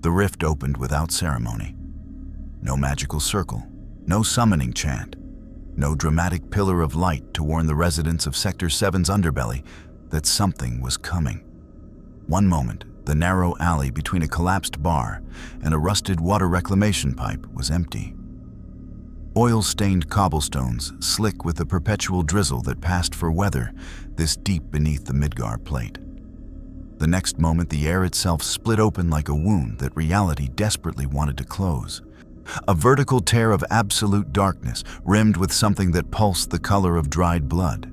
The rift opened without ceremony. No magical circle, no summoning chant, no dramatic pillar of light to warn the residents of Sector 7's underbelly that something was coming. One moment, the narrow alley between a collapsed bar and a rusted water reclamation pipe was empty. Oil-stained cobblestones, slick with the perpetual drizzle that passed for weather, this deep beneath the Midgar plate. The next moment, the air itself split open like a wound that reality desperately wanted to close. A vertical tear of absolute darkness, rimmed with something that pulsed the color of dried blood.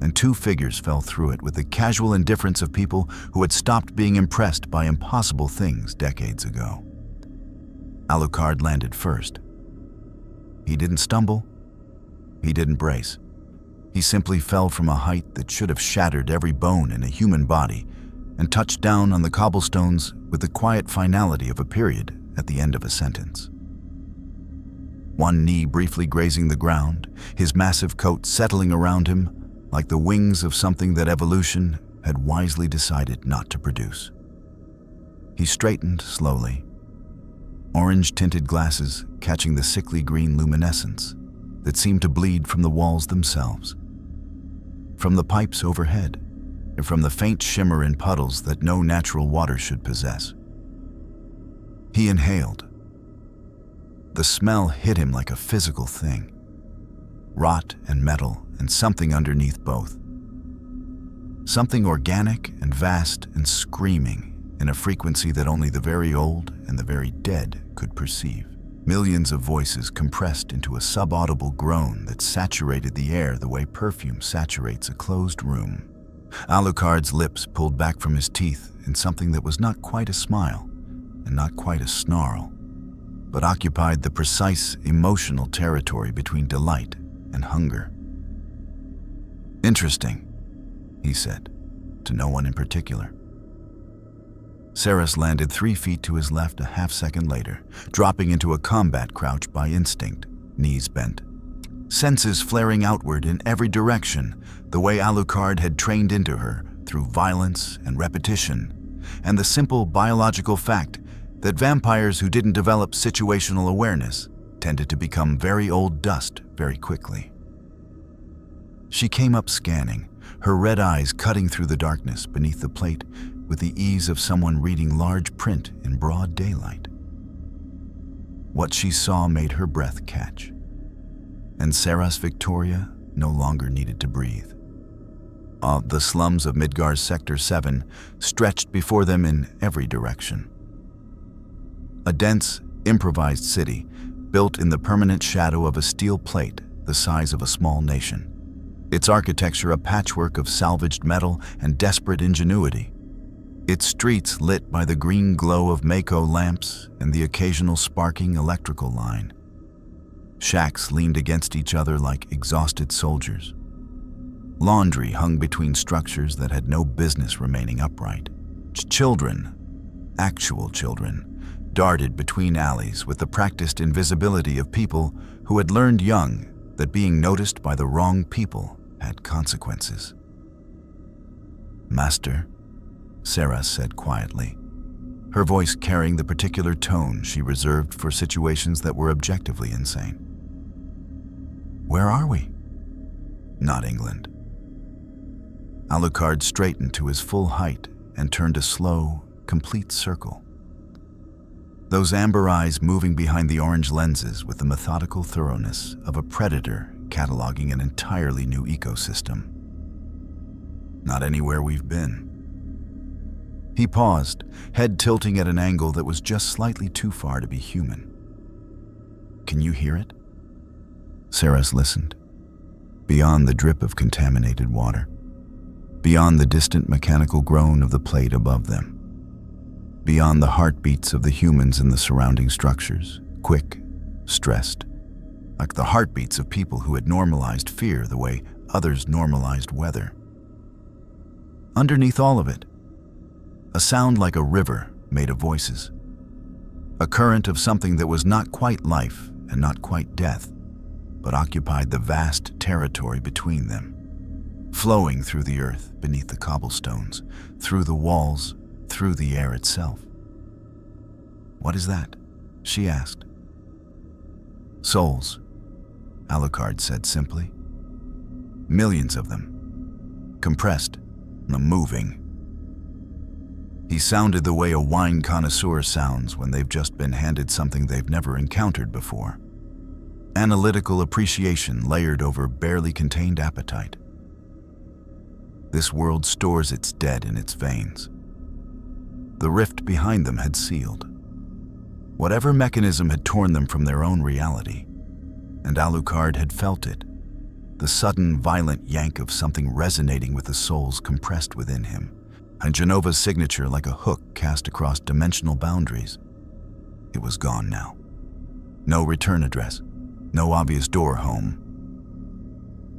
And two figures fell through it with the casual indifference of people who had stopped being impressed by impossible things decades ago. Alucard landed first. He didn't stumble. He didn't brace. He simply fell from a height that should have shattered every bone in a human body and touched down on the cobblestones with the quiet finality of a period at the end of a sentence. One knee briefly grazing the ground, his massive coat settling around him like the wings of something that evolution had wisely decided not to produce. He straightened slowly, orange-tinted glasses catching the sickly green luminescence that seemed to bleed from the walls themselves, from the pipes overhead, and from the faint shimmer in puddles that no natural water should possess. He inhaled. The smell hit him like a physical thing, rot and metal and something underneath both. Something organic and vast and screaming in a frequency that only the very old and the very dead could perceive. Millions of voices compressed into a subaudible groan that saturated the air the way perfume saturates a closed room. Alucard's lips pulled back from his teeth in something that was not quite a smile and not quite a snarl, but occupied the precise emotional territory between delight and hunger. "Interesting," he said, to no one in particular. Seras landed 3 feet to his left a half-second later, dropping into a combat crouch by instinct, knees bent. Senses flaring outward in every direction, the way Alucard had trained into her through violence and repetition, and the simple biological fact that vampires who didn't develop situational awareness tended to become very old dust very quickly. She came up scanning, her red eyes cutting through the darkness beneath the plate with the ease of someone reading large print in broad daylight. What she saw made her breath catch, and Seras Victoria no longer needed to breathe. The slums of Midgar's Sector 7 stretched before them in every direction. A dense, improvised city built in the permanent shadow of a steel plate the size of a small nation. Its architecture a patchwork of salvaged metal and desperate ingenuity. Its streets lit by the green glow of Mako lamps and the occasional sparking electrical line. Shacks leaned against each other like exhausted soldiers. Laundry hung between structures that had no business remaining upright. Children, actual children, darted between alleys with the practiced invisibility of people who had learned young that being noticed by the wrong people had consequences. "Master," Seras said quietly, her voice carrying the particular tone she reserved for situations that were objectively insane. "Where are we?" "Not England." Alucard straightened to his full height and turned a slow, complete circle. Those amber eyes moving behind the orange lenses with the methodical thoroughness of a predator cataloging an entirely new ecosystem. "Not anywhere we've been." He paused, head tilting at an angle that was just slightly too far to be human. "Can you hear it?" Seras listened. Beyond the drip of contaminated water, beyond the distant mechanical groan of the plate above them, beyond the heartbeats of the humans in the surrounding structures, quick, stressed, like the heartbeats of people who had normalized fear the way others normalized weather. Underneath all of it, a sound like a river made of voices, a current of something that was not quite life and not quite death, but occupied the vast territory between them, flowing through the earth beneath the cobblestones, through the walls, through the air itself. "What is that?" she asked. "Souls," Alucard said simply. "Millions of them. Compressed, moving." He sounded the way a wine connoisseur sounds when they've just been handed something they've never encountered before. Analytical appreciation layered over barely contained appetite. This world stores its dead in its veins. The rift behind them had sealed. Whatever mechanism had torn them from their own reality, and Alucard had felt it, the sudden, violent yank of something resonating with the souls compressed within him, and Genova's signature like a hook cast across dimensional boundaries. It was gone now. No return address, no obvious door home.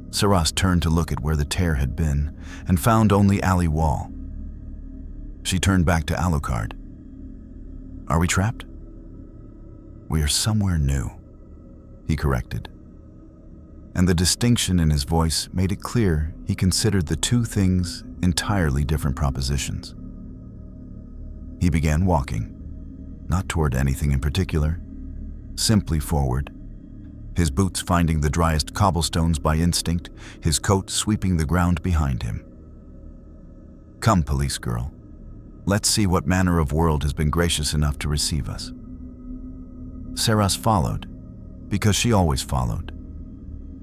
Seras turned to look at where the tear had been and found only alley wall. She turned back to Alucard. "Are we trapped?" "We are somewhere new," he corrected. And the distinction in his voice made it clear he considered the two things entirely different propositions. He began walking, not toward anything in particular, simply forward, his boots finding the driest cobblestones by instinct, his coat sweeping the ground behind him. "Come, police girl. Let's see what manner of world has been gracious enough to receive us." Seras followed, because she always followed.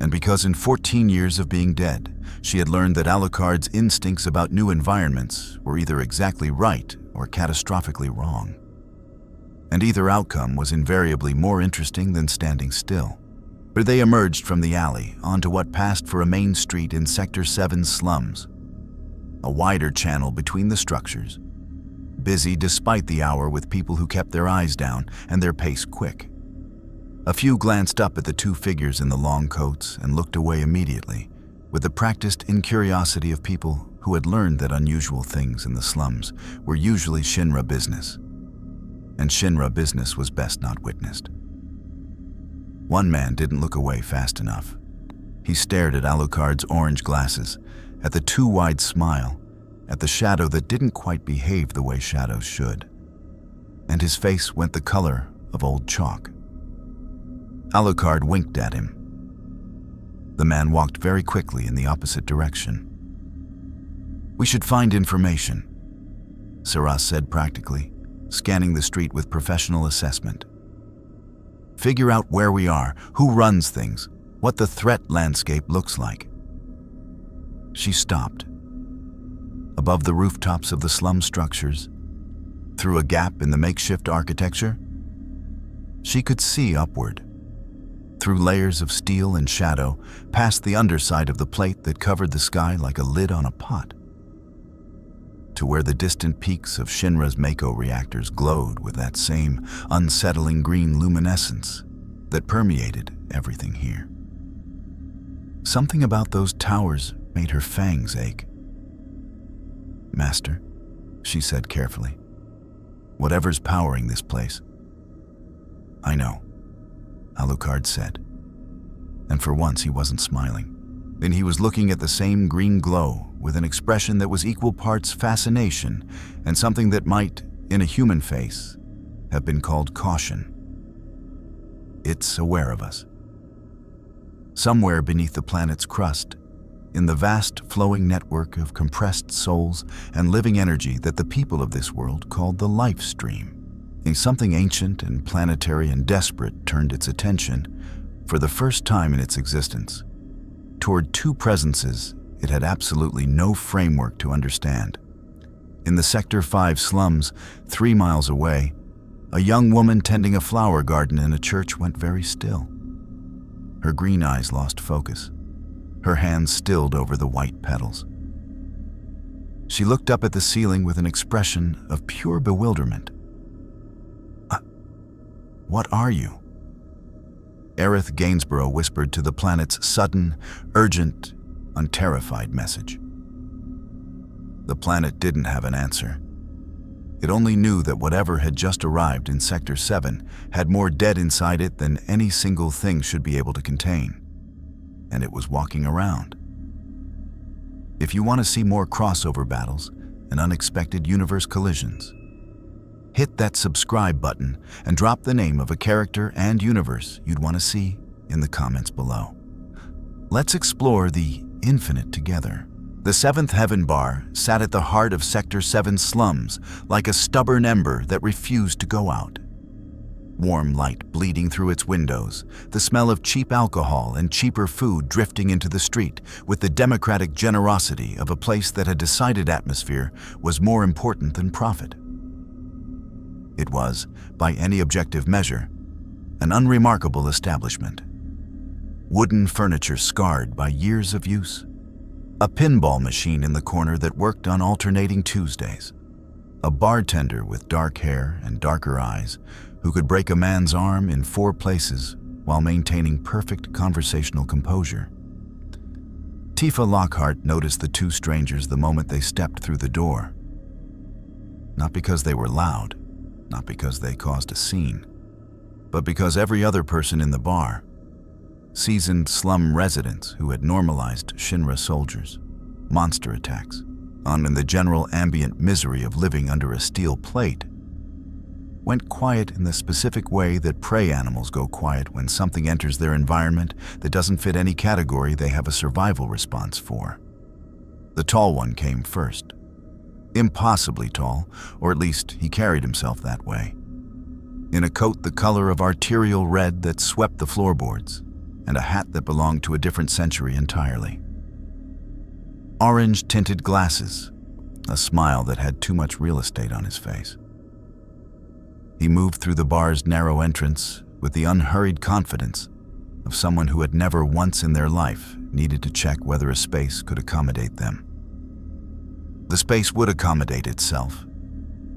And because in 14 years of being dead, she had learned that Alucard's instincts about new environments were either exactly right or catastrophically wrong. And either outcome was invariably more interesting than standing still. But they emerged from the alley onto what passed for a main street in Sector 7's slums. A wider channel between the structures, busy despite the hour with people who kept their eyes down and their pace quick. A few glanced up at the two figures in the long coats and looked away immediately, with the practiced incuriosity of people who had learned that unusual things in the slums were usually Shinra business, and Shinra business was best not witnessed. One man didn't look away fast enough. He stared at Alucard's orange glasses, at the too wide smile, at the shadow that didn't quite behave the way shadows should. And his face went the color of old chalk. Alucard winked at him. The man walked very quickly in the opposite direction. "We should find information," Seras said practically, scanning the street with professional assessment. "Figure out where we are, who runs things, what the threat landscape looks like." She stopped. Above the rooftops of the slum structures, through a gap in the makeshift architecture, she could see upward, through layers of steel and shadow, past the underside of the plate that covered the sky like a lid on a pot, to where the distant peaks of Shinra's Mako reactors glowed with that same unsettling green luminescence that permeated everything here. Something about those towers made her fangs ache. "Master," she said carefully, "whatever's powering this place." "I know," Alucard said. And for once he wasn't smiling. Then he was looking at the same green glow with an expression that was equal parts fascination and something that might, in a human face, have been called caution. "It's aware of us. Somewhere beneath the planet's crust, in the vast flowing network of compressed souls and living energy that the people of this world called the life stream, something ancient and planetary and desperate turned its attention, for the first time in its existence, toward two presences it had absolutely no framework to understand. In the Sector 5 slums, 3 miles away, a young woman tending a flower garden in a church went very still. Her green eyes lost focus. Her hands stilled over the white petals. She looked up at the ceiling with an expression of pure bewilderment. "What are you?" Aerith Gainsborough whispered to the planet's sudden, urgent, unterrified message. The planet didn't have an answer. It only knew that whatever had just arrived in Sector 7 had more dead inside it than any single thing should be able to contain. And it was walking around. If you want to see more crossover battles and unexpected universe collisions, hit that subscribe button and drop the name of a character and universe you'd want to see in the comments below. Let's explore the infinite together. The Seventh Heaven Bar sat at the heart of Sector 7's slums like a stubborn ember that refused to go out. Warm light bleeding through its windows, the smell of cheap alcohol and cheaper food drifting into the street with the democratic generosity of a place that had decided atmosphere was more important than profit. It was, by any objective measure, an unremarkable establishment. Wooden furniture scarred by years of use. A pinball machine in the corner that worked on alternating Tuesdays. A bartender with dark hair and darker eyes who could break a man's arm in 4 places while maintaining perfect conversational composure. Tifa Lockhart noticed the 2 strangers the moment they stepped through the door. Not because they were loud, not because they caused a scene, but because every other person in the bar, seasoned slum residents who had normalized Shinra soldiers, monster attacks, and the general ambient misery of living under a steel plate, went quiet in the specific way that prey animals go quiet when something enters their environment that doesn't fit any category they have a survival response for. The tall one came first. Impossibly tall, or at least he carried himself that way. In a coat the color of arterial red that swept the floorboards, and a hat that belonged to a different century entirely. Orange-tinted glasses, a smile that had too much real estate on his face. He moved through the bar's narrow entrance with the unhurried confidence of someone who had never once in their life needed to check whether a space could accommodate them. The space would accommodate itself,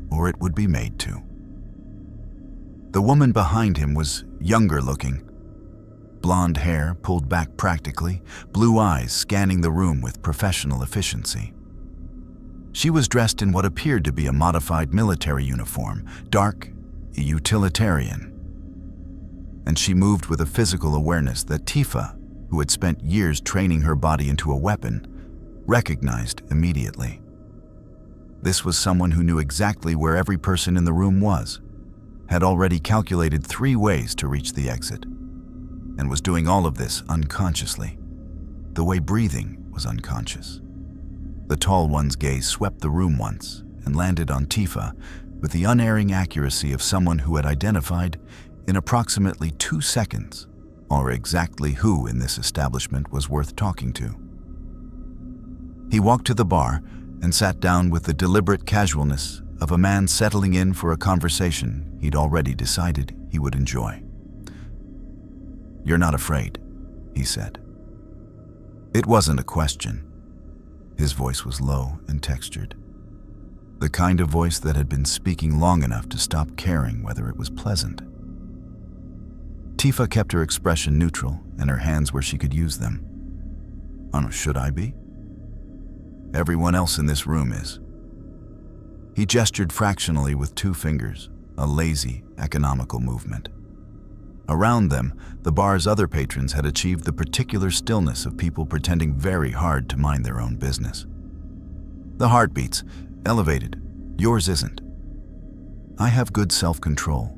or it would be made to. The woman behind him was younger looking. Blonde hair pulled back practically, blue eyes scanning the room with professional efficiency. She was dressed in what appeared to be a modified military uniform, dark, utilitarian. And she moved with a physical awareness that Tifa, who had spent years training her body into a weapon, recognized immediately. This was someone who knew exactly where every person in the room was, had already calculated 3 ways to reach the exit, and was doing all of this unconsciously, the way breathing was unconscious. The tall one's gaze swept the room once and landed on Tifa with the unerring accuracy of someone who had identified in approximately 2 seconds or exactly who in this establishment was worth talking to. He walked to the bar and sat down with the deliberate casualness of a man settling in for a conversation he'd already decided he would enjoy. "You're not afraid," he said. It wasn't a question. His voice was low and textured. The kind of voice that had been speaking long enough to stop caring whether it was pleasant. Tifa kept her expression neutral and her hands where she could use them. Should I be? Everyone else in this room is. He gestured fractionally with 2 fingers, a lazy, economical movement. Around them, the bar's other patrons had achieved the particular stillness of people pretending very hard to mind their own business. The heartbeats, elevated. Yours isn't. "I have good self-control,"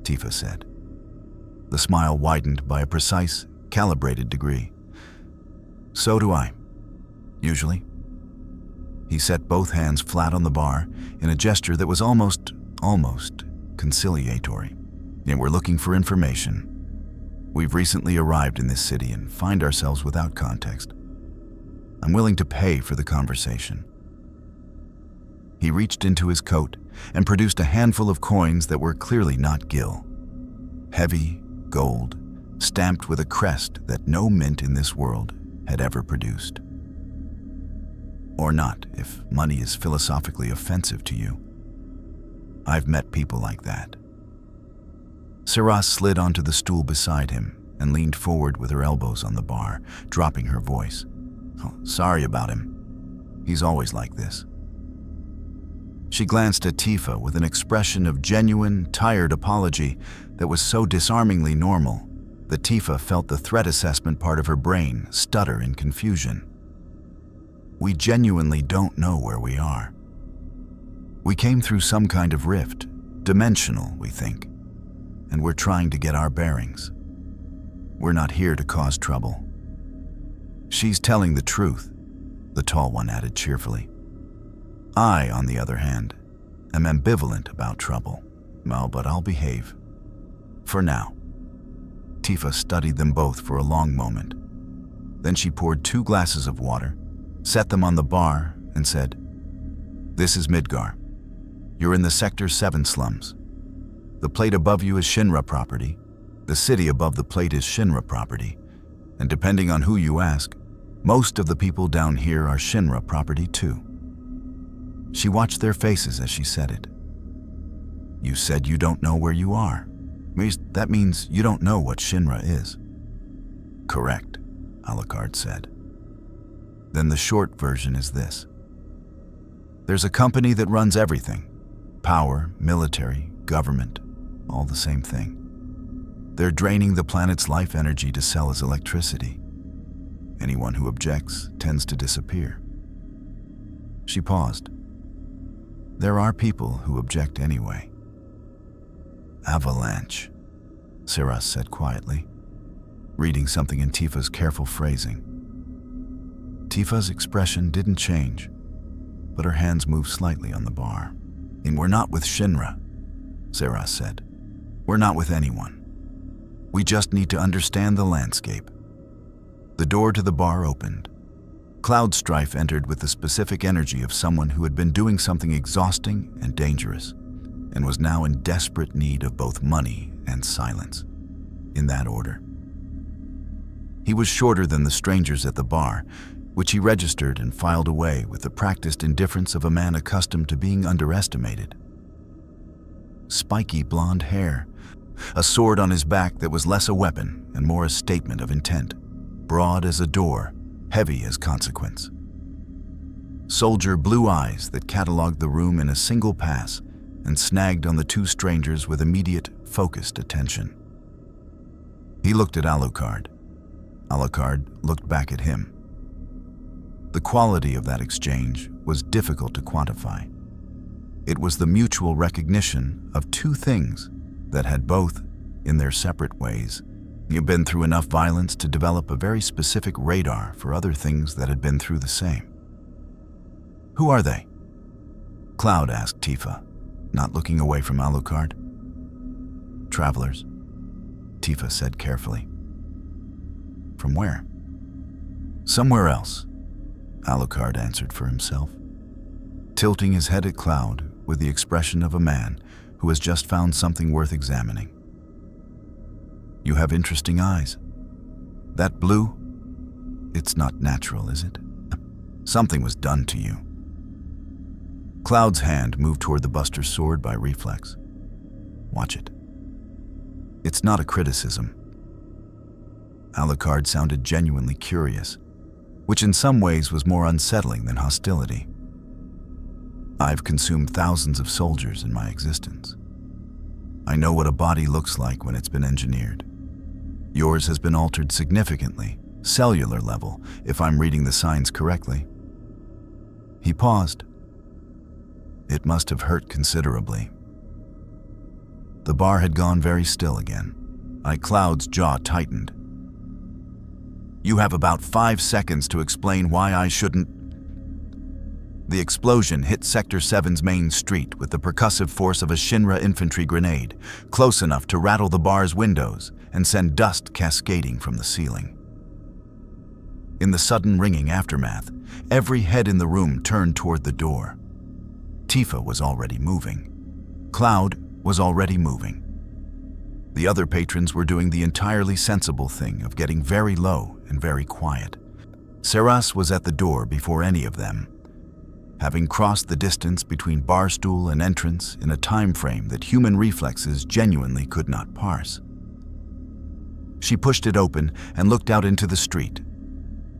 Tifa said. The smile widened by a precise, calibrated degree. "So do I. Usually." He set both hands flat on the bar in a gesture that was almost conciliatory. "And we're looking for information. We've recently arrived in this city and find ourselves without context. I'm willing to pay for the conversation." He reached into his coat and produced a handful of coins that were clearly not gil. Heavy, gold, stamped with a crest that no mint in this world had ever produced. Or not, if money is philosophically offensive to you. I've met people like that. Seras slid onto the stool beside him and leaned forward with her elbows on the bar, dropping her voice. "Oh, sorry about him. He's always like this." She glanced at Tifa with an expression of genuine, tired apology that was so disarmingly normal that Tifa felt the threat assessment part of her brain stutter in confusion. "We genuinely don't know where we are. We came through some kind of rift, dimensional, we think, and we're trying to get our bearings. We're not here to cause trouble." "She's telling the truth," the tall one added cheerfully. "I, on the other hand, am ambivalent about trouble. Well, but I'll behave. For now." Tifa studied them both for a long moment. Then she poured 2 glasses of water, set them on the bar, and said, "This is Midgar. You're in the Sector 7 slums. The plate above you is Shinra property. The city above the plate is Shinra property. And depending on who you ask, most of the people down here are Shinra property too." She watched their faces as she said it. "You said you don't know where you are. That means you don't know what Shinra is." "Correct," Alucard said. "Then the short version is this. There's a company that runs everything. Power, military, government, all the same thing. They're draining the planet's life energy to sell as electricity. Anyone who objects tends to disappear." She paused. "There are people who object anyway." "Avalanche," Seras said quietly, reading something in Tifa's careful phrasing. Tifa's expression didn't change, but her hands moved slightly on the bar. "And we're not with Shinra," Seras said. "We're not with anyone. We just need to understand the landscape." The door to the bar opened. Cloud Strife entered with the specific energy of someone who had been doing something exhausting and dangerous, and was now in desperate need of both money and silence, in that order. He was shorter than the strangers at the bar, which he registered and filed away with the practiced indifference of a man accustomed to being underestimated. Spiky blonde hair, a sword on his back that was less a weapon and more a statement of intent, broad as a door, heavy as consequence. Soldier blue eyes that cataloged the room in a single pass and snagged on the 2 strangers with immediate, focused attention. He looked at Alucard. Alucard looked back at him. The quality of that exchange was difficult to quantify. It was the mutual recognition of 2 things that had both, in their separate ways, been through enough violence to develop a very specific radar for other things that had been through the same. "Who are they?" Cloud asked Tifa, not looking away from Alucard. "Travelers," Tifa said carefully. "From where?" "Somewhere else," Alucard answered for himself, tilting his head at Cloud with the expression of a man who has just found something worth examining. "You have interesting eyes. That blue? It's not natural, is it? Something was done to you." Cloud's hand moved toward the Buster's sword by reflex. "Watch it." "It's not a criticism." Alucard sounded genuinely curious, which in some ways was more unsettling than hostility. "I've consumed thousands of soldiers in my existence. I know what a body looks like when it's been engineered. Yours has been altered significantly, cellular level, if I'm reading the signs correctly." He paused. "It must have hurt considerably." The bar had gone very still again. Cloud's jaw tightened. "You have about 5 seconds to explain why I shouldn't..." The explosion hit Sector 7's main street with the percussive force of a Shinra infantry grenade, close enough to rattle the bar's windows and send dust cascading from the ceiling. In the sudden ringing aftermath, every head in the room turned toward the door. Tifa was already moving. Cloud was already moving. The other patrons were doing the entirely sensible thing of getting very low and very quiet. Seras was at the door before any of them, having crossed the distance between barstool and entrance in a time frame that human reflexes genuinely could not parse. She pushed it open and looked out into the street.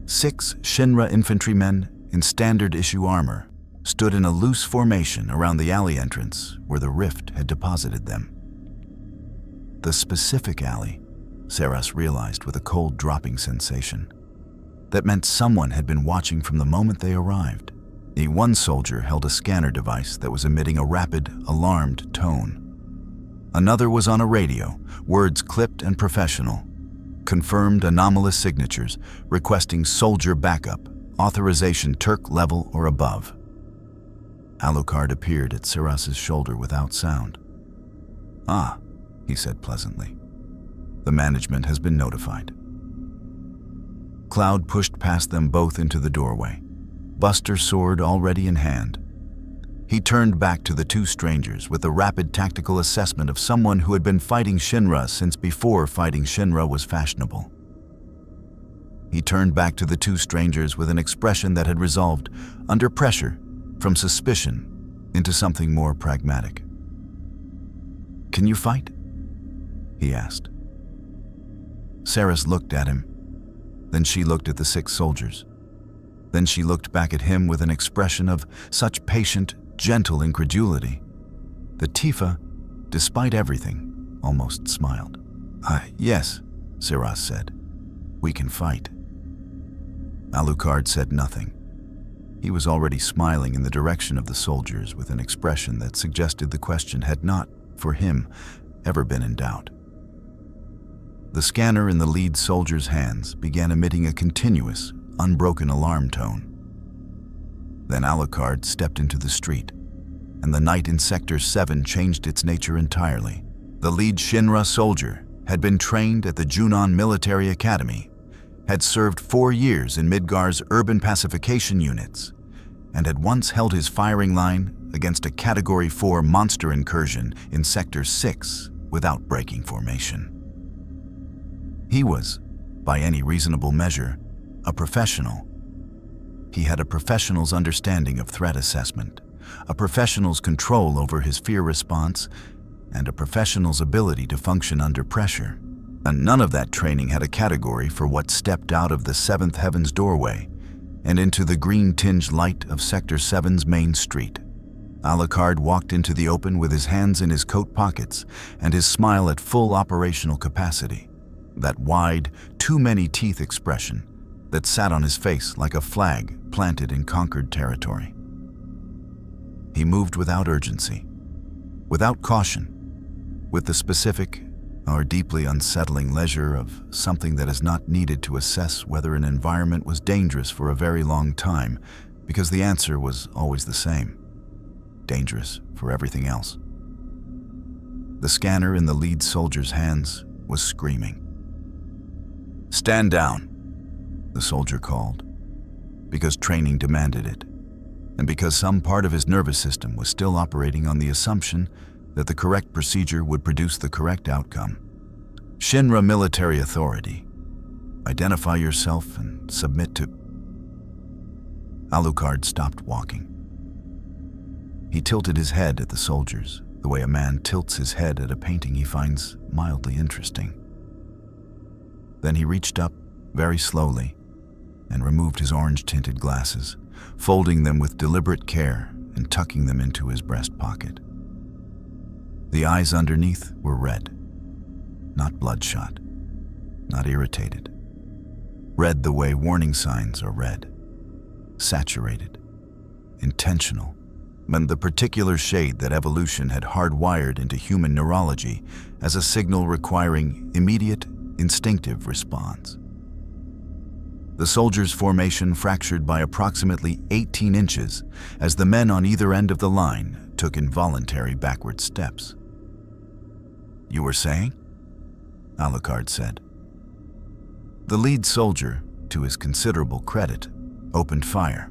6 Shinra infantrymen in standard-issue armor stood in a loose formation around the alley entrance where the rift had deposited them. The specific alley, Seras realized with a cold dropping sensation. That meant someone had been watching from the moment they arrived. One soldier held a scanner device that was emitting a rapid, alarmed tone. Another was on a radio, words clipped and professional. Confirmed anomalous signatures, requesting soldier backup, authorization Turk level or above. Alucard appeared at Seras's shoulder without sound. "Ah," he said pleasantly. "The management has been notified." Cloud pushed past them both into the doorway, Buster sword already in hand. He turned back to the two strangers with the rapid tactical assessment of someone who had been fighting Shinra since before fighting Shinra was fashionable. He turned back to the two strangers with an expression that had resolved, under pressure, from suspicion into something more pragmatic. "Can you fight?" he asked. Seras looked at him. Then she looked at the 6 soldiers. Then she looked back at him with an expression of such patient, gentle incredulity that Tifa, despite everything, almost smiled. Yes," Seras said. "We can fight." Alucard said nothing. He was already smiling in the direction of the soldiers with an expression that suggested the question had not, for him, ever been in doubt. The scanner in the lead soldier's hands began emitting a continuous, unbroken alarm tone. Then Alucard stepped into the street, and the night in Sector 7 changed its nature entirely. The lead Shinra soldier had been trained at the Junon Military Academy, had served 4 years in Midgar's urban pacification units, and had once held his firing line against a Category 4 monster incursion in Sector 6 without breaking formation. He was, by any reasonable measure, a professional. He had a professional's understanding of threat assessment, a professional's control over his fear response, and a professional's ability to function under pressure. And none of that training had a category for what stepped out of the 7th Heaven's doorway and into the green-tinged light of Sector 7's main street. Alucard walked into the open with his hands in his coat pockets and his smile at full operational capacity. That wide, too-many-teeth expression that sat on his face like a flag planted in conquered territory. He moved without urgency, without caution, with the specific or deeply unsettling leisure of something that is not needed to assess whether an environment was dangerous for a very long time, because the answer was always the same: dangerous for everything else. The scanner in the lead soldier's hands was screaming. "Stand down," the soldier called, because training demanded it, and because some part of his nervous system was still operating on the assumption that the correct procedure would produce the correct outcome. "Shinra military authority. Identify yourself and submit to..." Alucard stopped walking. He tilted his head at the soldiers, the way a man tilts his head at a painting he finds mildly interesting. Then he reached up, very slowly, and removed his orange-tinted glasses, folding them with deliberate care and tucking them into his breast pocket. The eyes underneath were red, not bloodshot, not irritated. Red the way warning signs are red, saturated, intentional, and the particular shade that evolution had hardwired into human neurology as a signal requiring immediate, instinctive response. The soldiers' formation fractured by approximately 18 inches as the men on either end of the line took involuntary backward steps. "You were saying?" Alucard said. The lead soldier, to his considerable credit, opened fire.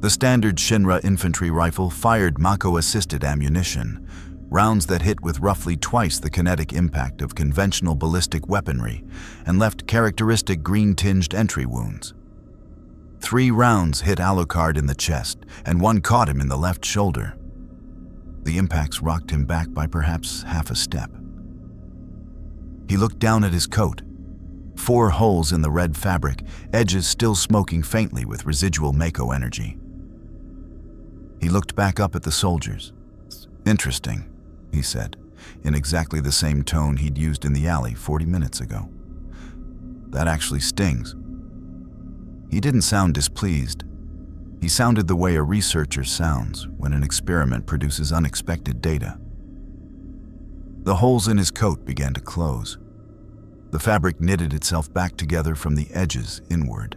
The standard Shinra infantry rifle fired Mako-assisted ammunition, rounds that hit with roughly twice the kinetic impact of conventional ballistic weaponry and left characteristic green-tinged entry wounds. 3 rounds hit Alucard in the chest, and 1 caught him in the left shoulder. The impacts rocked him back by perhaps half a step. He looked down at his coat. 4 holes in the red fabric, edges still smoking faintly with residual Mako energy. He looked back up at the soldiers. "Interesting," he said, in exactly the same tone he'd used in the alley 40 minutes ago. "That actually stings." He didn't sound displeased. He sounded the way a researcher sounds when an experiment produces unexpected data. The holes in his coat began to close. The fabric knitted itself back together from the edges inward,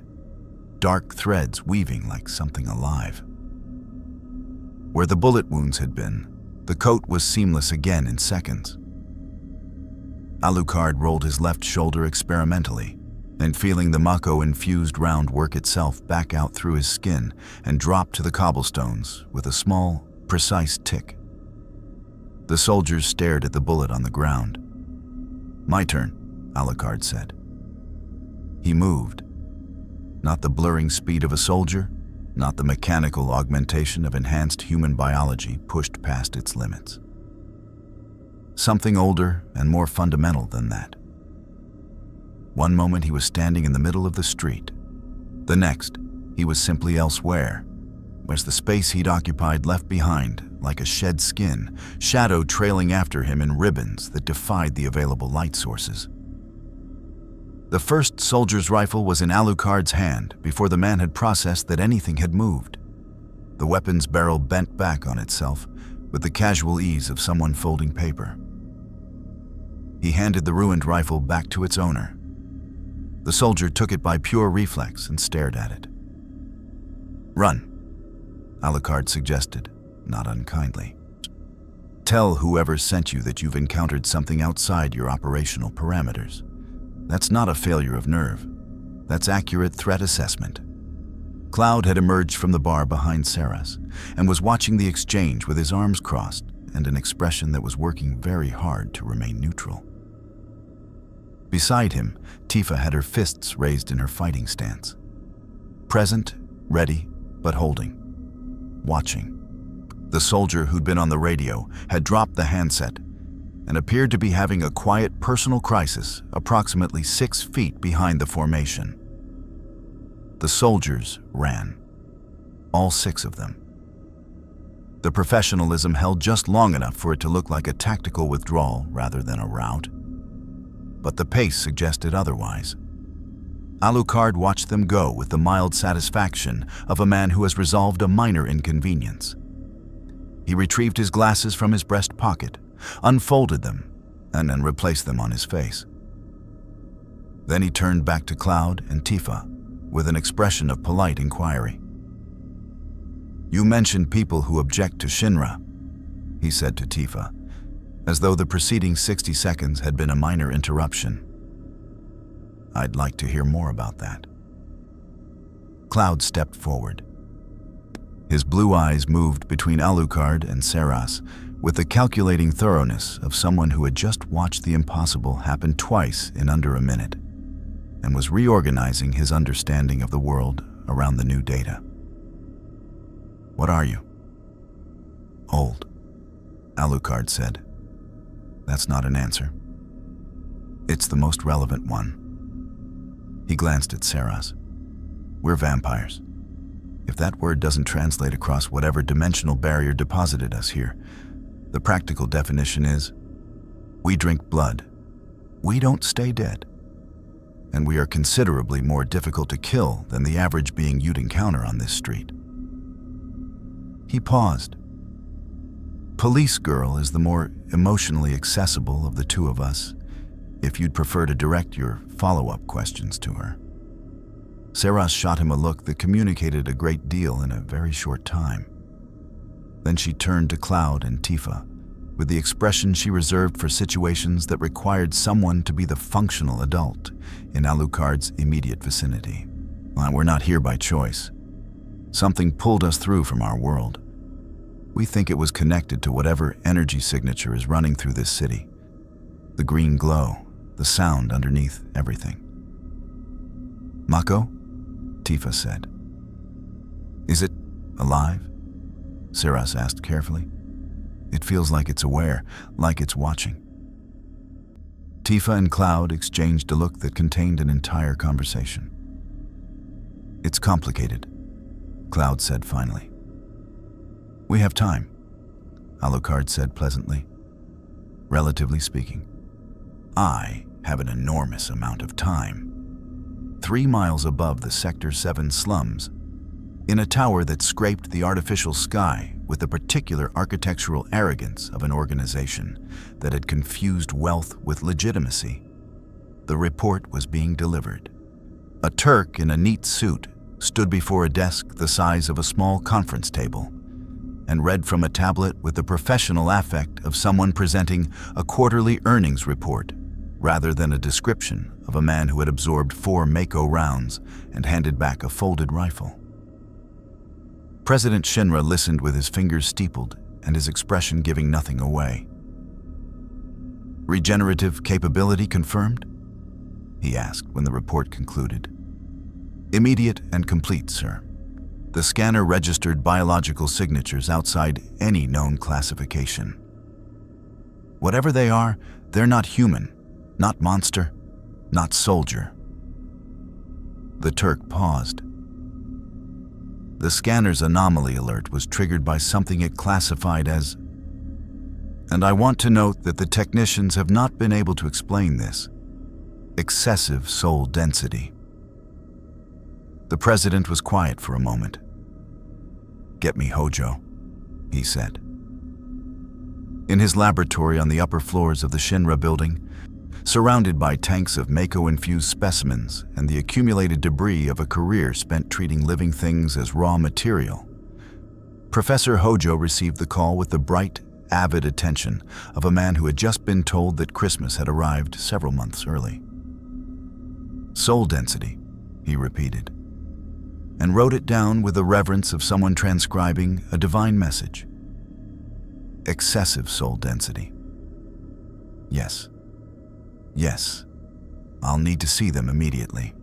dark threads weaving like something alive. Where the bullet wounds had been, the coat was seamless again in seconds. Alucard rolled his left shoulder experimentally, and feeling the Mako-infused round work itself back out through his skin and dropped to the cobblestones with a small, precise tick. The soldiers stared at the bullet on the ground. "My turn," Alucard said. He moved. Not the blurring speed of a soldier, not the mechanical augmentation of enhanced human biology pushed past its limits. Something older and more fundamental than that. One moment he was standing in the middle of the street. The next, he was simply elsewhere, whereas the space he'd occupied left behind, like a shed skin, shadow trailing after him in ribbons that defied the available light sources. The first soldier's rifle was in Alucard's hand before the man had processed that anything had moved. The weapon's barrel bent back on itself with the casual ease of someone folding paper. He handed the ruined rifle back to its owner. The soldier took it by pure reflex and stared at it. "Run," Alucard suggested, not unkindly. "Tell whoever sent you that you've encountered something outside your operational parameters. That's not a failure of nerve. That's accurate threat assessment." Cloud had emerged from the bar behind Seras and was watching the exchange with his arms crossed and an expression that was working very hard to remain neutral. Beside him, Tifa had her fists raised in her fighting stance. Present, ready, but holding. Watching. The soldier who'd been on the radio had dropped the handset and appeared to be having a quiet personal crisis approximately 6 feet behind the formation. The soldiers ran. All 6 of them. The professionalism held just long enough for it to look like a tactical withdrawal rather than a rout. But the pace suggested otherwise. Alucard watched them go with the mild satisfaction of a man who has resolved a minor inconvenience. He retrieved his glasses from his breast pocket, unfolded them, and then replaced them on his face. Then he turned back to Cloud and Tifa with an expression of polite inquiry. "You mentioned people who object to Shinra," he said to Tifa, as though the preceding 60 seconds had been a minor interruption. "I'd like to hear more about that." Cloud stepped forward. His blue eyes moved between Alucard and Seras with the calculating thoroughness of someone who had just watched the impossible happen twice in under a minute and was reorganizing his understanding of the world around the new data. "What are you?" "Old," Alucard said. "That's not an answer. It's the most relevant one." He glanced at Seras. "We're vampires. If that word doesn't translate across whatever dimensional barrier deposited us here, the practical definition is, we drink blood. We don't stay dead. And we are considerably more difficult to kill than the average being you'd encounter on this street." He paused. "Police Girl is the more emotionally accessible of the two of us, if you'd prefer to direct your follow-up questions to her." Seras shot him a look that communicated a great deal in a very short time. Then she turned to Cloud and Tifa, with the expression she reserved for situations that required someone to be the functional adult in Alucard's immediate vicinity. "We're not here by choice. Something pulled us through from our world. We think it was connected to whatever energy signature is running through this city. The green glow, the sound underneath everything." "Mako?" Tifa said. "Is it alive?" Seras asked carefully. "It feels like it's aware, like it's watching." Tifa and Cloud exchanged a look that contained an entire conversation. "It's complicated," Cloud said finally. "We have time," Alucard said pleasantly. "Relatively speaking. I have an enormous amount of time. 3 miles above the Sector 7 slums, in a tower that scraped the artificial sky with the particular architectural arrogance of an organization that had confused wealth with legitimacy. The report was being delivered. A Turk in a neat suit stood before a desk the size of a small conference table and read from a tablet with the professional affect of someone presenting a quarterly earnings report rather than a description of a man who had absorbed 4 Mako rounds and handed back a folded rifle. President Shinra listened with his fingers steepled and his expression giving nothing away. "Regenerative capability confirmed?" he asked when the report concluded. "Immediate and complete, sir. The scanner registered biological signatures outside any known classification. Whatever they are, they're not human, not monster, not soldier." The Turk paused. The scanner's anomaly alert was triggered by something it classified as, "And I want to note that the technicians have not been able to explain this. Excessive soul density." The president was quiet for a moment. "Get me Hojo," he said. In his laboratory on the upper floors of the Shinra building, surrounded by tanks of Mako-infused specimens and the accumulated debris of a career spent treating living things as raw material, Professor Hojo received the call with the bright, avid attention of a man who had just been told that Christmas had arrived several months early. "Soul density," he repeated, and wrote it down with the reverence of someone transcribing a divine message. "Excessive soul density. Yes. Yes, I'll need to see them immediately."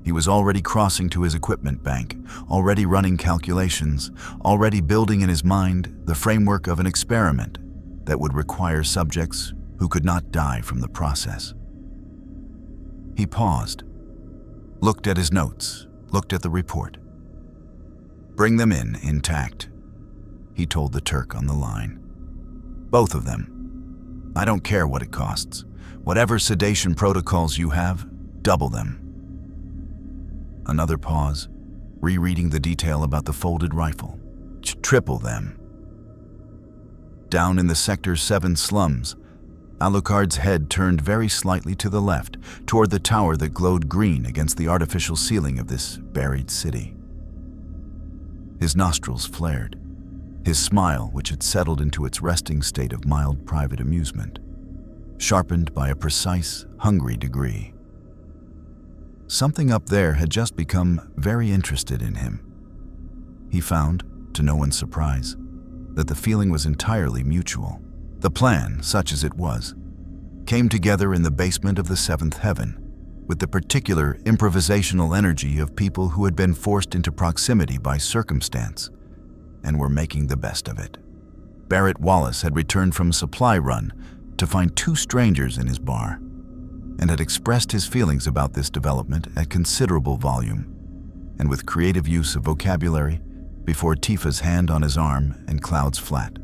He was already crossing to his equipment bank, already running calculations, already building in his mind the framework of an experiment that would require subjects who could not die from the process. He paused, looked at his notes, looked at the report. "Bring them in intact," he told the Turk on the line. "Both of them. I don't care what it costs. Whatever sedation protocols you have, double them." Another pause, rereading the detail about the folded rifle. "Triple them." Down in the Sector 7 slums, Alucard's head turned very slightly to the left, toward the tower that glowed green against the artificial ceiling of this buried city. His nostrils flared. His smile, which had settled into its resting state of mild private amusement, sharpened by a precise, hungry degree. Something up there had just become very interested in him. He found, to no one's surprise, that the feeling was entirely mutual. The plan, such as it was, came together in the basement of the seventh heaven, with the particular improvisational energy of people who had been forced into proximity by circumstance and were making the best of it. Barrett Wallace had returned from a supply run to find 2 strangers in his bar, and had expressed his feelings about this development at considerable volume, and with creative use of vocabulary, before Tifa's hand on his arm and Cloud's flat.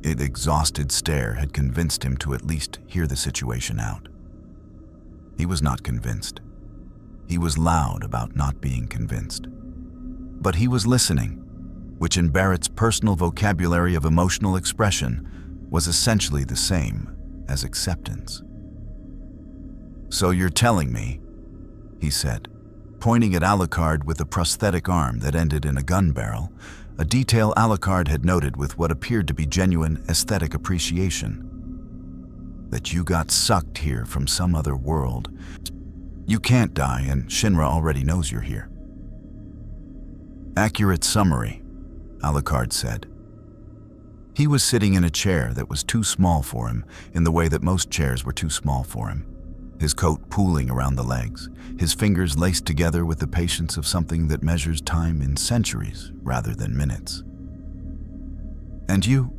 An exhausted stare had convinced him to at least hear the situation out. He was not convinced. He was loud about not being convinced. But he was listening, which in Barrett's personal vocabulary of emotional expression was essentially the same as acceptance. "So you're telling me," he said, pointing at Alucard with a prosthetic arm that ended in a gun barrel, a detail Alucard had noted with what appeared to be genuine aesthetic appreciation, "that you got sucked here from some other world. You can't die, and Shinra already knows you're here." "Accurate summary," Alucard said. He was sitting in a chair that was too small for him, in the way that most chairs were too small for him, his coat pooling around the legs, his fingers laced together with the patience of something that measures time in centuries rather than minutes. "And you?"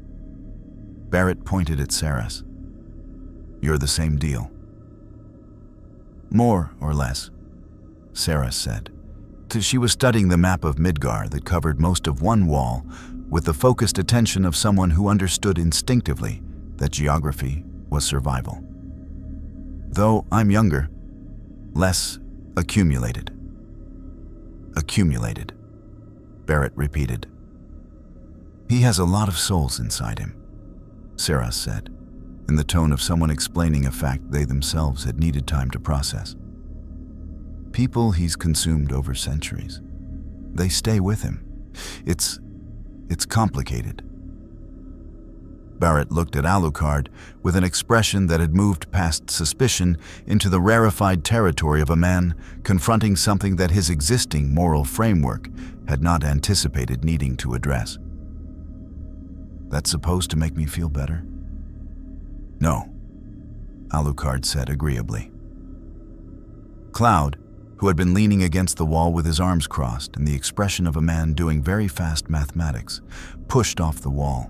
Barrett pointed at Seras. "You're the same deal." "More or less," Seras said. She was studying the map of Midgar that covered most of one wall with the focused attention of someone who understood instinctively that geography was survival. "Though I'm younger, less accumulated." "Accumulated," Barrett repeated. He has a lot of souls inside him, Seras said, in the tone of someone explaining a fact they themselves had needed time to process. People he's consumed over centuries. They stay with him. It's complicated. Barrett looked at Alucard with an expression that had moved past suspicion into the rarefied territory of a man confronting something that his existing moral framework had not anticipated needing to address. That's supposed to make me feel better? No, Alucard said agreeably. Cloud, who had been leaning against the wall with his arms crossed and the expression of a man doing very fast mathematics, pushed off the wall.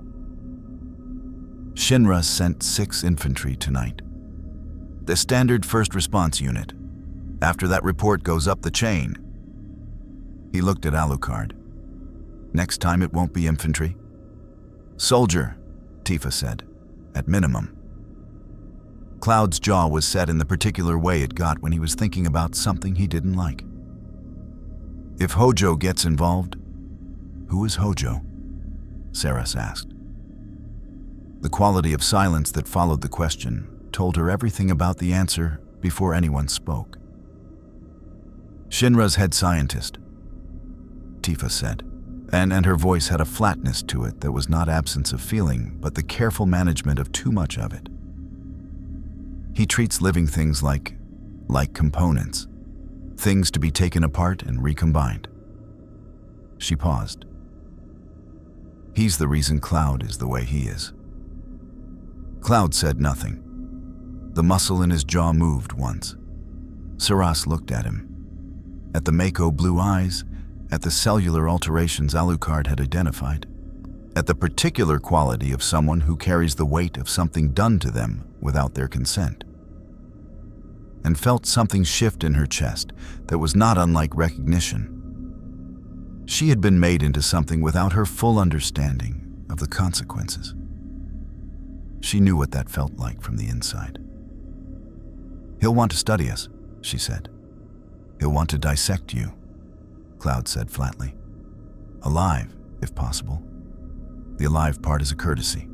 Shinra sent 6 infantry tonight. The standard first response unit. After that report goes up the chain. He looked at Alucard. Next time it won't be infantry. Soldier, Tifa said, at minimum. Cloud's jaw was set in the particular way it got when he was thinking about something he didn't like. If Hojo gets involved, who is Hojo? Seras asked. The quality of silence that followed the question told her everything about the answer before anyone spoke. Shinra's head scientist, Tifa said, and her voice had a flatness to it that was not absence of feeling, but the careful management of too much of it. He treats living things like components, things to be taken apart and recombined. She paused. He's the reason Cloud is the way he is. Cloud said nothing. The muscle in his jaw moved once. Seras looked at him. At the Mako blue eyes, at the cellular alterations Alucard had identified, at the particular quality of someone who carries the weight of something done to them without their consent, and felt something shift in her chest that was not unlike recognition. She had been made into something without her full understanding of the consequences. She knew what that felt like from the inside. He'll want to study us, she said. He'll want to dissect you, Cloud said flatly. Alive, if possible. The alive part is a courtesy,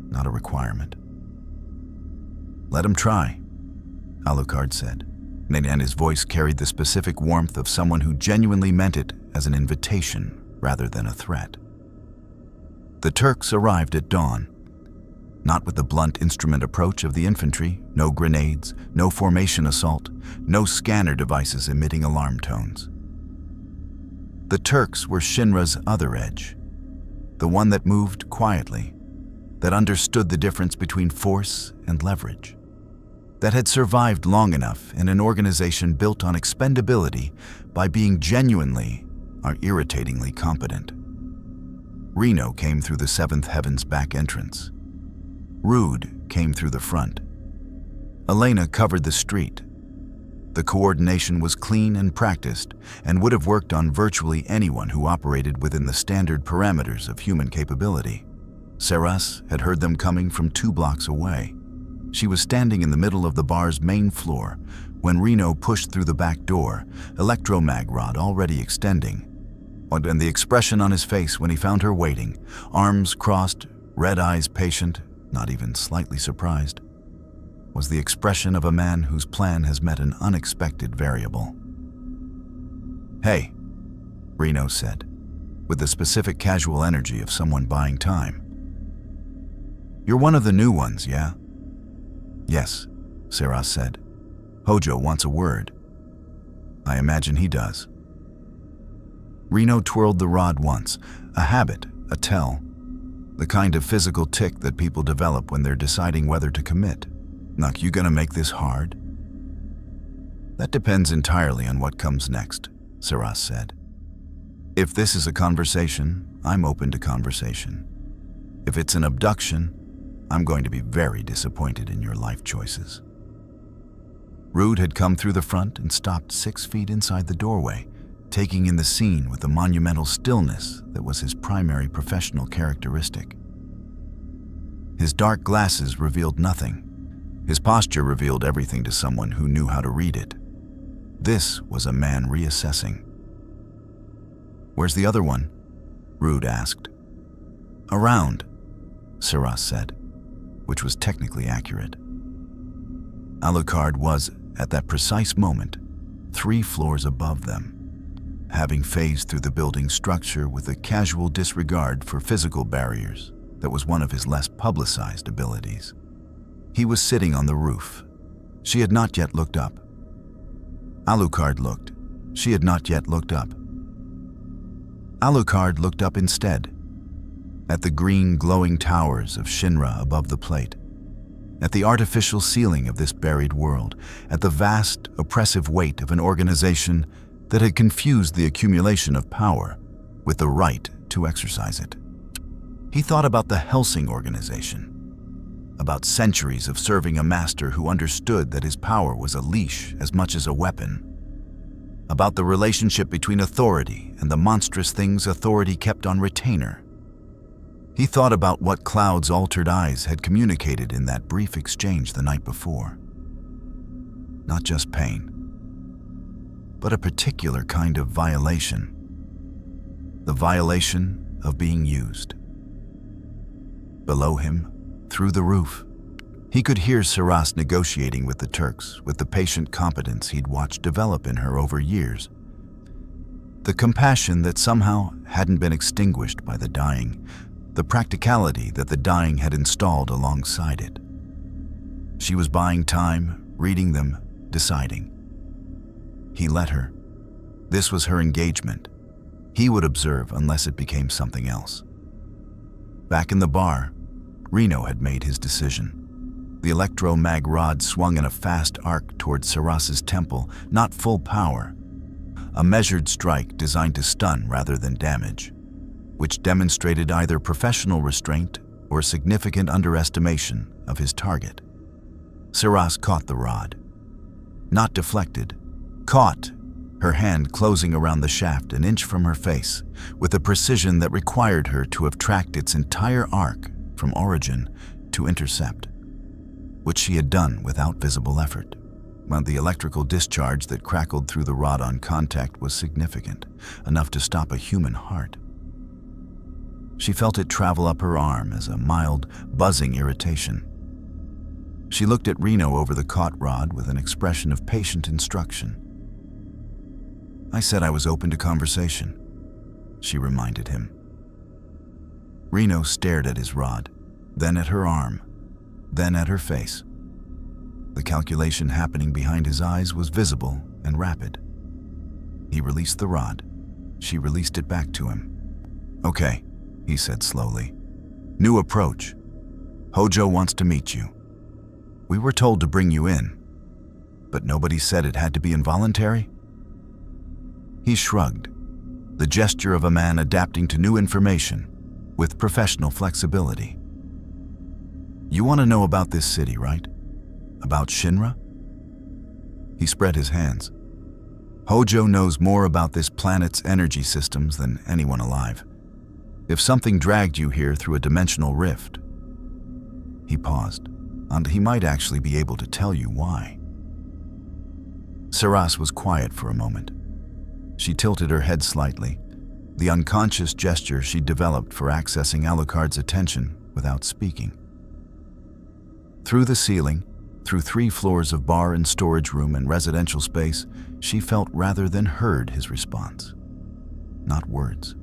not a requirement. Let him try, Alucard said, and his voice carried the specific warmth of someone who genuinely meant it as an invitation rather than a threat. The Turks arrived at dawn. Not with the blunt instrument approach of the infantry, no grenades, no formation assault, no scanner devices emitting alarm tones. The Turks were Shinra's other edge, the one that moved quietly, that understood the difference between force and leverage, that had survived long enough in an organization built on expendability by being genuinely or irritatingly competent. Reno came through the Seventh Heaven's back entrance. Rude came through the front. Elena covered the street. The coordination was clean and practiced and would have worked on virtually anyone who operated within the standard parameters of human capability. Seras had heard them coming from 2 blocks away. She was standing in the middle of the bar's main floor when Reno pushed through the back door, electromag rod already extending. And the expression on his face when he found her waiting, arms crossed, red eyes patient, not even slightly surprised, was the expression of a man whose plan has met an unexpected variable. Hey, Reno said, with the specific casual energy of someone buying time. You're one of the new ones, yeah? Yes, Seras said. Hojo wants a word. I imagine he does. Reno twirled the rod once, a habit, a tell, the kind of physical tic that people develop when they're deciding whether to commit. Look, you gonna make this hard? That depends entirely on what comes next, Seras said. If this is a conversation, I'm open to conversation. If it's an abduction, I'm going to be very disappointed in your life choices. Rude had come through the front and stopped 6 feet inside the doorway, taking in the scene with the monumental stillness that was his primary professional characteristic. His dark glasses revealed nothing. His posture revealed everything to someone who knew how to read it. This was a man reassessing. Where's the other one? Rude asked. Around, Seras said, which was technically accurate. Alucard was, at that precise moment, 3 floors above them, having phased through the building's structure with a casual disregard for physical barriers that was one of his less publicized abilities. He was sitting on the roof. She had not yet looked up. Alucard looked. She had not yet looked up. Alucard looked up instead, at the green glowing towers of Shinra above the plate, at the artificial ceiling of this buried world, at the vast, oppressive weight of an organization that had confused the accumulation of power with the right to exercise it. He thought about the Hellsing Organization, about centuries of serving a master who understood that his power was a leash as much as a weapon, about the relationship between authority and the monstrous things authority kept on retainer. He thought about what Cloud's altered eyes had communicated in that brief exchange the night before. Not just pain, but a particular kind of violation. The violation of being used. Below him, through the roof, he could hear Seras negotiating with the Turks with the patient competence he'd watched develop in her over years. The compassion that somehow hadn't been extinguished by the dying, the practicality that the dying had installed alongside it. She was buying time, reading them, deciding. He let her. This was her engagement. He would observe unless it became something else. Back in the bar, Reno had made his decision. The electro-mag rod swung in a fast arc toward Seras's temple, not full power. A measured strike designed to stun rather than damage, which demonstrated either professional restraint or significant underestimation of his target. Seras caught the rod. Not deflected. Caught, her hand closing around the shaft an inch from her face, with a precision that required her to have tracked its entire arc from origin to intercept, which she had done without visible effort. While the electrical discharge that crackled through the rod on contact was significant, enough to stop a human heart. She felt it travel up her arm as a mild, buzzing irritation. She looked at Reno over the caught rod with an expression of patient instruction. "I said I was open to conversation," she reminded him. Reno stared at his rod, then at her arm, then at her face. The calculation happening behind his eyes was visible and rapid. He released the rod. She released it back to him. "Okay," he said slowly. "New approach. Hojo wants to meet you. We were told to bring you in, but nobody said it had to be involuntary?" He shrugged, the gesture of a man adapting to new information with professional flexibility. "You want to know about this city, right? About Shinra?" He spread his hands. "Hojo knows more about this planet's energy systems than anyone alive. If something dragged you here through a dimensional rift..." He paused, and he might actually be able to tell you why. Seras was quiet for a moment. She tilted her head slightly, the unconscious gesture she'd developed for accessing Alucard's attention without speaking. Through the ceiling, through 3 floors of bar and storage room and residential space, she felt rather than heard his response. Not words.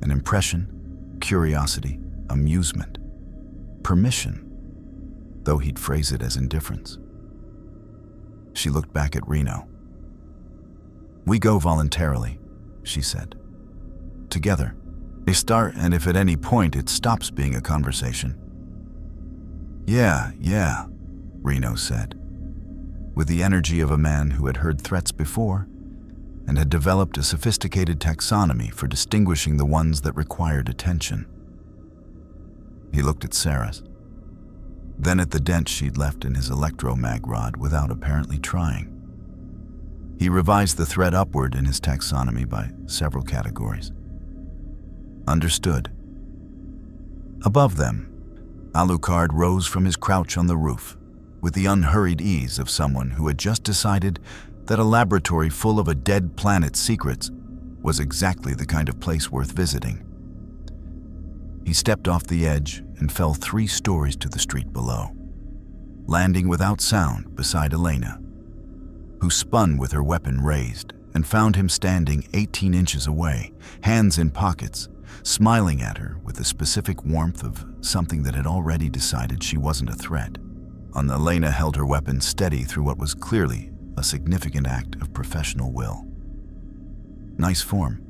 An impression, curiosity, amusement, permission, though he'd phrase it as indifference. She looked back at Reno. "We go voluntarily," she said. "Together. They start, and if at any point it stops being a conversation." Yeah, Reno said, with the energy of a man who had heard threats before and had developed a sophisticated taxonomy for distinguishing the ones that required attention. He looked at Seras, then at the dent she'd left in his electro-mag rod without apparently trying. He revised the thread upward in his taxonomy by several categories. Understood. Above them, Alucard rose from his crouch on the roof with the unhurried ease of someone who had just decided that a laboratory full of a dead planet's secrets was exactly the kind of place worth visiting. He stepped off the edge and fell 3 stories to the street below, landing without sound beside Elena, who spun with her weapon raised and found him standing 18 inches away, hands in pockets, smiling at her with the specific warmth of something that had already decided she wasn't a threat. Elena held her weapon steady through what was clearly a significant act of professional will. "Nice form,"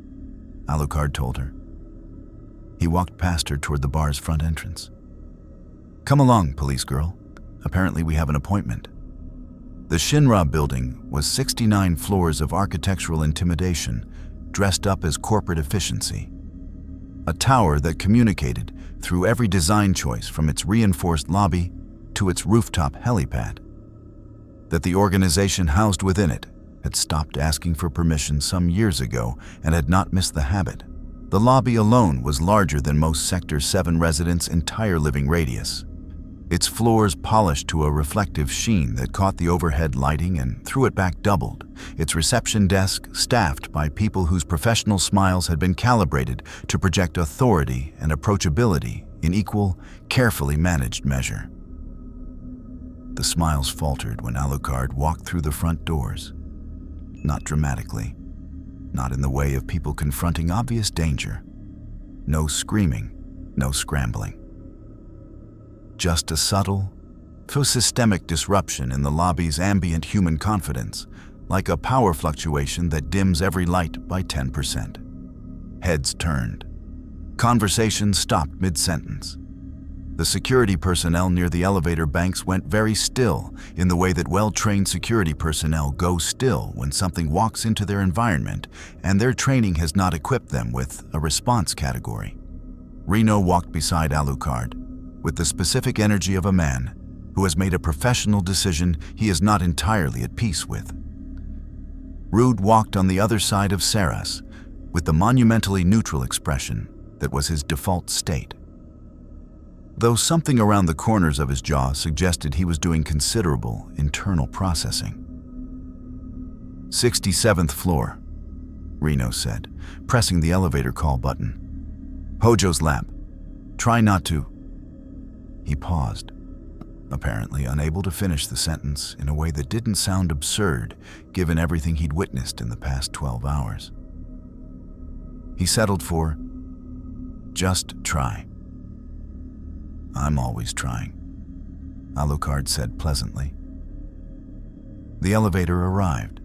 Alucard told her. He walked past her toward the bar's front entrance. "Come along, police girl. Apparently we have an appointment." The Shinra building was 69 floors of architectural intimidation, dressed up as corporate efficiency. A tower that communicated through every design choice from its reinforced lobby to its rooftop helipad. That the organization housed within it had stopped asking for permission some years ago and had not missed the habit. The lobby alone was larger than most Sector 7 residents' entire living radius. Its floors polished to a reflective sheen that caught the overhead lighting and threw it back doubled, its reception desk staffed by people whose professional smiles had been calibrated to project authority and approachability in equal, carefully managed measure. The smiles faltered when Alucard walked through the front doors. Not dramatically, not in the way of people confronting obvious danger. No screaming, no scrambling. Just a subtle, systemic disruption in the lobby's ambient human confidence, like a power fluctuation that dims every light by 10%. Heads turned. Conversation stopped mid-sentence. The security personnel near the elevator banks went very still in the way that well-trained security personnel go still when something walks into their environment and their training has not equipped them with a response category. Reno walked beside Alucard, with the specific energy of a man who has made a professional decision he is not entirely at peace with. Rude walked on the other side of Seras, with the monumentally neutral expression that was his default state. Though something around the corners of his jaw suggested he was doing considerable internal processing. 67th floor, Reno said, pressing the elevator call button. "Hojo's lab. Try not to..." He paused, apparently unable to finish the sentence in a way that didn't sound absurd given everything he'd witnessed in the past 12 hours. He settled for, "Just try." "I'm always trying," Alucard said pleasantly. The elevator arrived.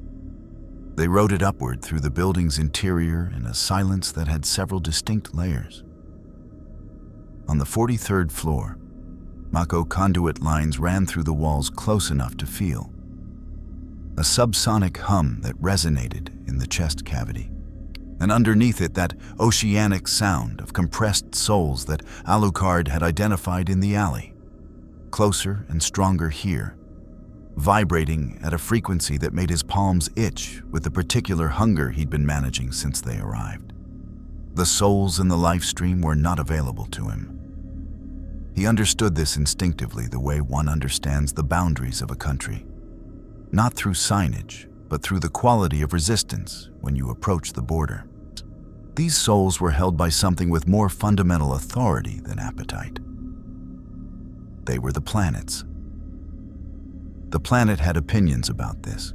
They rode it upward through the building's interior in a silence that had several distinct layers. On the 43rd floor, Mako conduit lines ran through the walls close enough to feel a subsonic hum that resonated in the chest cavity, and underneath it that oceanic sound of compressed souls that Alucard had identified in the alley, closer and stronger here, vibrating at a frequency that made his palms itch with the particular hunger he'd been managing since they arrived. The souls in the life stream were not available to him. He understood this instinctively the way one understands the boundaries of a country. Not through signage, but through the quality of resistance when you approach the border. These souls were held by something with more fundamental authority than appetite. They were the planets. The planet had opinions about this,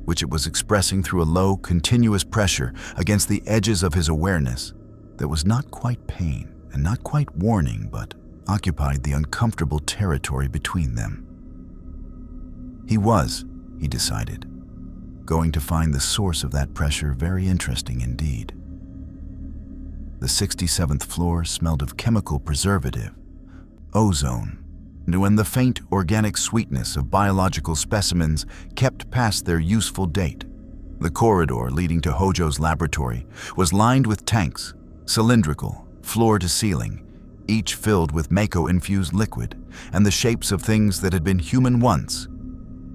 which it was expressing through a low, continuous pressure against the edges of his awareness that was not quite pain and not quite warning, but occupied the uncomfortable territory between them. He was, he decided, going to find the source of that pressure very interesting indeed. The 67th floor smelled of chemical preservative, ozone, and when the faint organic sweetness of biological specimens kept past their useful date, the corridor leading to Hojo's laboratory was lined with tanks, cylindrical, floor to ceiling, each filled with Mako-infused liquid and the shapes of things that had been human once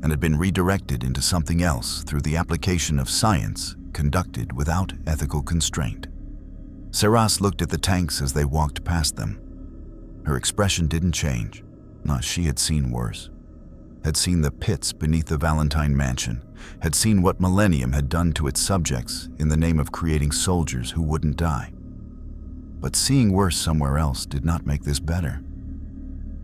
and had been redirected into something else through the application of science conducted without ethical constraint. Seras looked at the tanks as they walked past them. Her expression didn't change. Not she had seen worse. Had seen the pits beneath the Valentine mansion, had seen what Millennium had done to its subjects in the name of creating soldiers who wouldn't die. But seeing worse somewhere else did not make this better.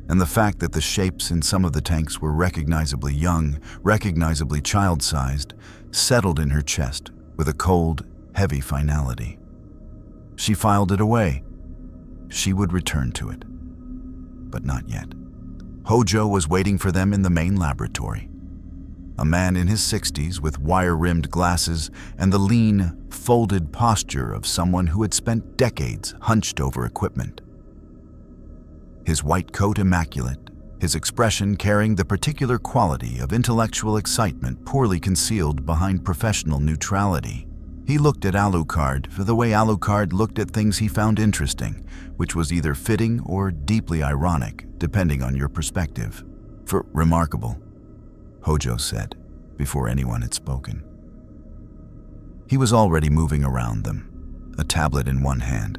And the fact that the shapes in some of the tanks were recognizably young, recognizably child-sized, settled in her chest with a cold, heavy finality. She filed it away. She would return to it. But not yet. Hojo was waiting for them in the main laboratory. A man in his 60s with wire-rimmed glasses and the lean, folded posture of someone who had spent decades hunched over equipment. His white coat immaculate, his expression carrying the particular quality of intellectual excitement poorly concealed behind professional neutrality. He looked at Alucard for the way Alucard looked at things he found interesting, which was either fitting or deeply ironic, depending on your perspective. For remarkable, Hojo said, before anyone had spoken. He was already moving around them, a tablet in one hand,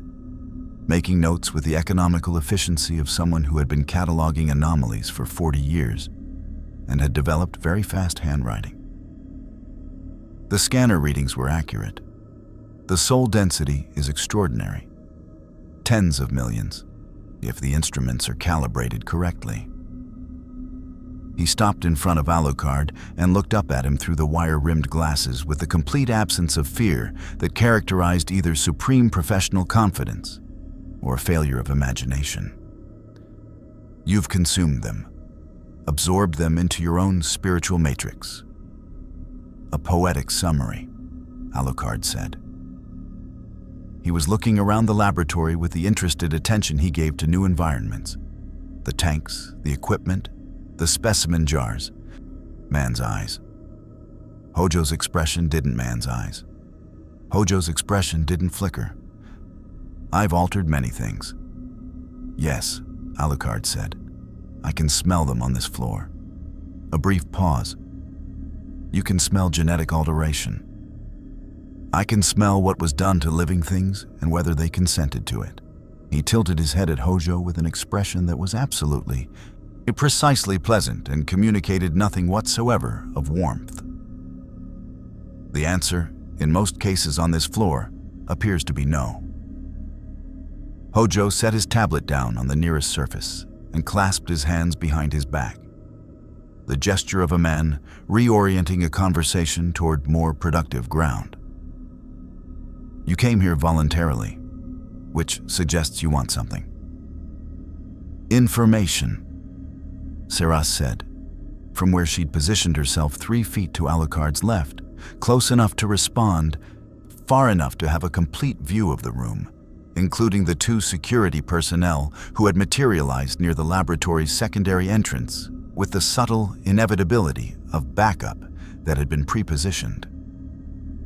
making notes with the economical efficiency of someone who had been cataloging anomalies for 40 years and had developed very fast handwriting. The scanner readings were accurate. The soul density is extraordinary. Tens of millions, if the instruments are calibrated correctly. He stopped in front of Alucard and looked up at him through the wire-rimmed glasses with the complete absence of fear that characterized either supreme professional confidence or failure of imagination. You've consumed them, absorbed them into your own spiritual matrix. A poetic summary, Alucard said. He was looking around the laboratory with the interested attention he gave to new environments. The tanks, the equipment, the specimen jars. Man's eyes. Hojo's expression didn't man's eyes. Hojo's expression didn't flicker. I've altered many things. Yes, Alucard said. I can smell them on this floor. A brief pause. You can smell genetic alteration. I can smell what was done to living things and whether they consented to it. He tilted his head at Hojo with an expression that was absolutely, precisely pleasant and communicated nothing whatsoever of warmth. The answer, in most cases on this floor, appears to be no. Hojo set his tablet down on the nearest surface and clasped his hands behind his back. The gesture of a man reorienting a conversation toward more productive ground. You came here voluntarily, which suggests you want something. Information, Seras said, from where she'd positioned herself 3 feet to Alucard's left, close enough to respond, far enough to have a complete view of the room, including the 2 security personnel who had materialized near the laboratory's secondary entrance with the subtle inevitability of backup that had been pre-positioned.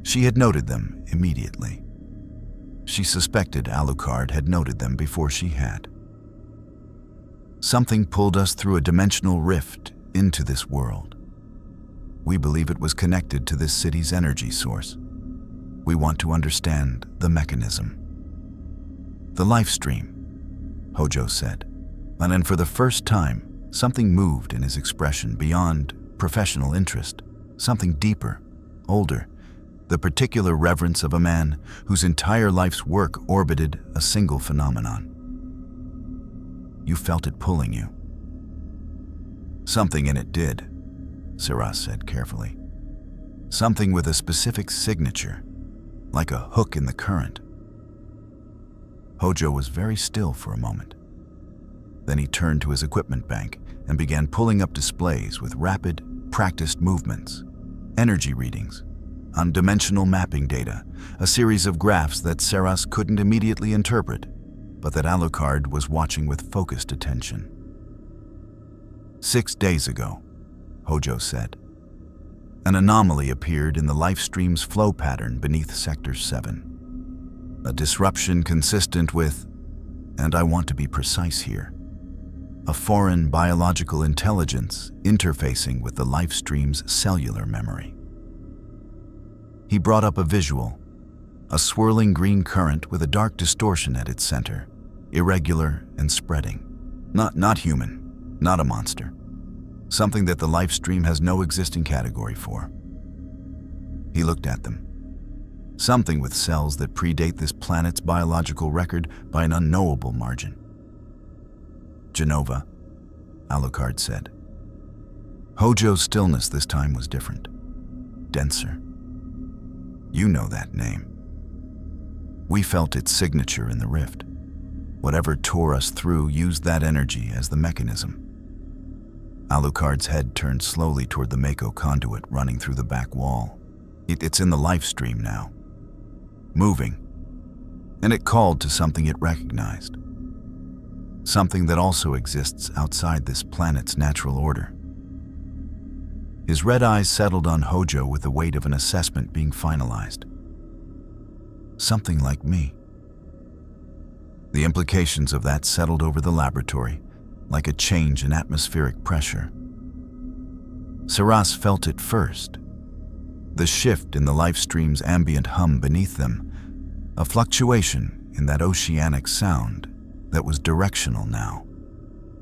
She had noted them immediately. She suspected Alucard had noted them before she had. Something pulled us through a dimensional rift into this world. We believe it was connected to this city's energy source. We want to understand the mechanism. The life stream, Hojo said, and then for the first time, something moved in his expression beyond professional interest, something deeper, older, the particular reverence of a man whose entire life's work orbited a single phenomenon. You felt it pulling you. Something in it did, Seras said carefully. Something with a specific signature, like a hook in the current. Hojo was very still for a moment. Then he turned to his equipment bank and began pulling up displays with rapid, practiced movements, energy readings, undimensional mapping data, a series of graphs that Seras couldn't immediately interpret, but that Alucard was watching with focused attention. 6 days ago, Hojo said, an anomaly appeared in the life stream's flow pattern beneath Sector 7. A disruption consistent with, and I want to be precise here, a foreign biological intelligence interfacing with the life stream's cellular memory. He brought up a visual, a swirling green current with a dark distortion at its center, irregular and spreading. Not human, not a monster. Something that the life stream has no existing category for. He looked at them. Something with cells that predate this planet's biological record by an unknowable margin. Genova, Alucard said. Hojo's stillness this time was different, denser. You know that name. We felt its signature in the rift. Whatever tore us through used that energy as the mechanism. Alucard's head turned slowly toward the Mako conduit running through the back wall. It's in the life stream now, moving, and it called to something it recognized. Something that also exists outside this planet's natural order. His red eyes settled on Hojo with the weight of an assessment being finalized. Something like me. The implications of that settled over the laboratory, like a change in atmospheric pressure. Seras felt it first. The shift in the life stream's ambient hum beneath them, a fluctuation in that oceanic sound that was directional now,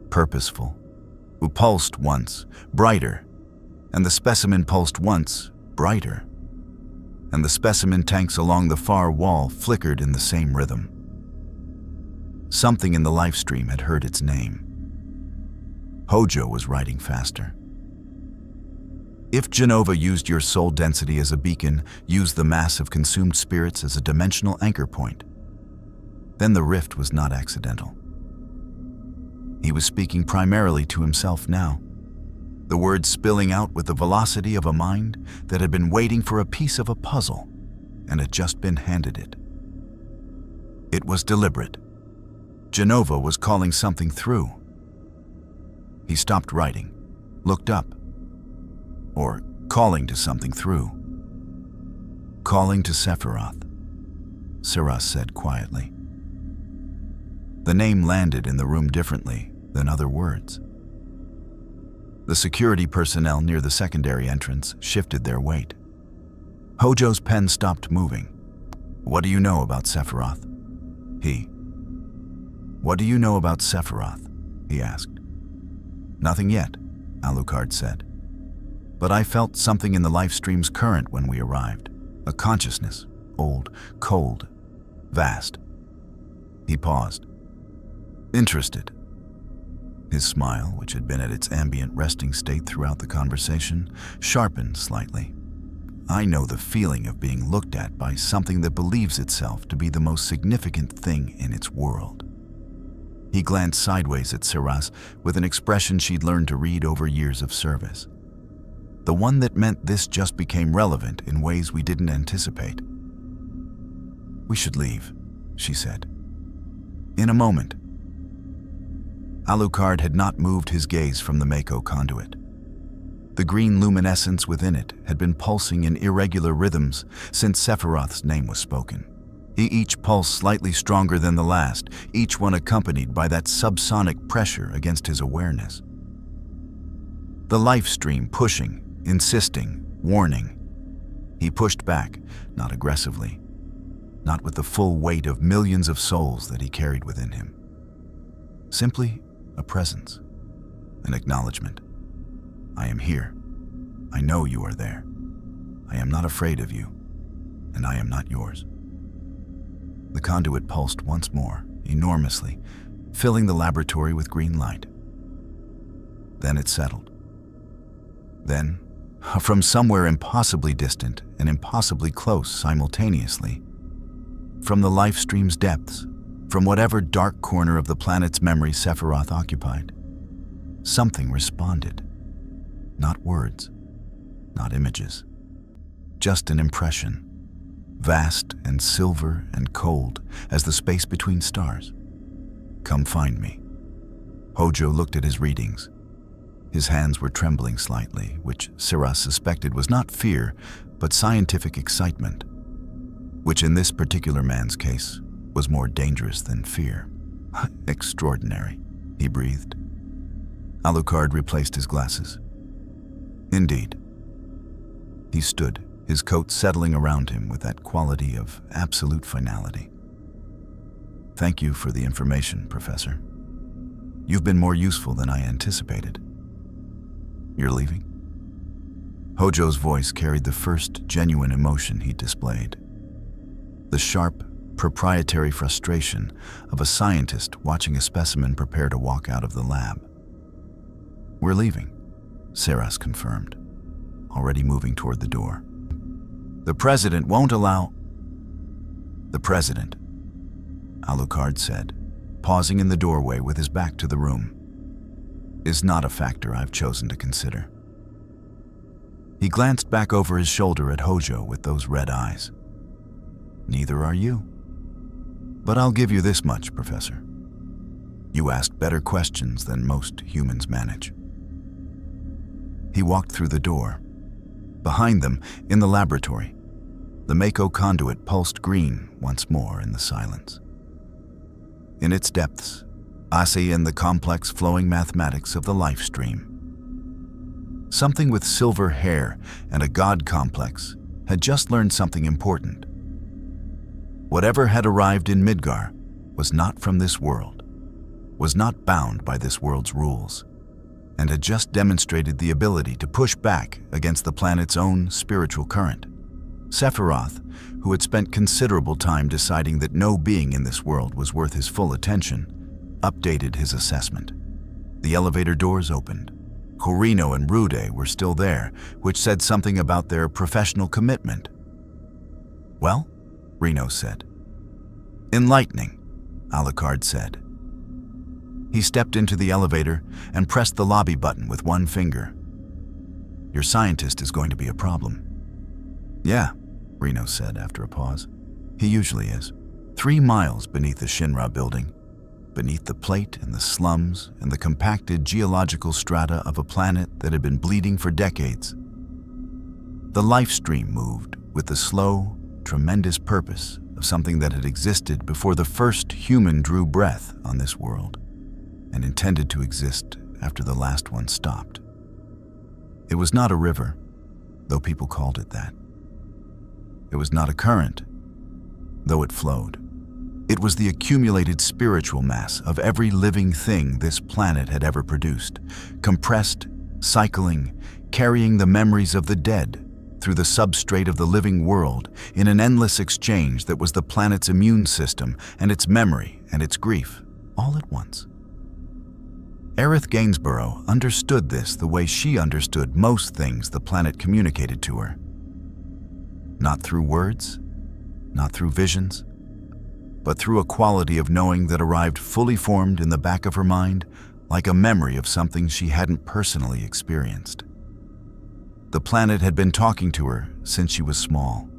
purposeful, who pulsed once, brighter, and the specimen pulsed once, brighter, and the specimen tanks along the far wall flickered in the same rhythm. Something in the life stream had heard its name. Hojo was writing faster. If Genova used your soul density as a beacon, used the mass of consumed spirits as a dimensional anchor point, then the rift was not accidental. He was speaking primarily to himself now, the words spilling out with the velocity of a mind that had been waiting for a piece of a puzzle and had just been handed it. It was deliberate. Genova was calling something through. He stopped writing, looked up, or calling to something through. Calling to Sephiroth, Seras said quietly. The name landed in the room differently than other words. The security personnel near the secondary entrance shifted their weight. Hojo's pen stopped moving. What do you know about Sephiroth? What do you know about Sephiroth? He asked. Nothing yet, Alucard said. But I felt something in the life stream's current when we arrived. A consciousness, old, cold, vast. He paused. Interested. His smile, which had been at its ambient resting state throughout the conversation, sharpened slightly. I know the feeling of being looked at by something that believes itself to be the most significant thing in its world. He glanced sideways at Seras with an expression she'd learned to read over years of service. The one that meant this just became relevant in ways we didn't anticipate. We should leave, she said. In a moment. Alucard had not moved his gaze from the Mako conduit. The green luminescence within it had been pulsing in irregular rhythms since Sephiroth's name was spoken. Each pulse slightly stronger than the last, each one accompanied by that subsonic pressure against his awareness. The life stream pushing, insisting, warning. He pushed back, not aggressively, not with the full weight of millions of souls that he carried within him. Simply a presence, an acknowledgement. I am here. I know you are there. I am not afraid of you, and I am not yours. The conduit pulsed once more, enormously, filling the laboratory with green light. Then it settled. Then, from somewhere impossibly distant and impossibly close simultaneously, from the life stream's depths, from whatever dark corner of the planet's memory Sephiroth occupied, something responded. Not words, not images, just an impression, vast and silver and cold as the space between stars. Come find me. Hojo looked at his readings. His hands were trembling slightly, which Seras suspected was not fear, but scientific excitement, which in this particular man's case was more dangerous than fear. Extraordinary, he breathed. Alucard replaced his glasses. Indeed. He stood, his coat settling around him with that quality of absolute finality. Thank you for the information, Professor. You've been more useful than I anticipated. You're leaving? Hojo's voice carried the first genuine emotion he displayed. the sharp, proprietary frustration of a scientist watching a specimen prepare to walk out of the lab. "We're leaving," Seras confirmed, already moving toward the door. "The President won't allow—" "The President," Alucard said, pausing in the doorway with his back to the room, "is not a factor I've chosen to consider." He glanced back over his shoulder at Hojo with those red eyes. "Neither are you. But I'll give you this much, Professor. You asked better questions than most humans manage." He walked through the door. Behind them, in the laboratory, the Mako conduit pulsed green once more in the silence. In its depths, Asi and the complex flowing mathematics of the life stream. Something with silver hair and a god complex had just learned something important. Whatever had arrived in Midgar was not from this world, was not bound by this world's rules, and had just demonstrated the ability to push back against the planet's own spiritual current. Sephiroth, who had spent considerable time deciding that no being in this world was worth his full attention, updated his assessment. The elevator doors opened. Corino and Rude were still there, which said something about their professional commitment. "Well?" Reno said. "Enlightening," Alucard said. He stepped into the elevator and pressed the lobby button with one finger. "Your scientist is going to be a problem." "Yeah," Reno said after a pause. "He usually is." 3 miles beneath the Shinra building, beneath the plate and the slums and the compacted geological strata of a planet that had been bleeding for decades, the life stream moved with the slow, tremendous purpose of something that had existed before the first human drew breath on this world and intended to exist after the last one stopped. It was not a river, though people called it that. It was not a current, though it flowed. It was the accumulated spiritual mass of every living thing this planet had ever produced, compressed, cycling, carrying the memories of the dead through the substrate of the living world in an endless exchange that was the planet's immune system and its memory and its grief, all at once. Aerith Gainsborough understood this the way she understood most things the planet communicated to her. Not through words, not through visions, but through a quality of knowing that arrived fully formed in the back of her mind like a memory of something she hadn't personally experienced. The planet had been talking to her since she was small.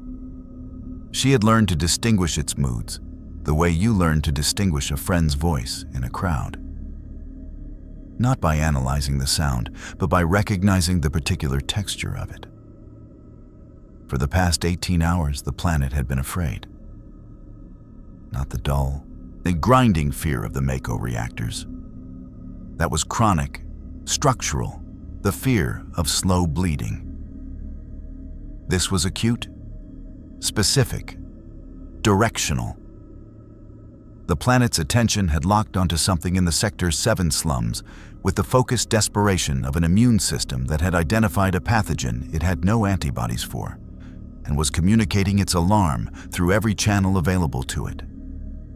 She had learned to distinguish its moods, the way you learn to distinguish a friend's voice in a crowd. Not by analyzing the sound, but by recognizing the particular texture of it. For the past 18 hours, the planet had been afraid. Not the dull, the grinding fear of the Mako reactors. That was chronic, structural, the fear of slow bleeding. This was acute, specific, directional. The planet's attention had locked onto something in the Sector 7 slums with the focused desperation of an immune system that had identified a pathogen it had no antibodies for and was communicating its alarm through every channel available to it.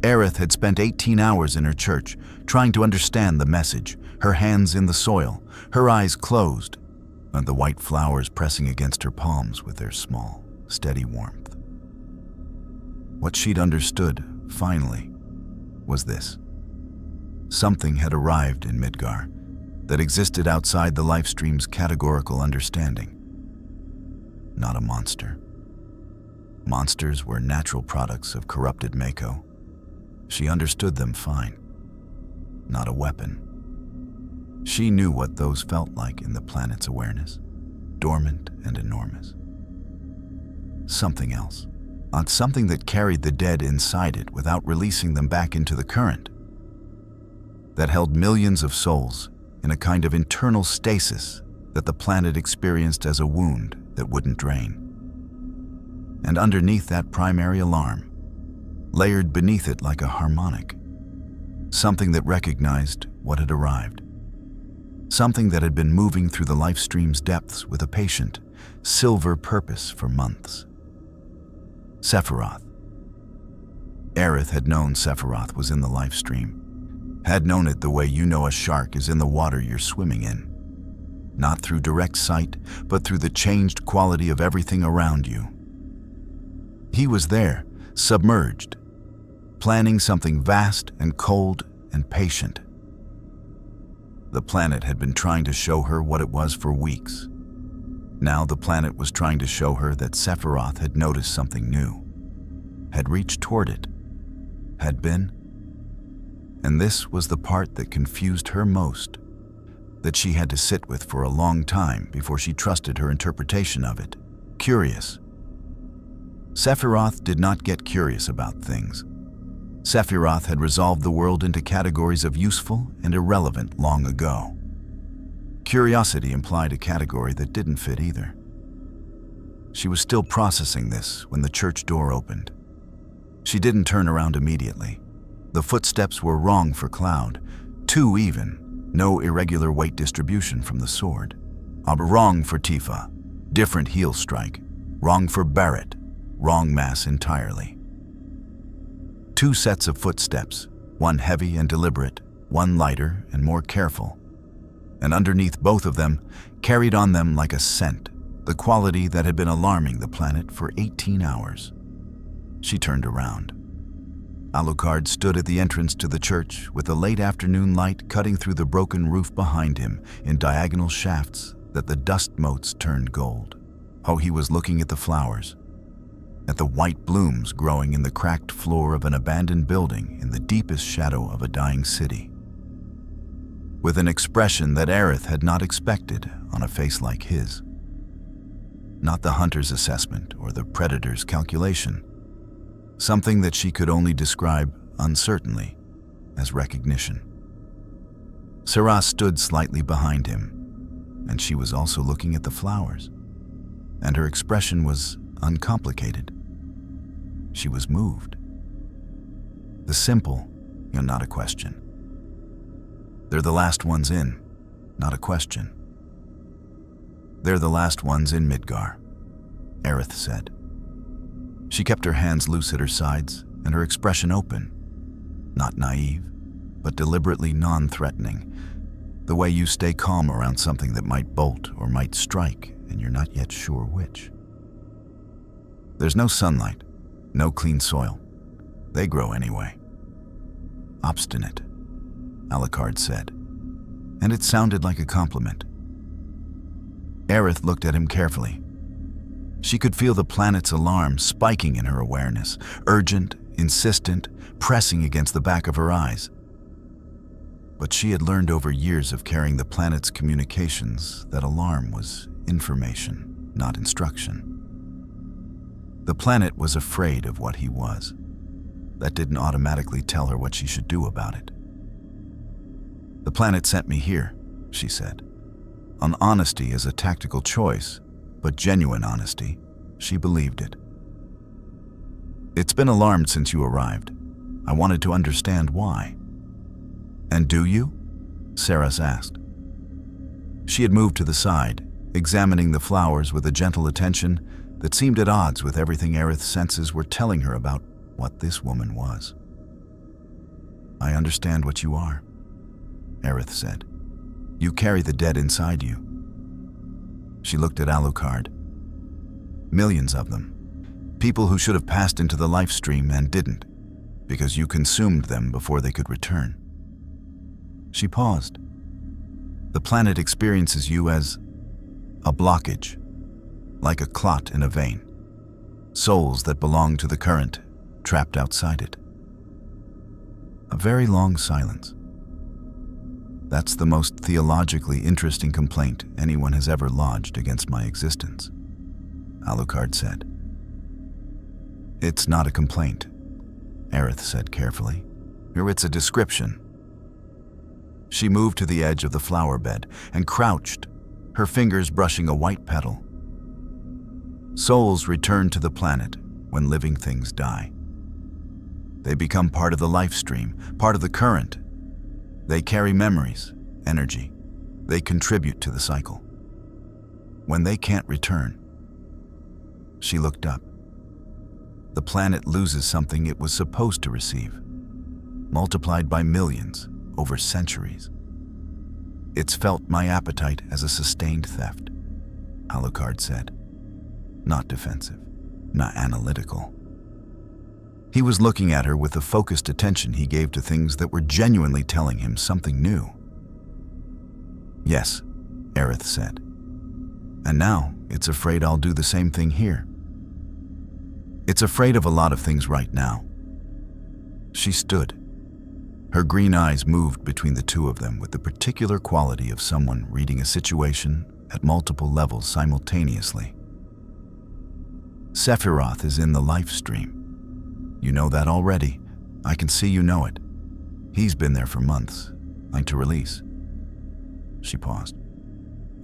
Aerith had spent 18 hours in her church trying to understand the message, her hands in the soil, her eyes closed, and the white flowers pressing against her palms with their small, steady warmth. What she'd understood, finally, was this. Something had arrived in Midgar that existed outside the lifestream's categorical understanding. Not a monster. Monsters were natural products of corrupted Mako. She understood them fine. Not a weapon. She knew what those felt like in the planet's awareness, dormant and enormous. Something else, on something that carried the dead inside it without releasing them back into the current, that held millions of souls in a kind of internal stasis that the planet experienced as a wound that wouldn't drain. And underneath that primary alarm, layered beneath it like a harmonic, something that recognized what had arrived. Something that had been moving through the life stream's depths with a patient, silver purpose for months. Sephiroth, Aerith had known Sephiroth was in the life stream, had known it the way you know a shark is in the water you're swimming in. Not through direct sight, but through the changed quality of everything around you. He was there, submerged, planning something vast and cold and patient. The planet had been trying to show her what it was for weeks. Now the planet was trying to show her that Sephiroth had noticed something new, had reached toward it, had been. And this was the part that confused her most, that she had to sit with for a long time before she trusted her interpretation of it. Curious. Sephiroth did not get curious about things. Sephiroth had resolved the world into categories of useful and irrelevant long ago. Curiosity implied a category that didn't fit either. She was still processing this when the church door opened. She didn't turn around immediately. The footsteps were wrong for Cloud, 2 even, no irregular weight distribution from the sword. Wrong for Tifa, different heel strike. Wrong for Barrett, wrong mass entirely. 2 sets of footsteps, one heavy and deliberate, one lighter and more careful. And underneath both of them, carried on them like a scent, the quality that had been alarming the planet for 18 hours. She turned around. Alucard stood at the entrance to the church with the late afternoon light cutting through the broken roof behind him in diagonal shafts that the dust motes turned gold. Oh, he was looking at the flowers, at the white blooms growing in the cracked floor of an abandoned building in the deepest shadow of a dying city, with an expression that Aerith had not expected on a face like his. Not the hunter's assessment or the predator's calculation, something that she could only describe uncertainly as recognition. Seras stood slightly behind him, and she was also looking at the flowers, and her expression was uncomplicated. She was moved. The simple, not a question. They're the last ones in, not a question. They're the last ones in Midgar, Aerith said. She kept her hands loose at her sides and her expression open, not naive, but deliberately non-threatening, the way you stay calm around something that might bolt or might strike and you're not yet sure which. There's no sunlight, no clean soil. They grow anyway. Obstinate, Alucard said, and it sounded like a compliment. Aerith looked at him carefully. She could feel the planet's alarm spiking in her awareness, urgent, insistent, pressing against the back of her eyes. But she had learned over years of carrying the planet's communications that alarm was information, not instruction. The planet was afraid of what he was. That didn't automatically tell her what she should do about it. The planet sent me here, she said. On honesty as a tactical choice, but genuine honesty, she believed it. It's been alarmed since you arrived. I wanted to understand why. And do you? Seras asked. She had moved to the side, examining the flowers with a gentle attention that seemed at odds with everything Aerith's senses were telling her about what this woman was. I understand what you are, Aerith said. You carry the dead inside you. She looked at Alucard. Millions of them. People who should have passed into the life stream and didn't, because you consumed them before they could return. She paused. The planet experiences you as a blockage, like a clot in a vein. Souls that belong to the current, trapped outside it. A very long silence. That's the most theologically interesting complaint anyone has ever lodged against my existence, Alucard said. It's not a complaint, Aerith said carefully. Or it's a description. She moved to the edge of the flower bed and crouched, her fingers brushing a white petal. Souls return to the planet when living things die. They become part of the life stream, part of the current. They carry memories, energy. They contribute to the cycle. When they can't return, she looked up. the planet loses something it was supposed to receive, multiplied by millions over centuries. It's felt my appetite as a sustained theft, Alucard said. Not defensive, not analytical. He was looking at her with the focused attention he gave to things that were genuinely telling him something new. Yes, Aerith said. And now it's afraid I'll do the same thing here. It's afraid of a lot of things right now. She stood. Her green eyes moved between the two of them with the particular quality of someone reading a situation at multiple levels simultaneously. Sephiroth is in the life stream. You know that already. I can see you know it. He's been there for months, like to release. She paused.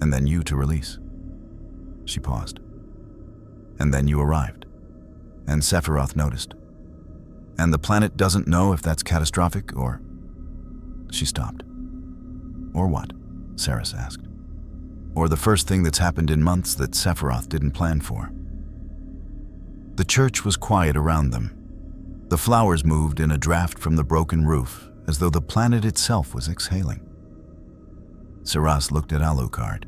And then you to release. She paused. And then you arrived. And Sephiroth noticed. And the planet doesn't know if that's catastrophic or... She stopped. Or what? Seras asked. Or the first thing that's happened in months that Sephiroth didn't plan for. The church was quiet around them. The flowers moved in a draft from the broken roof, as though the planet itself was exhaling. Seras looked at Alucard.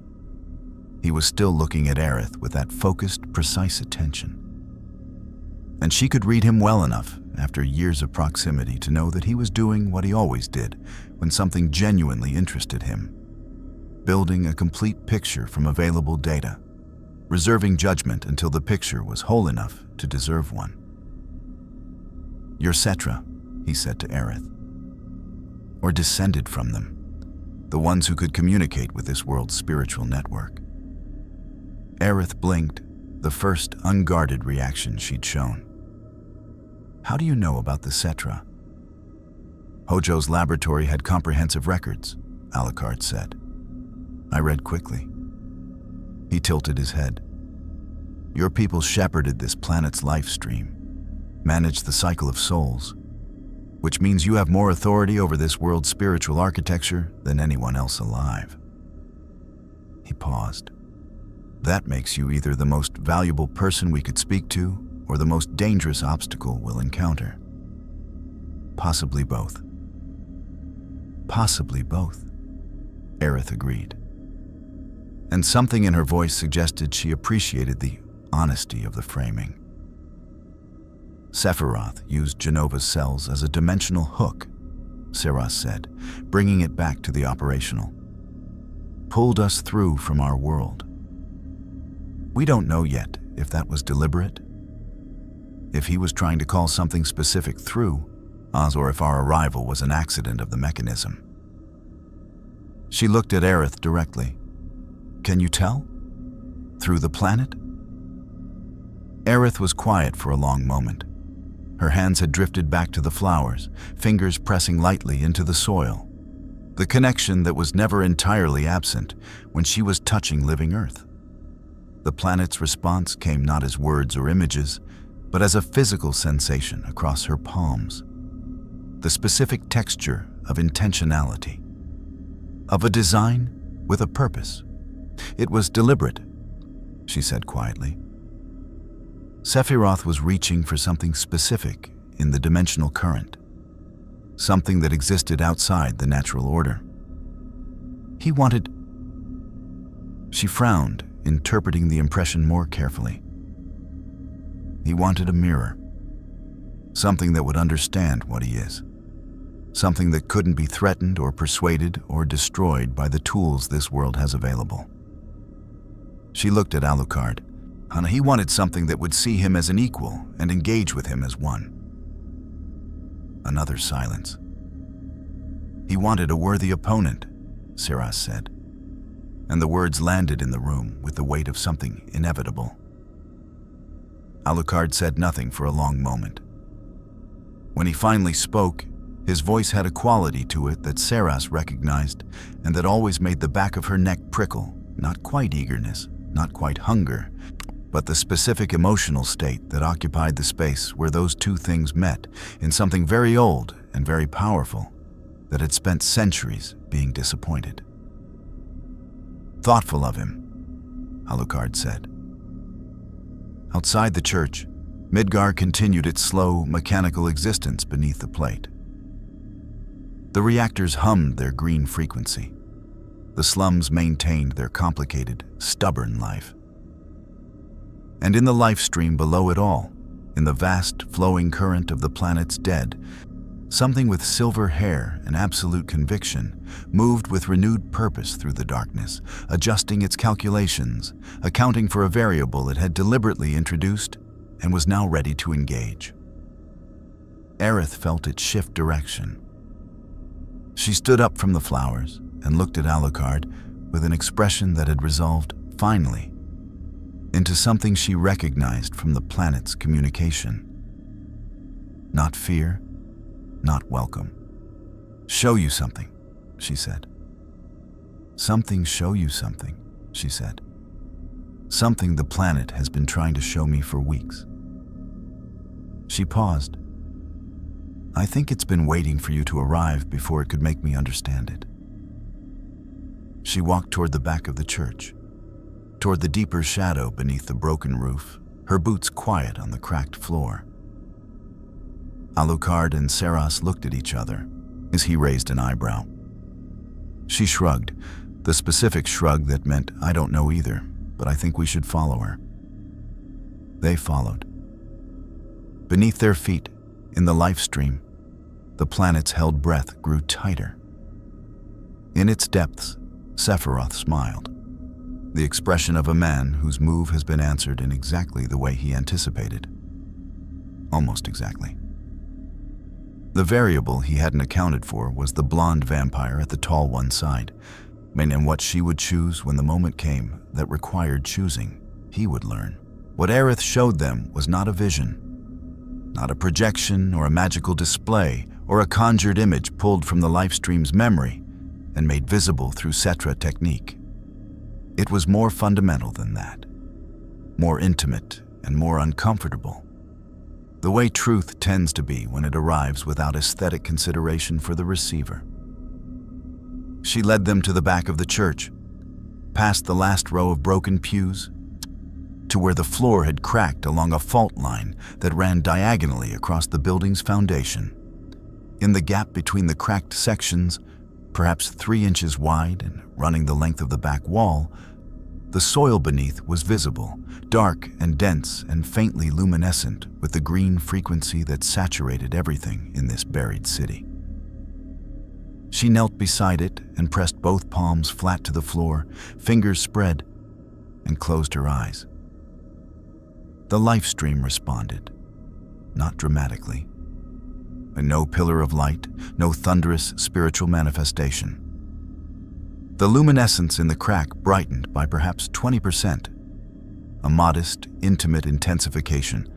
He was still looking at Aerith with that focused, precise attention. And she could read him well enough, after years of proximity, to know that he was doing what he always did when something genuinely interested him. Building a complete picture from available data, reserving judgment until the picture was whole enough to deserve one. You're Cetra, he said to Aerith. Or descended from them, the ones who could communicate with this world's spiritual network. Aerith blinked, the first unguarded reaction she'd shown. How do you know about the Cetra? Hojo's laboratory had comprehensive records, Alucard said. I read quickly. He tilted his head. Your people shepherded this planet's life stream, managed the cycle of souls, which means you have more authority over this world's spiritual architecture than anyone else alive. He paused. That makes you either the most valuable person we could speak to or the most dangerous obstacle we'll encounter. Possibly both. Possibly both, Aerith agreed. And something in her voice suggested she appreciated the honesty of the framing. Sephiroth used Genova's cells as a dimensional hook, Seras said, bringing it back to the operational. Pulled us through from our world. We don't know yet if that was deliberate, if he was trying to call something specific through, or if our arrival was an accident of the mechanism. She looked at Aerith directly. Can you tell? Through the planet? Aerith was quiet for a long moment. Her hands had drifted back to the flowers, fingers pressing lightly into the soil. The connection that was never entirely absent when she was touching living Earth. The planet's response came not as words or images, but as a physical sensation across her palms. The specific texture of intentionality. Of a design with a purpose. It was deliberate, she said quietly. Sephiroth was reaching for something specific in the dimensional current. Something that existed outside the natural order. He wanted... She frowned, interpreting the impression more carefully. He wanted a mirror. Something that would understand what he is. Something that couldn't be threatened or persuaded or destroyed by the tools this world has available. She looked at Alucard. He wanted something that would see him as an equal and engage with him as one. Another silence. He wanted a worthy opponent, Seras said. And the words landed in the room with the weight of something inevitable. Alucard said nothing for a long moment. When he finally spoke, his voice had a quality to it that Seras recognized and that always made the back of her neck prickle, not quite eagerness, not quite hunger, but the specific emotional state that occupied the space where those two things met in something very old and very powerful that had spent centuries being disappointed. Thoughtful of him, Alucard said. Outside the church, Midgar continued its slow, mechanical existence beneath the plate. The reactors hummed their green frequency. The slums maintained their complicated, stubborn life. And in the life stream below it all, in the vast, flowing current of the planet's dead, something with silver hair and absolute conviction moved with renewed purpose through the darkness, adjusting its calculations, accounting for a variable it had deliberately introduced and was now ready to engage. Aerith felt it shift direction. She stood up from the flowers and looked at Alucard with an expression that had resolved, finally, into something she recognized from the planet's communication. Not fear, not welcome. "Show you something," she said. "Something show you something," she said. "Something the planet has been trying to show me for weeks." She paused. "I think it's been waiting for you to arrive before it could make me understand it." She walked toward the back of the church, toward the deeper shadow beneath the broken roof, her boots quiet on the cracked floor. Alucard and Seras looked at each other as he raised an eyebrow. She shrugged, the specific shrug that meant, "I don't know either, but I think we should follow her." They followed. Beneath their feet, in the life stream, the planet's held breath grew tighter. In its depths, Sephiroth smiled, the expression of a man whose move has been answered in exactly the way he anticipated. Almost exactly. The variable he hadn't accounted for was the blonde vampire at the tall one's side, and what she would choose when the moment came that required choosing, he would learn. What Aerith showed them was not a vision, not a projection or a magical display or a conjured image pulled from the lifestream's memory and made visible through Cetra technique. It was more fundamental than that, more intimate and more uncomfortable. The way truth tends to be when it arrives without aesthetic consideration for the receiver. She led them to the back of the church, past the last row of broken pews, to where the floor had cracked along a fault line that ran diagonally across the building's foundation. In the gap between the cracked sections, perhaps 3 inches wide and running the length of the back wall, the soil beneath was visible, dark and dense and faintly luminescent with the green frequency that saturated everything in this buried city. She knelt beside it and pressed both palms flat to the floor, fingers spread, and closed her eyes. The life stream responded, not dramatically. No pillar of light, no thunderous spiritual manifestation. The luminescence in the crack brightened by perhaps 20%, a modest, intimate intensification,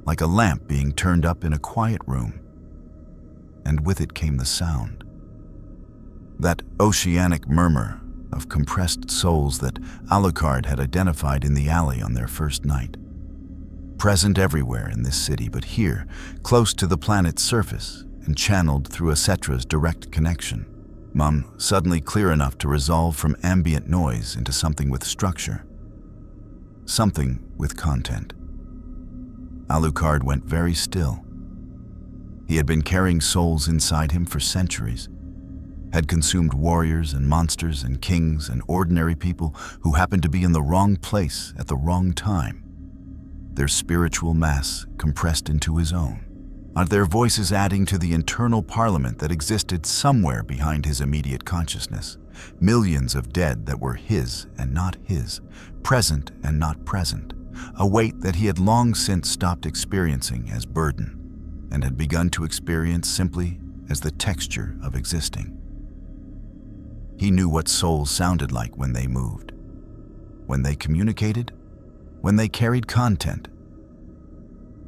like a lamp being turned up in a quiet room. And with it came the sound. That oceanic murmur of compressed souls that Alucard had identified in the alley on their first night. Present everywhere in this city, but here, close to the planet's surface and channeled through a Cetra's direct connection. Suddenly clear enough to resolve from ambient noise into something with structure. Something with content. Alucard went very still. He had been carrying souls inside him for centuries, had consumed warriors and monsters and kings and ordinary people who happened to be in the wrong place at the wrong time. Their spiritual mass compressed into his own. Are their voices adding to the internal parliament that existed somewhere behind his immediate consciousness? Millions of dead that were his and not his, present and not present, a weight that he had long since stopped experiencing as burden and had begun to experience simply as the texture of existing. He knew what souls sounded like when they moved, when they communicated, when they carried content.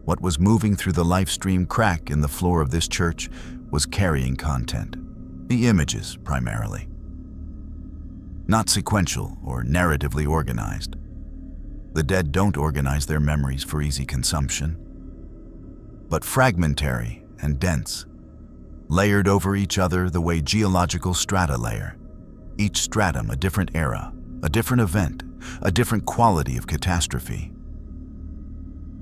What was moving through the life stream crack in the floor of this church was carrying content, the images primarily. Not sequential or narratively organized. The dead don't organize their memories for easy consumption, but fragmentary and dense, layered over each other the way geological strata layer, each stratum a different era, a different event, a different quality of catastrophe.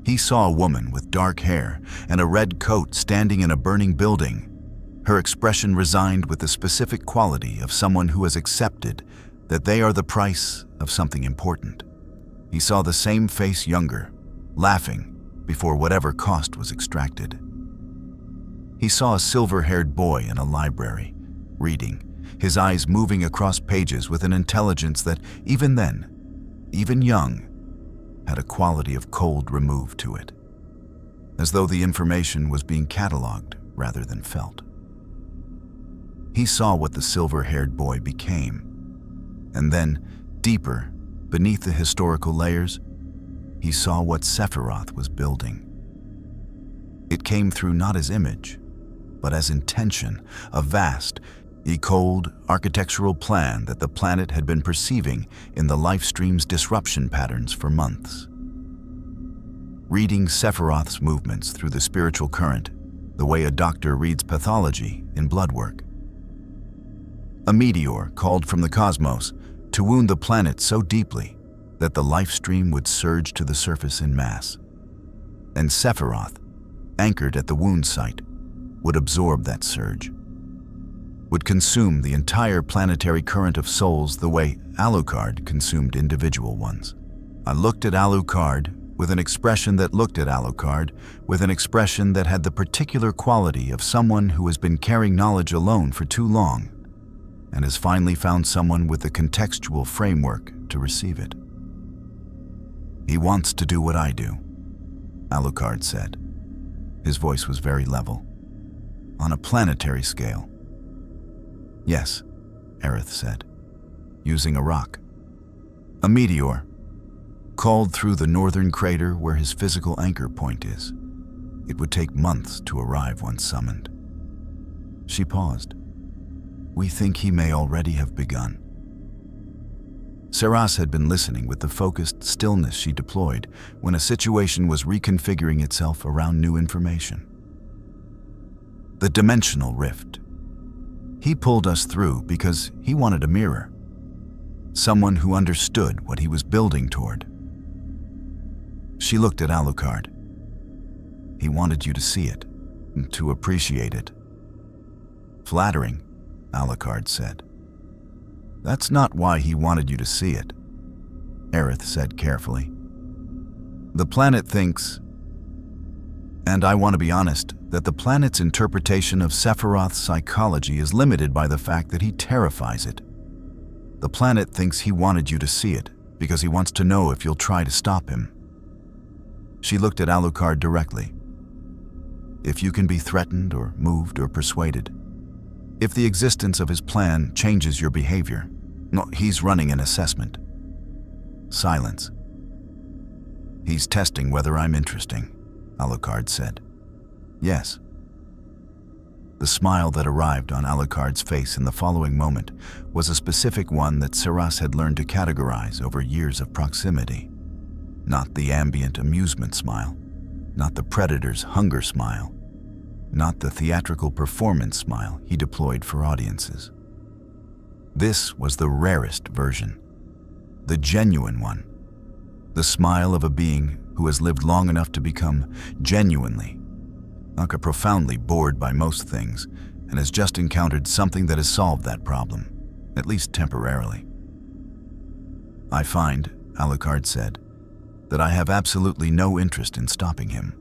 He saw a woman with dark hair and a red coat standing in a burning building, her expression resigned with the specific quality of someone who has accepted that they are the price of something important. He saw the same face younger, laughing before whatever cost was extracted. He saw a silver-haired boy in a library, reading, his eyes moving across pages with an intelligence that, even then, even young, had a quality of cold removed to it, as though the information was being cataloged rather than felt. He saw what the silver-haired boy became, and then, deeper, beneath the historical layers, he saw what Sephiroth was building. It came through not as image, but as intention, a vast, cold architectural plan that the planet had been perceiving in the lifestream's disruption patterns for months. Reading Sephiroth's movements through the spiritual current, the way a doctor reads pathology in blood work. A meteor called from the cosmos to wound the planet so deeply that the lifestream would surge to the surface in mass. And Sephiroth, anchored at the wound site, would absorb that surge, would consume the entire planetary current of souls the way Alucard consumed individual ones. I looked at Alucard with an expression that looked at Alucard with an expression that had the particular quality of someone who has been carrying knowledge alone for too long and has finally found someone with the contextual framework to receive it. He wants to do what I do, Alucard said. His voice was very level. On a planetary scale. Yes, Aerith said, using a rock. A meteor, called through the northern crater where his physical anchor point is. It would take months to arrive once summoned. She paused. We think he may already have begun. Seras had been listening with the focused stillness she deployed when a situation was reconfiguring itself around new information. The dimensional rift. He pulled us through because he wanted a mirror. Someone who understood what he was building toward. She looked at Alucard. He wanted you to see it, to appreciate it. Flattering, Alucard said. That's not why he wanted you to see it, Aerith said carefully. The planet thinks, and I want to be honest, that the planet's interpretation of Sephiroth's psychology is limited by the fact that he terrifies it. The planet thinks he wanted you to see it because he wants to know if you'll try to stop him. She looked at Alucard directly. If you can be threatened or moved or persuaded. If the existence of his plan changes your behavior. No, he's running an assessment. Silence. He's testing whether I'm interesting, Alucard said. Yes. The smile that arrived on Alucard's face in the following moment was a specific one that Seras had learned to categorize over years of proximity. Not the ambient amusement smile, not the predator's hunger smile, not the theatrical performance smile he deployed for audiences. This was the rarest version, the genuine one, the smile of a being who has lived long enough to become genuinely, profoundly bored by most things, and has just encountered something that has solved that problem, at least temporarily. I find, Alucard said, that I have absolutely no interest in stopping him.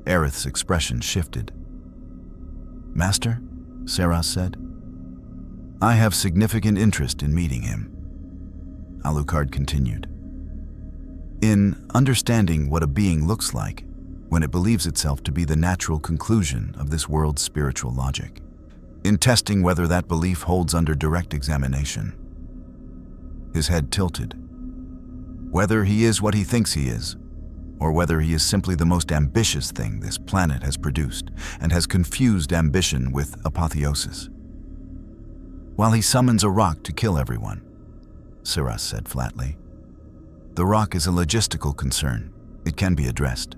Aerith's expression shifted. Master, Seras said, I have significant interest in meeting him. Alucard continued. In understanding what a being looks like when it believes itself to be the natural conclusion of this world's spiritual logic. In testing whether that belief holds under direct examination. His head tilted. Whether he is what he thinks he is, or whether he is simply the most ambitious thing this planet has produced and has confused ambition with apotheosis. While he summons a rock to kill everyone, Seras said flatly. The rock is a logistical concern. It can be addressed.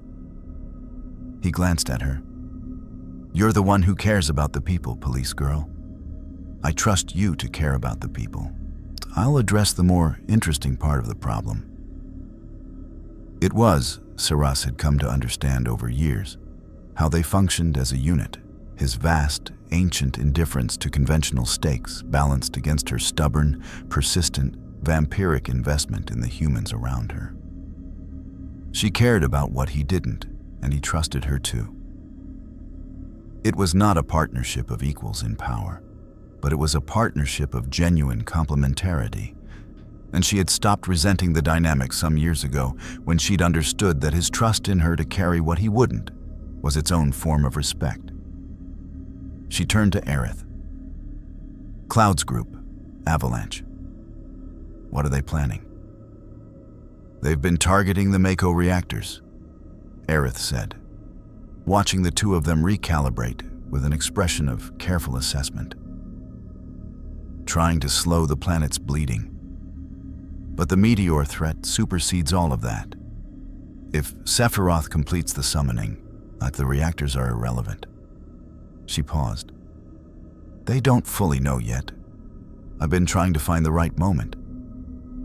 He glanced at her. You're the one who cares about the people, police girl. I trust you to care about the people. I'll address the more interesting part of the problem. It was, Seras had come to understand over years, how they functioned as a unit, his vast, ancient indifference to conventional stakes balanced against her stubborn, persistent, vampiric investment in the humans around her. She cared about what he didn't, and he trusted her too. It was not a partnership of equals in power, but it was a partnership of genuine complementarity, and she had stopped resenting the dynamic some years ago when she'd understood that his trust in her to carry what he wouldn't was its own form of respect. She turned to Aerith. Cloud's group, Avalanche. What are they planning? They've been targeting the Mako reactors, Aerith said, watching the two of them recalibrate with an expression of careful assessment. Trying to slow the planet's bleeding. But the meteor threat supersedes all of that. If Sephiroth completes the summoning, the reactors are irrelevant. She paused. They don't fully know yet. I've been trying to find the right moment.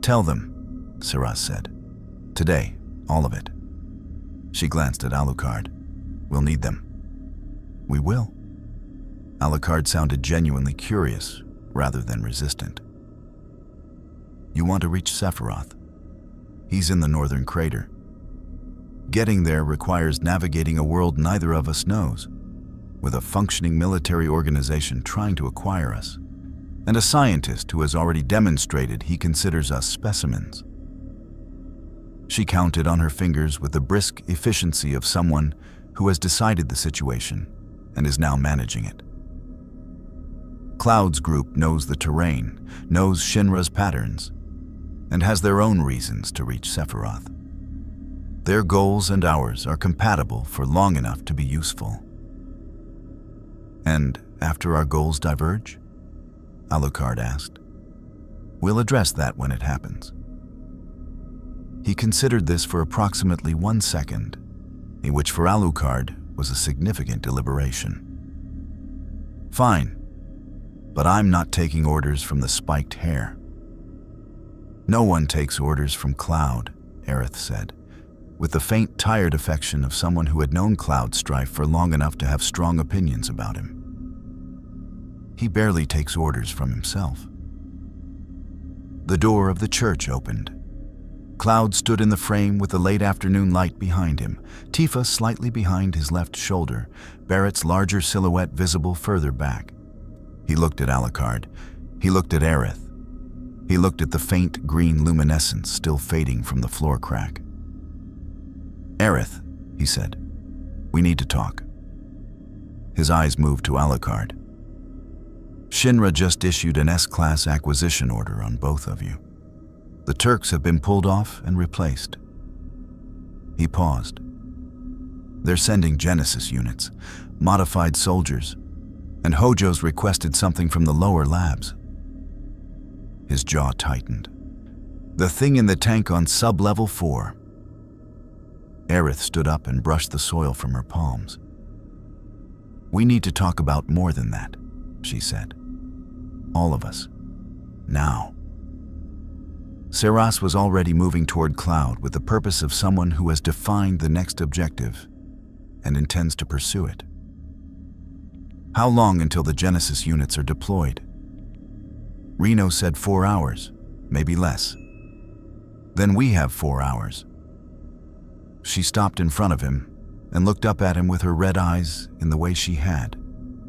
Tell them, Seras said. Today, all of it. She glanced at Alucard. We'll need them. We will. Alucard sounded genuinely curious, rather than resistant. You want to reach Sephiroth? He's in the northern crater. Getting there requires navigating a world neither of us knows, with a functioning military organization trying to acquire us, and a scientist who has already demonstrated he considers us specimens. She counted on her fingers with the brisk efficiency of someone who has decided the situation and is now managing it. Cloud's group knows the terrain, knows Shinra's patterns, and has their own reasons to reach Sephiroth. Their goals and ours are compatible for long enough to be useful. And after our goals diverge? Alucard asked. We'll address that when it happens. He considered this for approximately 1 second, in which for Alucard was a significant deliberation. Fine, but I'm not taking orders from the spiked hair. No one takes orders from Cloud, Aerith said, with the faint, tired affection of someone who had known Cloud Strife for long enough to have strong opinions about him. He barely takes orders from himself. The door of the church opened. Cloud stood in the frame with the late afternoon light behind him, Tifa slightly behind his left shoulder, Barrett's larger silhouette visible further back. He looked at Alucard. He looked at Aerith. He looked at the faint green luminescence still fading from the floor crack. Aerith, he said, we need to talk. His eyes moved to Alucard. Shinra just issued an S-class acquisition order on both of you. The Turks have been pulled off and replaced. He paused. They're sending Genesis units, modified soldiers, and Hojo's requested something from the lower labs. His jaw tightened. The thing in the tank on sub-level 4. Aerith stood up and brushed the soil from her palms. We need to talk about more than that, she said. All of us. Now. Seras was already moving toward Cloud with the purpose of someone who has defined the next objective and intends to pursue it. How long until the Genesis units are deployed? Reno said 4 hours, maybe less. Then we have 4 hours. She stopped in front of him and looked up at him with her red eyes in the way she had,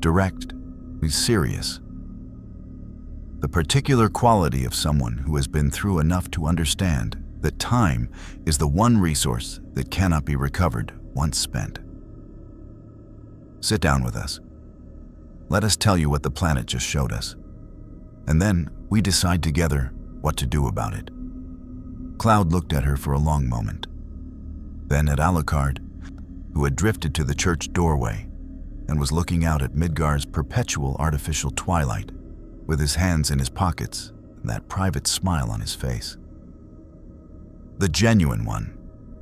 direct, serious. The particular quality of someone who has been through enough to understand that time is the one resource that cannot be recovered once spent. Sit down with us. Let us tell you what the planet just showed us, and then we decide together what to do about it. Cloud looked at her for a long moment, then at Alucard, who had drifted to the church doorway and was looking out at Midgar's perpetual artificial twilight with his hands in his pockets and that private smile on his face. The genuine one,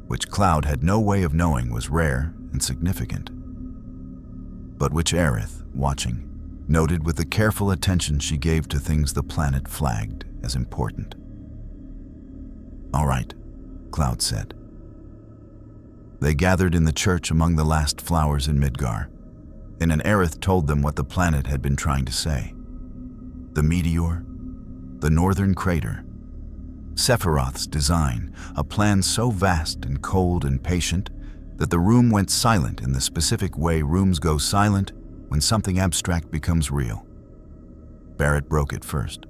which Cloud had no way of knowing was rare and significant, but which Aerith, watching, noted with the careful attention she gave to things the planet flagged as important. All right, Cloud said. They gathered in the church among the last flowers in Midgar, and an Aerith told them what the planet had been trying to say. The meteor, the northern crater, Sephiroth's design, a plan so vast and cold and patient that the room went silent in the specific way rooms go silent when something abstract becomes real. Barrett broke it first.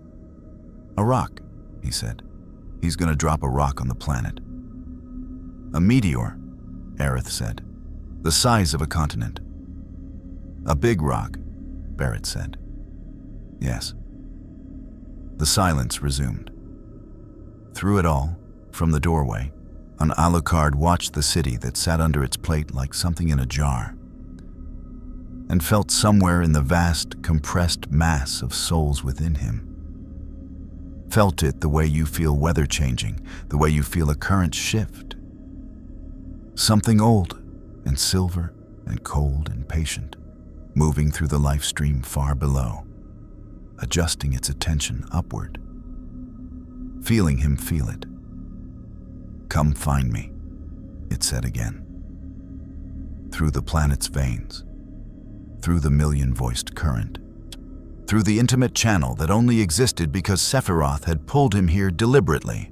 "A rock," he said. "He's going to drop a rock on the planet." "A meteor," Aerith said. "The size of a continent." "A big rock," Barrett said. "Yes." The silence resumed. Through it all, from the doorway, an Alucard watched the city that sat under its plate like something in a jar, and felt somewhere in the vast, compressed mass of souls within him. Felt it the way you feel weather changing, the way you feel a current shift. Something old and silver and cold and patient, moving through the life stream far below, adjusting its attention upward. Feeling him feel it. "Come find me," it said again. Through the planet's veins, through the million-voiced current, through the intimate channel that only existed because Sephiroth had pulled him here deliberately,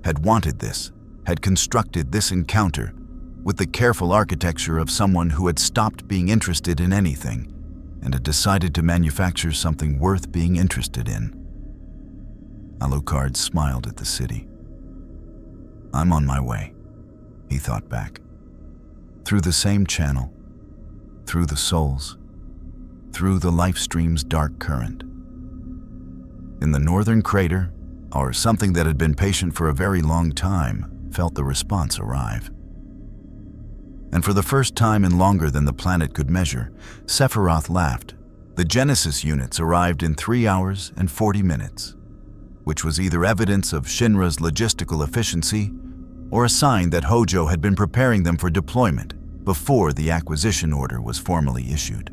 had wanted this, had constructed this encounter with the careful architecture of someone who had stopped being interested in anything and had decided to manufacture something worth being interested in. Alucard smiled at the city. "I'm on my way," he thought back. Through the same channel, through the souls, through the life stream's dark current. In the northern crater, or something that had been patient for a very long time, felt the response arrive. And for the first time in longer than the planet could measure, Sephiroth laughed. The Genesis units arrived in 3 hours and 40 minutes, which was either evidence of Shinra's logistical efficiency or a sign that Hojo had been preparing them for deployment before the acquisition order was formally issued.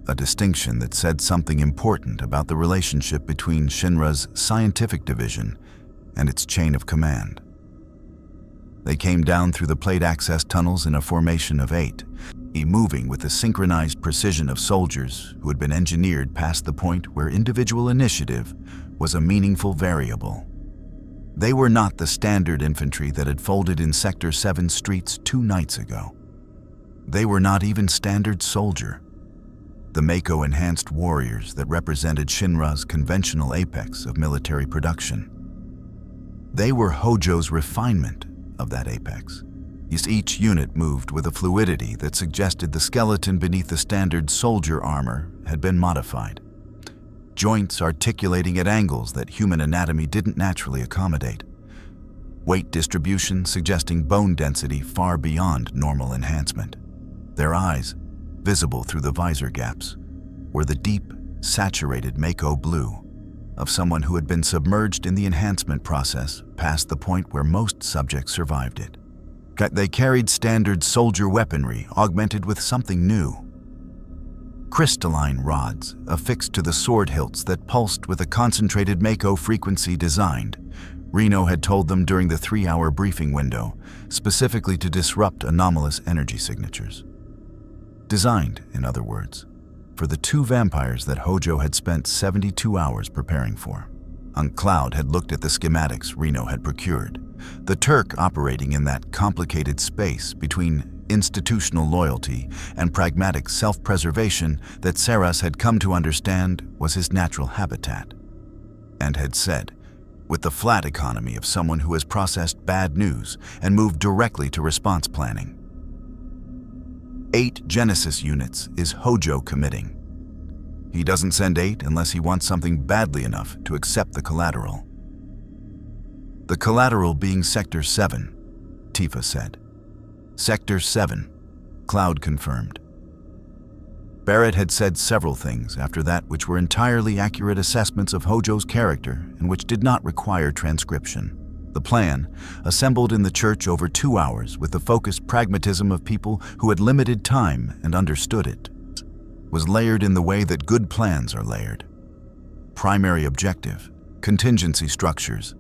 A distinction that said something important about the relationship between Shinra's scientific division and its chain of command. They came down through the plate access tunnels in a formation of 8, moving with the synchronized precision of soldiers who had been engineered past the point where individual initiative was a meaningful variable. They were not the standard infantry that had folded in Sector 7 streets 2 nights ago. They were not even standard soldier. The Mako-enhanced warriors that represented Shinra's conventional apex of military production. They were Hojo's refinement of that apex. Each unit moved with a fluidity that suggested the skeleton beneath the standard soldier armor had been modified. Joints articulating at angles that human anatomy didn't naturally accommodate. Weight distribution suggesting bone density far beyond normal enhancement. Their eyes, visible through the visor gaps, were the deep, saturated Mako blue of someone who had been submerged in the enhancement process past the point where most subjects survived it. They carried standard soldier weaponry augmented with something new. Crystalline rods affixed to the sword hilts that pulsed with a concentrated Mako frequency designed, Reno had told them during the 3-hour briefing window, specifically to disrupt anomalous energy signatures. Designed, in other words, for the 2 vampires that Hojo had spent 72 hours preparing for. Cloud had looked at the schematics Reno had procured, the Turk operating in that complicated space between institutional loyalty and pragmatic self-preservation that Seras had come to understand was his natural habitat, and had said, with the flat economy of someone who has processed bad news and moved directly to response planning. 8 Genesis units is Hojo committing. He doesn't send 8 unless he wants something badly enough to accept the collateral. The collateral being Sector 7, Tifa said. Sector 7, Cloud confirmed. Barrett had said several things after that which were entirely accurate assessments of Hojo's character and which did not require transcription. The plan, assembled in the church over 2 hours with the focused pragmatism of people who had limited time and understood it, was layered in the way that good plans are layered. Primary objective, contingency structures,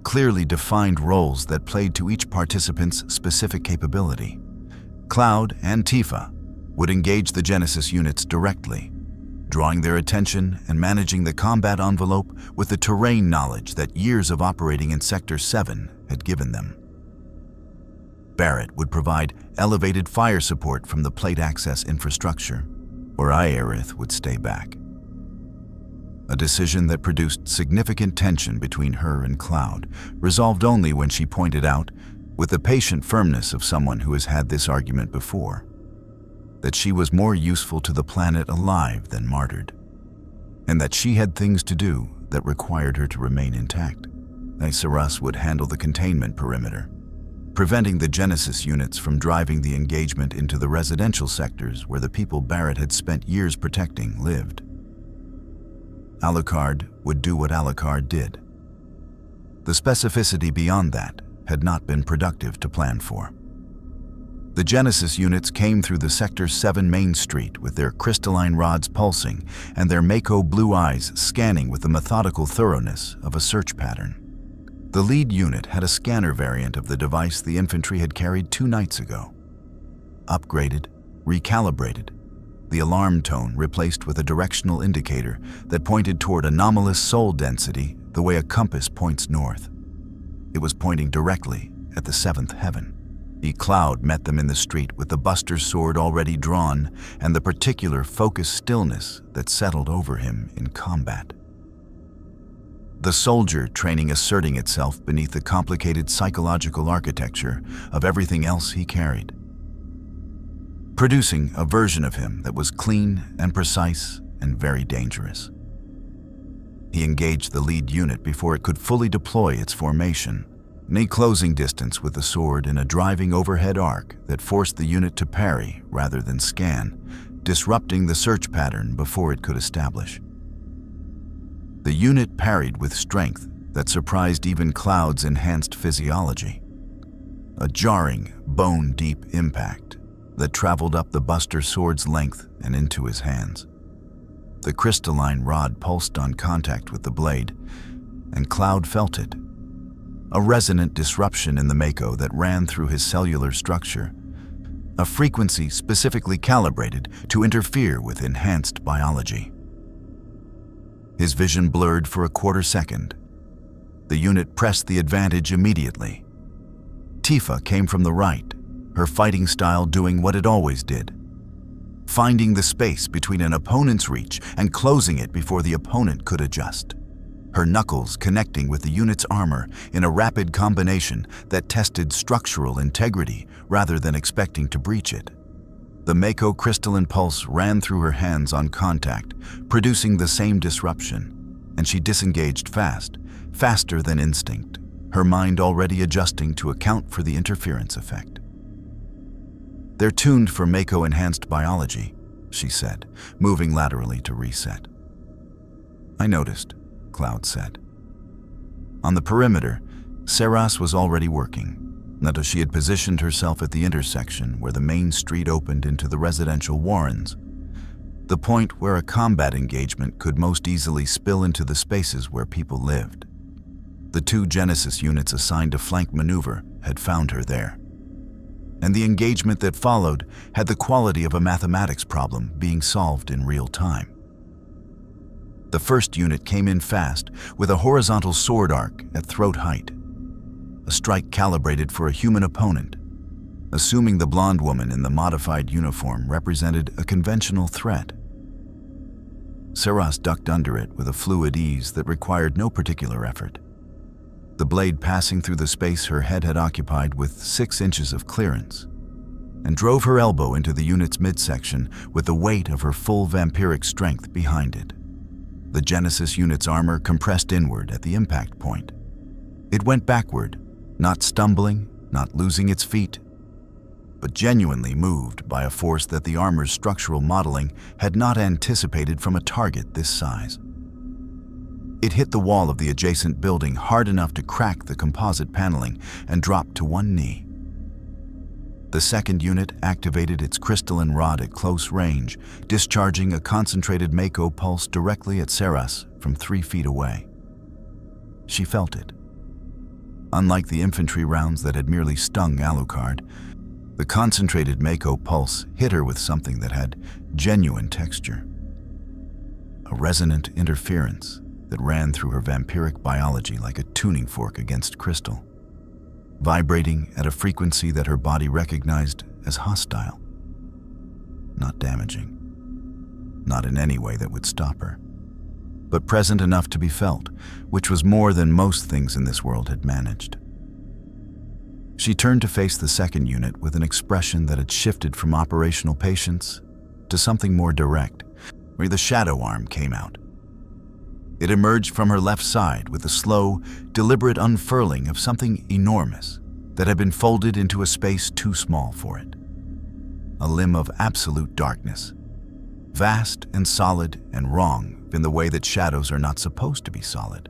clearly defined roles that played to each participant's specific capability. Cloud and Tifa would engage the Genesis units directly, drawing their attention and managing the combat envelope with the terrain knowledge that years of operating in Sector 7 had given them. Barrett would provide elevated fire support from the plate access infrastructure, where Aerith would stay back. A decision that produced significant tension between her and Cloud, resolved only when she pointed out, with the patient firmness of someone who has had this argument before, that she was more useful to the planet alive than martyred, and that she had things to do that required her to remain intact. Seras would handle the containment perimeter, preventing the Genesis units from driving the engagement into the residential sectors where the people Barrett had spent years protecting lived. Alucard would do what Alucard did. The specificity beyond that had not been productive to plan for. The Genesis units came through the Sector 7 main street with their crystalline rods pulsing and their Mako blue eyes scanning with the methodical thoroughness of a search pattern. The lead unit had a scanner variant of the device the infantry had carried 2 nights ago. Upgraded, recalibrated, the alarm tone replaced with a directional indicator that pointed toward anomalous soul density the way a compass points north. It was pointing directly at the 7th heaven. The Cloud met them in the street with the Buster sword already drawn and the particular focused stillness that settled over him in combat. The soldier training asserting itself beneath the complicated psychological architecture of everything else he carried, producing a version of him that was clean and precise and very dangerous. He engaged the lead unit before it could fully deploy its formation, knee closing distance with the sword in a driving overhead arc that forced the unit to parry rather than scan, disrupting the search pattern before it could establish. The unit parried with strength that surprised even Cloud's enhanced physiology. A jarring, bone-deep impact that traveled up the Buster sword's length and into his hands. The crystalline rod pulsed on contact with the blade, and Cloud felt it. A resonant disruption in the Mako that ran through his cellular structure, a frequency specifically calibrated to interfere with enhanced biology. His vision blurred for a quarter second. The unit pressed the advantage immediately. Tifa came from the right, her fighting style doing what it always did, finding the space between an opponent's reach and closing it before the opponent could adjust. Her knuckles connecting with the unit's armor in a rapid combination that tested structural integrity rather than expecting to breach it. The Mako crystalline pulse ran through her hands on contact, producing the same disruption, and she disengaged fast, faster than instinct, her mind already adjusting to account for the interference effect. "They're tuned for Mako-enhanced biology," she said, moving laterally to reset. "I noticed," Cloud said. On the perimeter, Seras was already working. Not as she had positioned herself at the intersection where the main street opened into the residential warrens, the point where a combat engagement could most easily spill into the spaces where people lived. The 2 Genesis units assigned to flank maneuver had found her there, and the engagement that followed had the quality of a mathematics problem being solved in real time. The first unit came in fast with a horizontal sword arc at throat height, a strike calibrated for a human opponent, assuming the blonde woman in the modified uniform represented a conventional threat. Seras ducked under it with a fluid ease that required no particular effort, the blade passing through the space her head had occupied with 6 inches of clearance, and drove her elbow into the unit's midsection with the weight of her full vampiric strength behind it. The Genesis unit's armor compressed inward at the impact point. It went backward, not stumbling, not losing its feet, but genuinely moved by a force that the armor's structural modeling had not anticipated from a target this size. It hit the wall of the adjacent building hard enough to crack the composite paneling and dropped to one knee. The second unit activated its crystalline rod at close range, discharging a concentrated Mako pulse directly at Seras from 3 feet away. She felt it. Unlike the infantry rounds that had merely stung Alucard, the concentrated Mako pulse hit her with something that had genuine texture. A resonant interference that ran through her vampiric biology like a tuning fork against crystal, vibrating at a frequency that her body recognized as hostile. Not damaging, not in any way that would stop her, but present enough to be felt, which was more than most things in this world had managed. She turned to face the second unit with an expression that had shifted from operational patience to something more direct, where the shadow arm came out. It emerged from her left side with a slow, deliberate unfurling of something enormous that had been folded into a space too small for it. A limb of absolute darkness, vast and solid and wrong in the way that shadows are not supposed to be solid,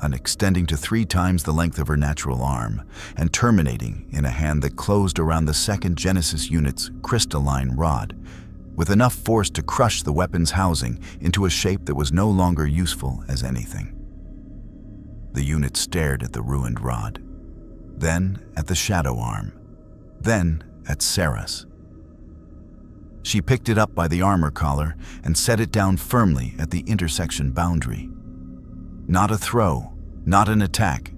and extending to 3 times the length of her natural arm and terminating in a hand that closed around the second Genesis unit's crystalline rod, with enough force to crush the weapon's housing into a shape that was no longer useful as anything. The unit stared at the ruined rod, then at the shadow arm, then at Seras. She picked it up by the armor collar and set it down firmly at the intersection boundary. Not a throw, not an attack,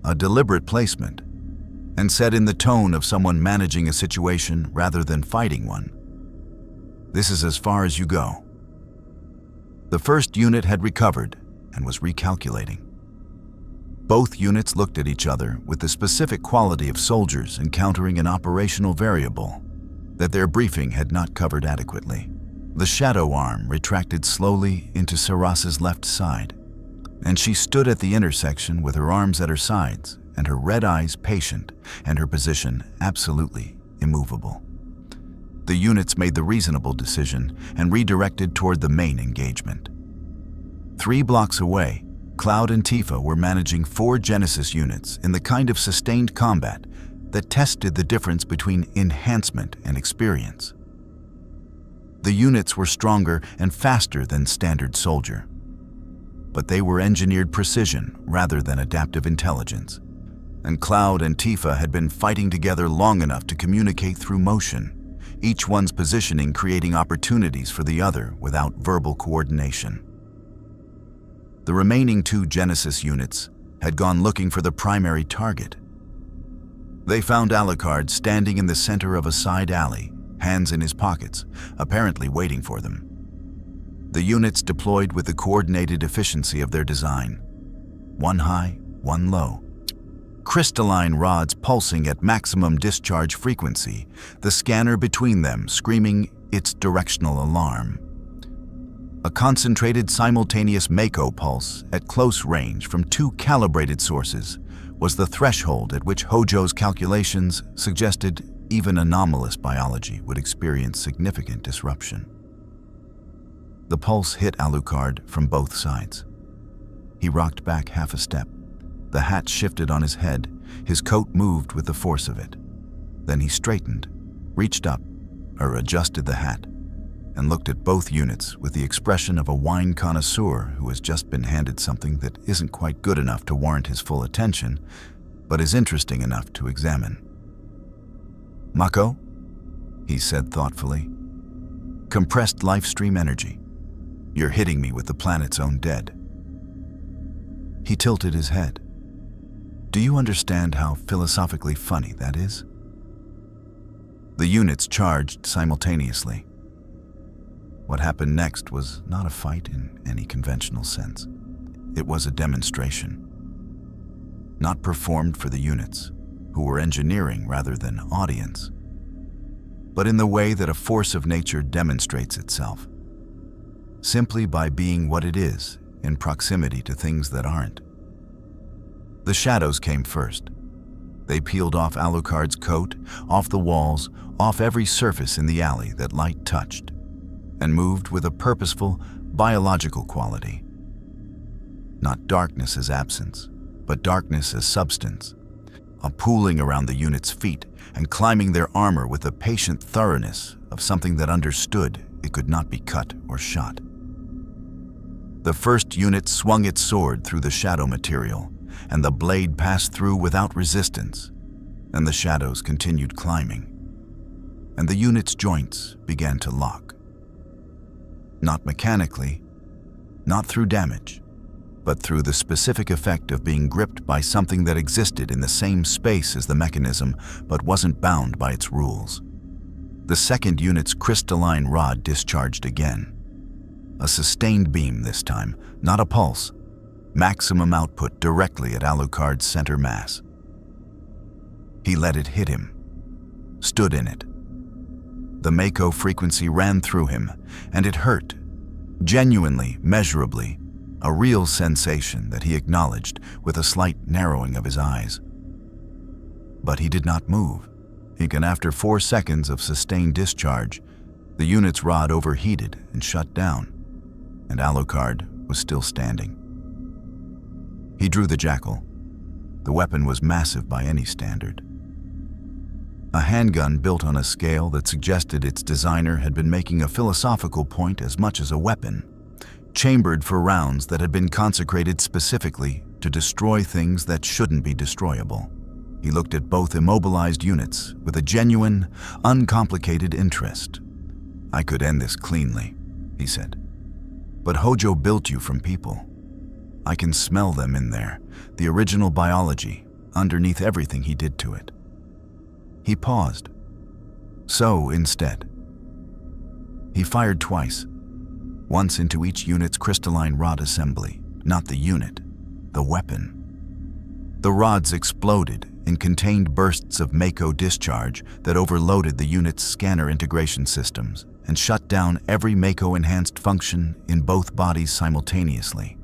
a deliberate placement, and said in the tone of someone managing a situation rather than fighting one, "This is as far as you go." The first unit had recovered and was recalculating. Both units looked at each other with the specific quality of soldiers encountering an operational variable that their briefing had not covered adequately. The shadow arm retracted slowly into Seras's left side, and she stood at the intersection with her arms at her sides and her red eyes patient and her position absolutely immovable. The units made the reasonable decision and redirected toward the main engagement. 3 blocks away, Cloud and Tifa were managing 4 Genesis units in the kind of sustained combat that tested the difference between enhancement and experience. The units were stronger and faster than standard soldier, but they were engineered precision rather than adaptive intelligence, and Cloud and Tifa had been fighting together long enough to communicate through motion, each one's positioning creating opportunities for the other without verbal coordination. The remaining 2 Genesis units had gone looking for the primary target. They found Alucard standing in the center of a side alley, hands in his pockets, apparently waiting for them. The units deployed with the coordinated efficiency of their design. 1 high, 1 low. Crystalline rods pulsing at maximum discharge frequency, the scanner between them screaming its directional alarm. A concentrated simultaneous Mako pulse at close range from 2 calibrated sources was the threshold at which Hojo's calculations suggested even anomalous biology would experience significant disruption. The pulse hit Alucard from both sides. He rocked back half a step. The hat shifted on his head, his coat moved with the force of it. Then he straightened, reached up, or adjusted the hat, and looked at both units with the expression of a wine connoisseur who has just been handed something that isn't quite good enough to warrant his full attention, but is interesting enough to examine. "Mako?" he said thoughtfully. "Compressed life stream energy. You're hitting me with the planet's own dead." He tilted his head. "Do you understand how philosophically funny that is?" The units charged simultaneously. What happened next was not a fight in any conventional sense. It was a demonstration. Not performed for the units, who were engineering rather than audience, but in the way that a force of nature demonstrates itself, simply by being what it is in proximity to things that aren't. The shadows came first. They peeled off Alucard's coat, off the walls, off every surface in the alley that light touched, and moved with a purposeful, biological quality. Not darkness as absence, but darkness as substance, a pooling around the unit's feet and climbing their armor with the patient thoroughness of something that understood it could not be cut or shot. The first unit swung its sword through the shadow material, and the blade passed through without resistance, and the shadows continued climbing, and the unit's joints began to lock. Not mechanically, not through damage, but through the specific effect of being gripped by something that existed in the same space as the mechanism but wasn't bound by its rules. The second unit's crystalline rod discharged again. A sustained beam this time, not a pulse. Maximum output directly at Alucard's center mass. He let it hit him, stood in it. The Mako frequency ran through him, and it hurt, genuinely, measurably, a real sensation that he acknowledged with a slight narrowing of his eyes. But he did not move. After 4 seconds of sustained discharge, the unit's rod overheated and shut down, and Alucard was still standing. He drew the jackal. The weapon was massive by any standard. A handgun built on a scale that suggested its designer had been making a philosophical point as much as a weapon, chambered for rounds that had been consecrated specifically to destroy things that shouldn't be destroyable. He looked at both immobilized units with a genuine, uncomplicated interest. "I could end this cleanly," he said. "But Hojo built you from people. I can smell them in there, the original biology, underneath everything he did to it." He paused. So, instead, he fired twice, once into each unit's crystalline rod assembly, not the unit, the weapon. The rods exploded in contained bursts of Mako discharge that overloaded the unit's scanner integration systems and shut down every Mako-enhanced function in both bodies simultaneously,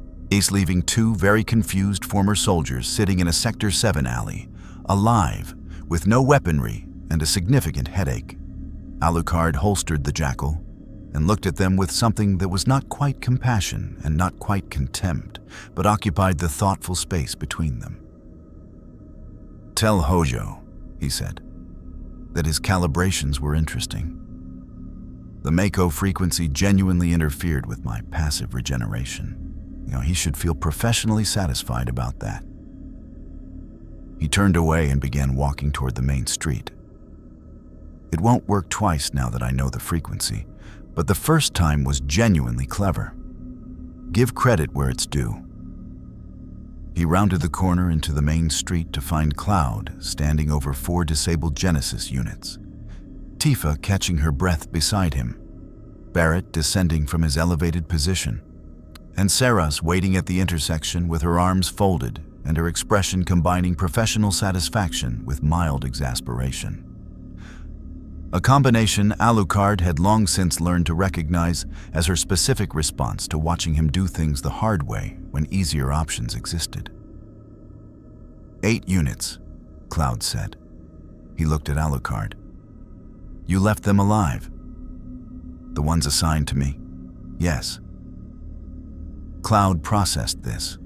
leaving 2 very confused former soldiers sitting in a Sector 7 alley, alive, with no weaponry and a significant headache. Alucard holstered the jackal and looked at them with something that was not quite compassion and not quite contempt, but occupied the thoughtful space between them. "Tell Hojo," he said, "that his calibrations were interesting. The Mako frequency genuinely interfered with my passive regeneration. He should feel professionally satisfied about that." He turned away and began walking toward the main street. "It won't work twice now that I know the frequency, but the first time was genuinely clever. Give credit where it's due." He rounded the corner into the main street to find Cloud standing over 4 disabled Genesis units, Tifa catching her breath beside him, Barrett descending from his elevated position, and Seras waiting at the intersection with her arms folded and her expression combining professional satisfaction with mild exasperation. A combination Alucard had long since learned to recognize as her specific response to watching him do things the hard way when easier options existed. 8 units, Cloud said. He looked at Alucard. "You left them alive?" "The ones assigned to me?" "Yes." Cloud processed this.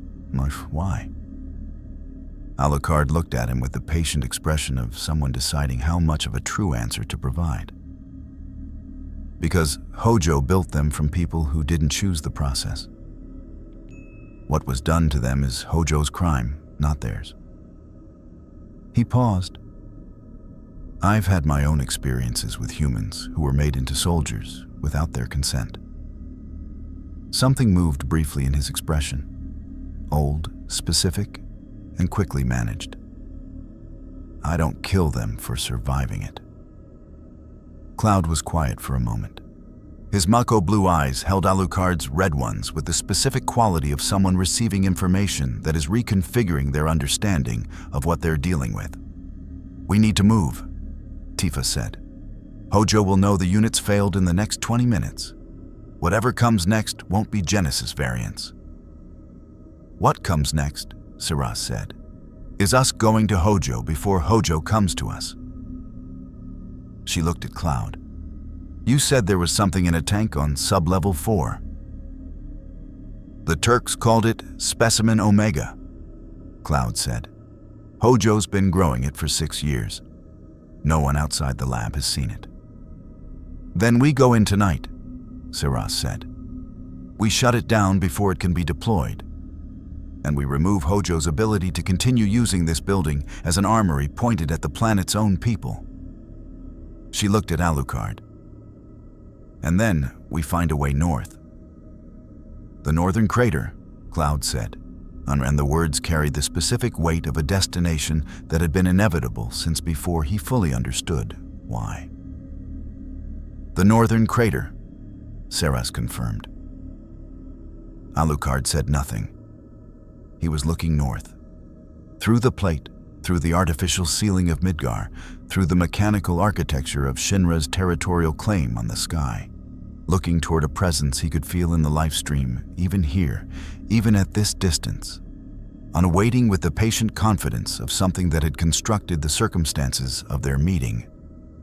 "Why?" Alucard looked at him with the patient expression of someone deciding how much of a true answer to provide. "Because Hojo built them from people who didn't choose the process. What was done to them is Hojo's crime, not theirs." He paused. "I've had my own experiences with humans who were made into soldiers without their consent." Something moved briefly in his expression. Old, specific, and quickly managed. "I don't kill them for surviving it." Cloud was quiet for a moment. His Mako blue eyes held Alucard's red ones with the specific quality of someone receiving information that is reconfiguring their understanding of what they're dealing with. "We need to move," Tifa said. "Hojo will know the units failed in the next 20 minutes. Whatever comes next won't be Genesis variants." "What comes next," Seras said, "is us going to Hojo before Hojo comes to us." She looked at Cloud. "You said there was something in a tank on sub-level 4. "The Turks called it Specimen Omega," Cloud said. "Hojo's been growing it for 6 years. No one outside the lab has seen it." "Then we go in tonight," Seras said. "We shut it down before it can be deployed. and we remove Hojo's ability to continue using this building as an armory pointed at the planet's own people." She looked at Alucard. "And then we find a way north." "The northern crater," Cloud said, and the words carried the specific weight of a destination that had been inevitable since before he fully understood why. "The northern crater," Seras confirmed. Alucard said nothing. He was looking north. Through the plate, through the artificial ceiling of Midgar, through the mechanical architecture of Shinra's territorial claim on the sky. Looking toward a presence he could feel in the life stream, even here, even at this distance. Unawaiting with the patient confidence of something that had constructed the circumstances of their meeting,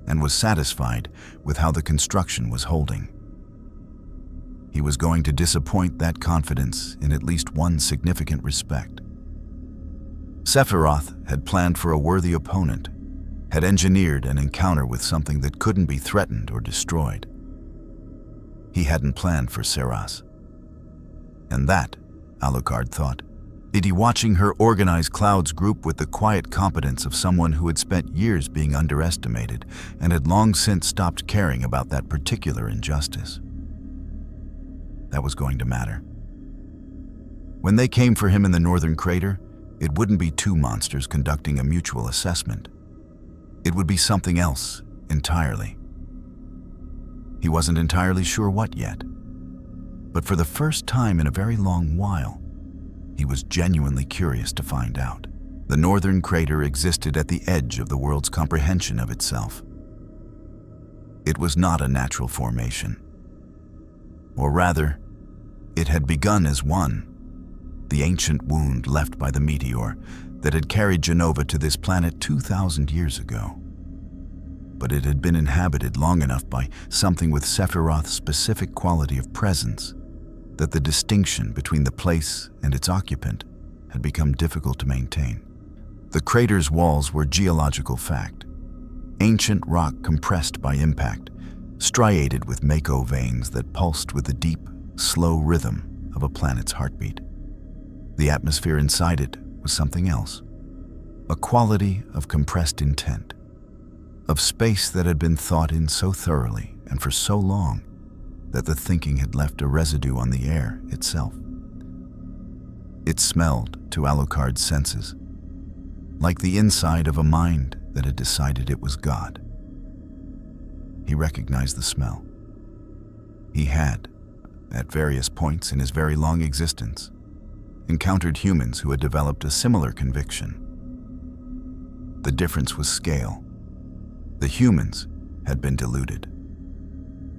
and was satisfied with how the construction was holding. He was going to disappoint that confidence in at least one significant respect. Sephiroth had planned for a worthy opponent, had engineered an encounter with something that couldn't be threatened or destroyed. He hadn't planned for Seras. And that, Alucard thought, Idi watching her organize Cloud's group with the quiet competence of someone who had spent years being underestimated and had long since stopped caring about that particular injustice. That was going to matter. When they came for him in the northern crater, it wouldn't be two monsters conducting a mutual assessment. It would be something else entirely. He wasn't entirely sure what yet, but for the first time in a very long while, he was genuinely curious to find out. The northern crater existed at the edge of the world's comprehension of itself. It was not a natural formation. Or rather, it had begun as one, the ancient wound left by the meteor that had carried Genova to this planet 2,000 years ago. But it had been inhabited long enough by something with Sephiroth's specific quality of presence that the distinction between the place and its occupant had become difficult to maintain. The crater's walls were geological fact, ancient rock compressed by impact, striated with Mako veins that pulsed with the deep, slow rhythm of a planet's heartbeat. The atmosphere inside it was something else, a quality of compressed intent, of space that had been thought in so thoroughly and for so long that the thinking had left a residue on the air itself. It smelled, to Alucard's senses, like the inside of a mind that had decided it was God. He recognized the smell. He had, at various points in his very long existence, encountered humans who had developed a similar conviction. The difference was scale. The humans had been deluded.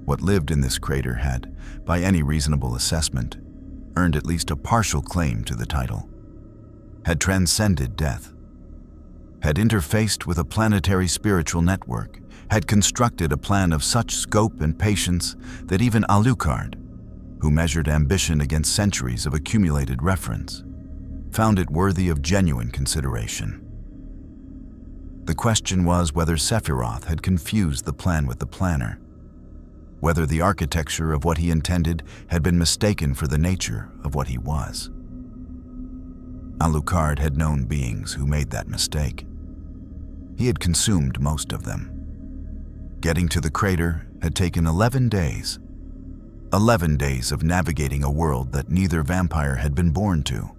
What lived in this crater had, by any reasonable assessment, earned at least a partial claim to the title, had transcended death, had interfaced with a planetary spiritual network, had constructed a plan of such scope and patience that even Alucard, who measured ambition against centuries of accumulated reference, found it worthy of genuine consideration. The question was whether Sephiroth had confused the plan with the planner, whether the architecture of what he intended had been mistaken for the nature of what he was. Alucard had known beings who made that mistake. He had consumed most of them. Getting to the crater had taken 11 days. 11 days of navigating a world that neither vampire had been born to.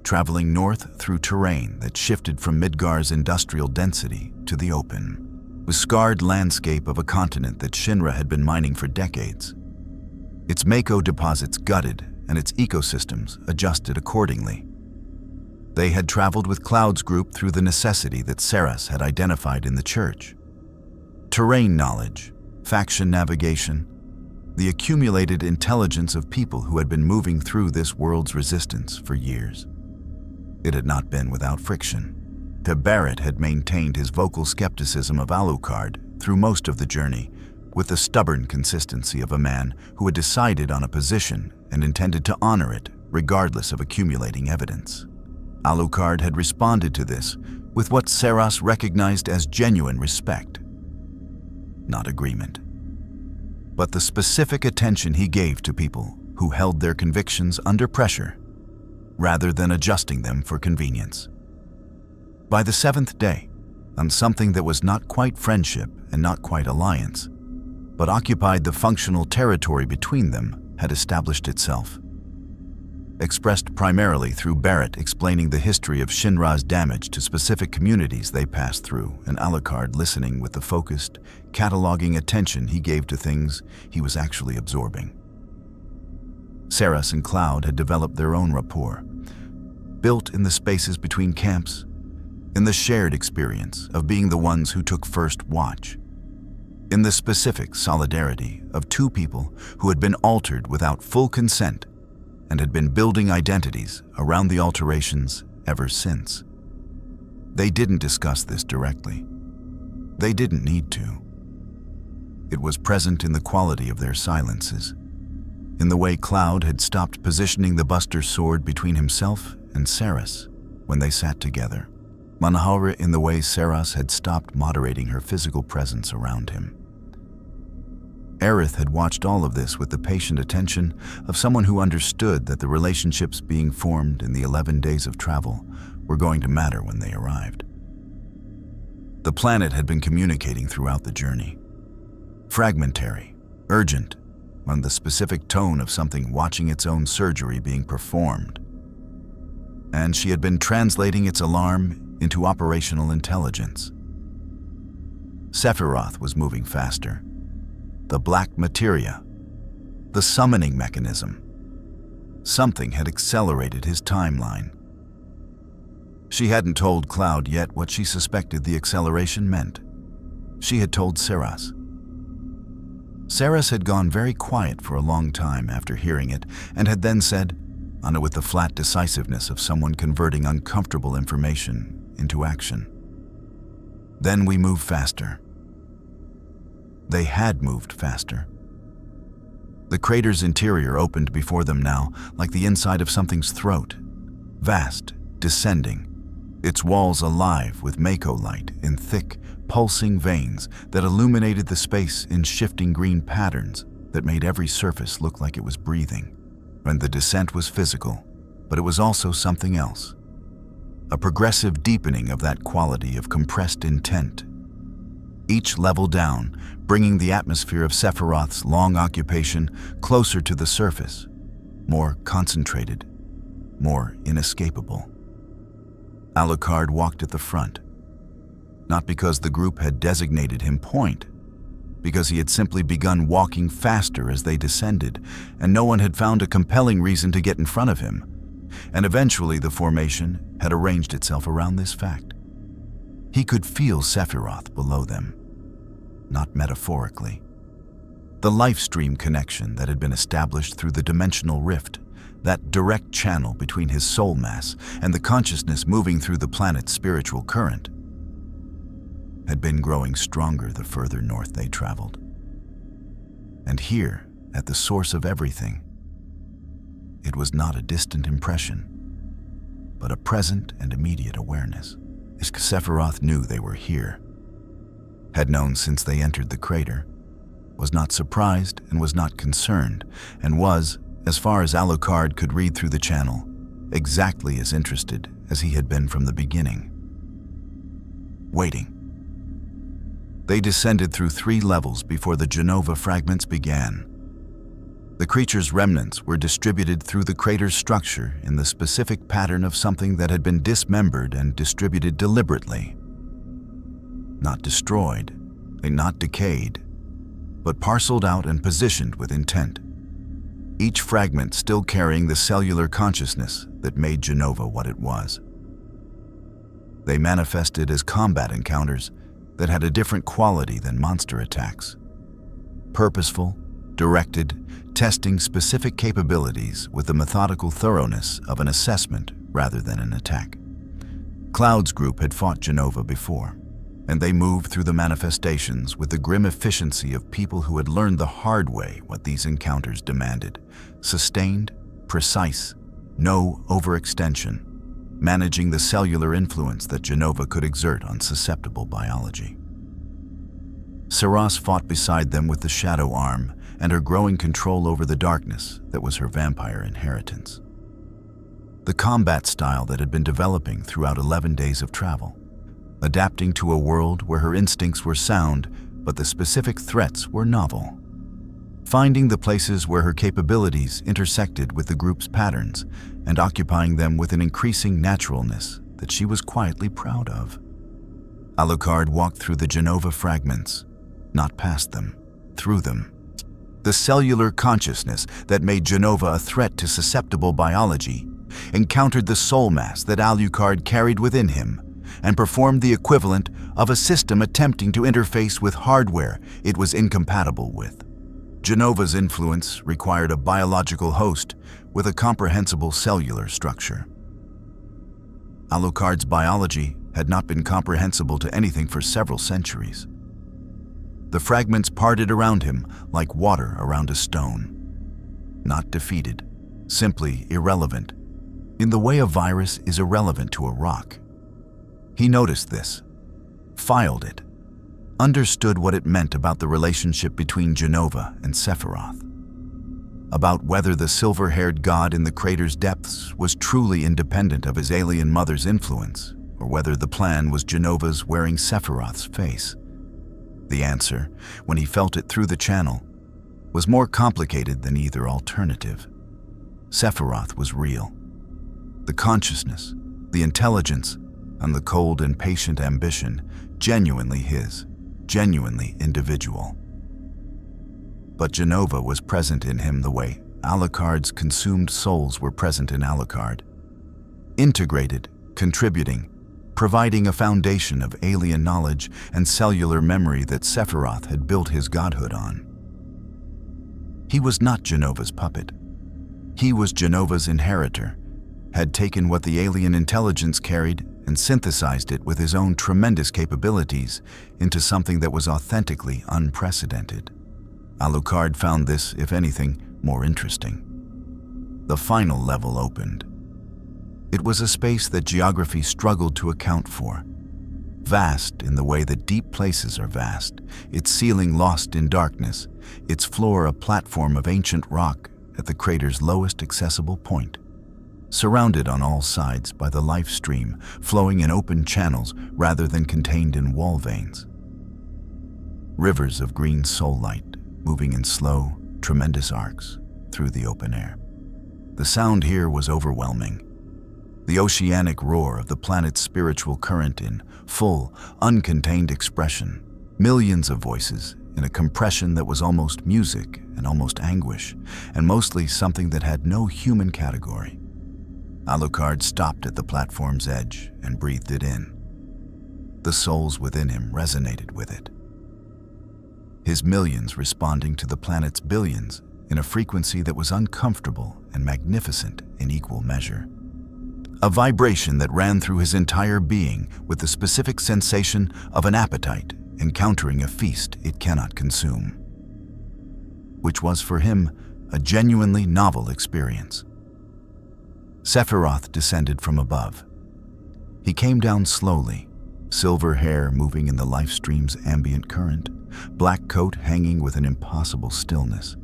Traveling north through terrain that shifted from Midgar's industrial density to the open, the scarred landscape of a continent that Shinra had been mining for decades. Its Mako deposits gutted and its ecosystems adjusted accordingly. They had traveled with Cloud's group through the necessity that Seras had identified in the church. Terrain knowledge, faction navigation, the accumulated intelligence of people who had been moving through this world's resistance for years. It had not been without friction. Barrett had maintained his vocal skepticism of Alucard through most of the journey, with the stubborn consistency of a man who had decided on a position and intended to honor it regardless of accumulating evidence. Alucard had responded to this with what Seras recognized as genuine respect, not agreement, but the specific attention he gave to people who held their convictions under pressure, rather than adjusting them for convenience. By the 7th day, on something that was not quite friendship and not quite alliance, but occupied the functional territory between them, had established itself. Expressed primarily through Barrett explaining the history of Shinra's damage to specific communities they passed through, and Alucard listening with the focused, cataloging attention he gave to things he was actually absorbing. Seras and Cloud had developed their own rapport, built in the spaces between camps, in the shared experience of being the ones who took first watch, in the specific solidarity of two people who had been altered without full consent and had been building identities around the alterations ever since. They didn't discuss this directly. They didn't need to. It was present in the quality of their silences, in the way Cloud had stopped positioning the Buster sword between himself and Seras when they sat together. Manahara in the way Seras had stopped moderating her physical presence around him. Aerith had watched all of this with the patient attention of someone who understood that the relationships being formed in the 11 days of travel were going to matter when they arrived. The planet had been communicating throughout the journey. Fragmentary, urgent, on the specific tone of something watching its own surgery being performed. And she had been translating its alarm into operational intelligence. Sephiroth was moving faster. The black materia, the summoning mechanism. Something had accelerated his timeline. She hadn't told Cloud yet what she suspected the acceleration meant. She had told Seras. Seras had gone very quiet for a long time after hearing it, and had then said, on it with the flat decisiveness of someone converting uncomfortable information into action. Then we moved faster. They had moved faster. The crater's interior opened before them now, like the inside of something's throat, vast, descending, its walls alive with Mako light in thick, pulsing veins that illuminated the space in shifting green patterns that made every surface look like it was breathing. And the descent was physical, but it was also something else. A progressive deepening of that quality of compressed intent. Each level down, bringing the atmosphere of Sephiroth's long occupation closer to the surface, more concentrated, more inescapable. Alucard walked at the front, not because the group had designated him point, because he had simply begun walking faster as they descended, and no one had found a compelling reason to get in front of him. And eventually the formation had arranged itself around this fact. He could feel Sephiroth below them, not metaphorically. The life stream connection that had been established through the dimensional rift, that direct channel between his soul mass and the consciousness moving through the planet's spiritual current, had been growing stronger the further north they traveled. And here, at the source of everything, it was not a distant impression, but a present and immediate awareness. Sephiroth knew they were here, had known since they entered the crater, was not surprised and was not concerned, and was, as far as Alucard could read through the channel, exactly as interested as he had been from the beginning. Waiting. They descended through 3 levels before the Genova fragments began. The creature's remnants were distributed through the crater's structure in the specific pattern of something that had been dismembered and distributed deliberately. Not destroyed, and not decayed, but parceled out and positioned with intent. Each fragment still carrying the cellular consciousness that made Genova what it was. They manifested as combat encounters that had a different quality than monster attacks. Purposeful, directed, testing specific capabilities with the methodical thoroughness of an assessment rather than an attack. Cloud's group had fought Genova before, and they moved through the manifestations with the grim efficiency of people who had learned the hard way what these encounters demanded. Sustained, precise, no overextension, managing the cellular influence that Genova could exert on susceptible biology. Seras fought beside them with the shadow arm and her growing control over the darkness that was her vampire inheritance. the combat style that had been developing throughout 11 days of travel, adapting to a world where her instincts were sound, but the specific threats were novel. Finding the places where her capabilities intersected with the group's patterns and occupying them with an increasing naturalness that she was quietly proud of. Alucard walked through the Genova fragments, not past them, through them. The cellular consciousness that made Genova a threat to susceptible biology encountered the soul mass that Alucard carried within him and performed the equivalent of a system attempting to interface with hardware it was incompatible with. Genova's influence required a biological host with a comprehensible cellular structure. Alucard's biology had not been comprehensible to anything for several centuries. The fragments parted around him like water around a stone. Not defeated, simply irrelevant, in the way a virus is irrelevant to a rock. He noticed this, filed it, understood what it meant about the relationship between Genova and Sephiroth, about whether the silver-haired god in the crater's depths was truly independent of his alien mother's influence, or whether the plan was Genova's wearing Sephiroth's face. The answer, when he felt it through the channel, was more complicated than either alternative. Sephiroth was real. The consciousness, the intelligence, and the cold and patient ambition, genuinely his, genuinely individual. But Genova was present in him the way Alucard's consumed souls were present in Alucard. Integrated, contributing, providing a foundation of alien knowledge and cellular memory that Sephiroth had built his godhood on. He was not Genova's puppet. He was Genova's inheritor, had taken what the alien intelligence carried and synthesized it with his own tremendous capabilities into something that was authentically unprecedented. Alucard found this, if anything, more interesting. The final level opened. It was a space that geography struggled to account for. Vast in the way that deep places are vast, its ceiling lost in darkness, its floor a platform of ancient rock at the crater's lowest accessible point, surrounded on all sides by the life stream flowing in open channels rather than contained in wall veins. Rivers of green soul light moving in slow, tremendous arcs through the open air. The sound here was overwhelming. The oceanic roar of the planet's spiritual current in full, uncontained expression. Millions of voices in a compression that was almost music and almost anguish, and mostly something that had no human category. Alucard stopped at the platform's edge and breathed it in. The souls within him resonated with it. His millions responding to the planet's billions in a frequency that was uncomfortable and magnificent in equal measure. A vibration that ran through his entire being with the specific sensation of an appetite encountering a feast it cannot consume, which was for him a genuinely novel experience. Sephiroth descended from above. He came down slowly, silver hair moving in the life stream's ambient current, black coat hanging with an impossible stillness.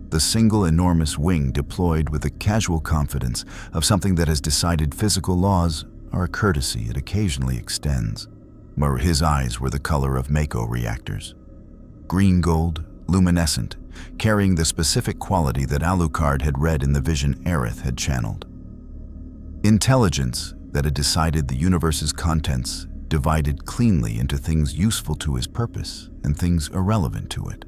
The single enormous wing deployed with the casual confidence of something that has decided physical laws are a courtesy it occasionally extends. Where his eyes were the color of Mako reactors. Green gold, luminescent, carrying the specific quality that Alucard had read in the vision Aerith had channeled. Intelligence that had decided the universe's contents divided cleanly into things useful to his purpose and things irrelevant to it.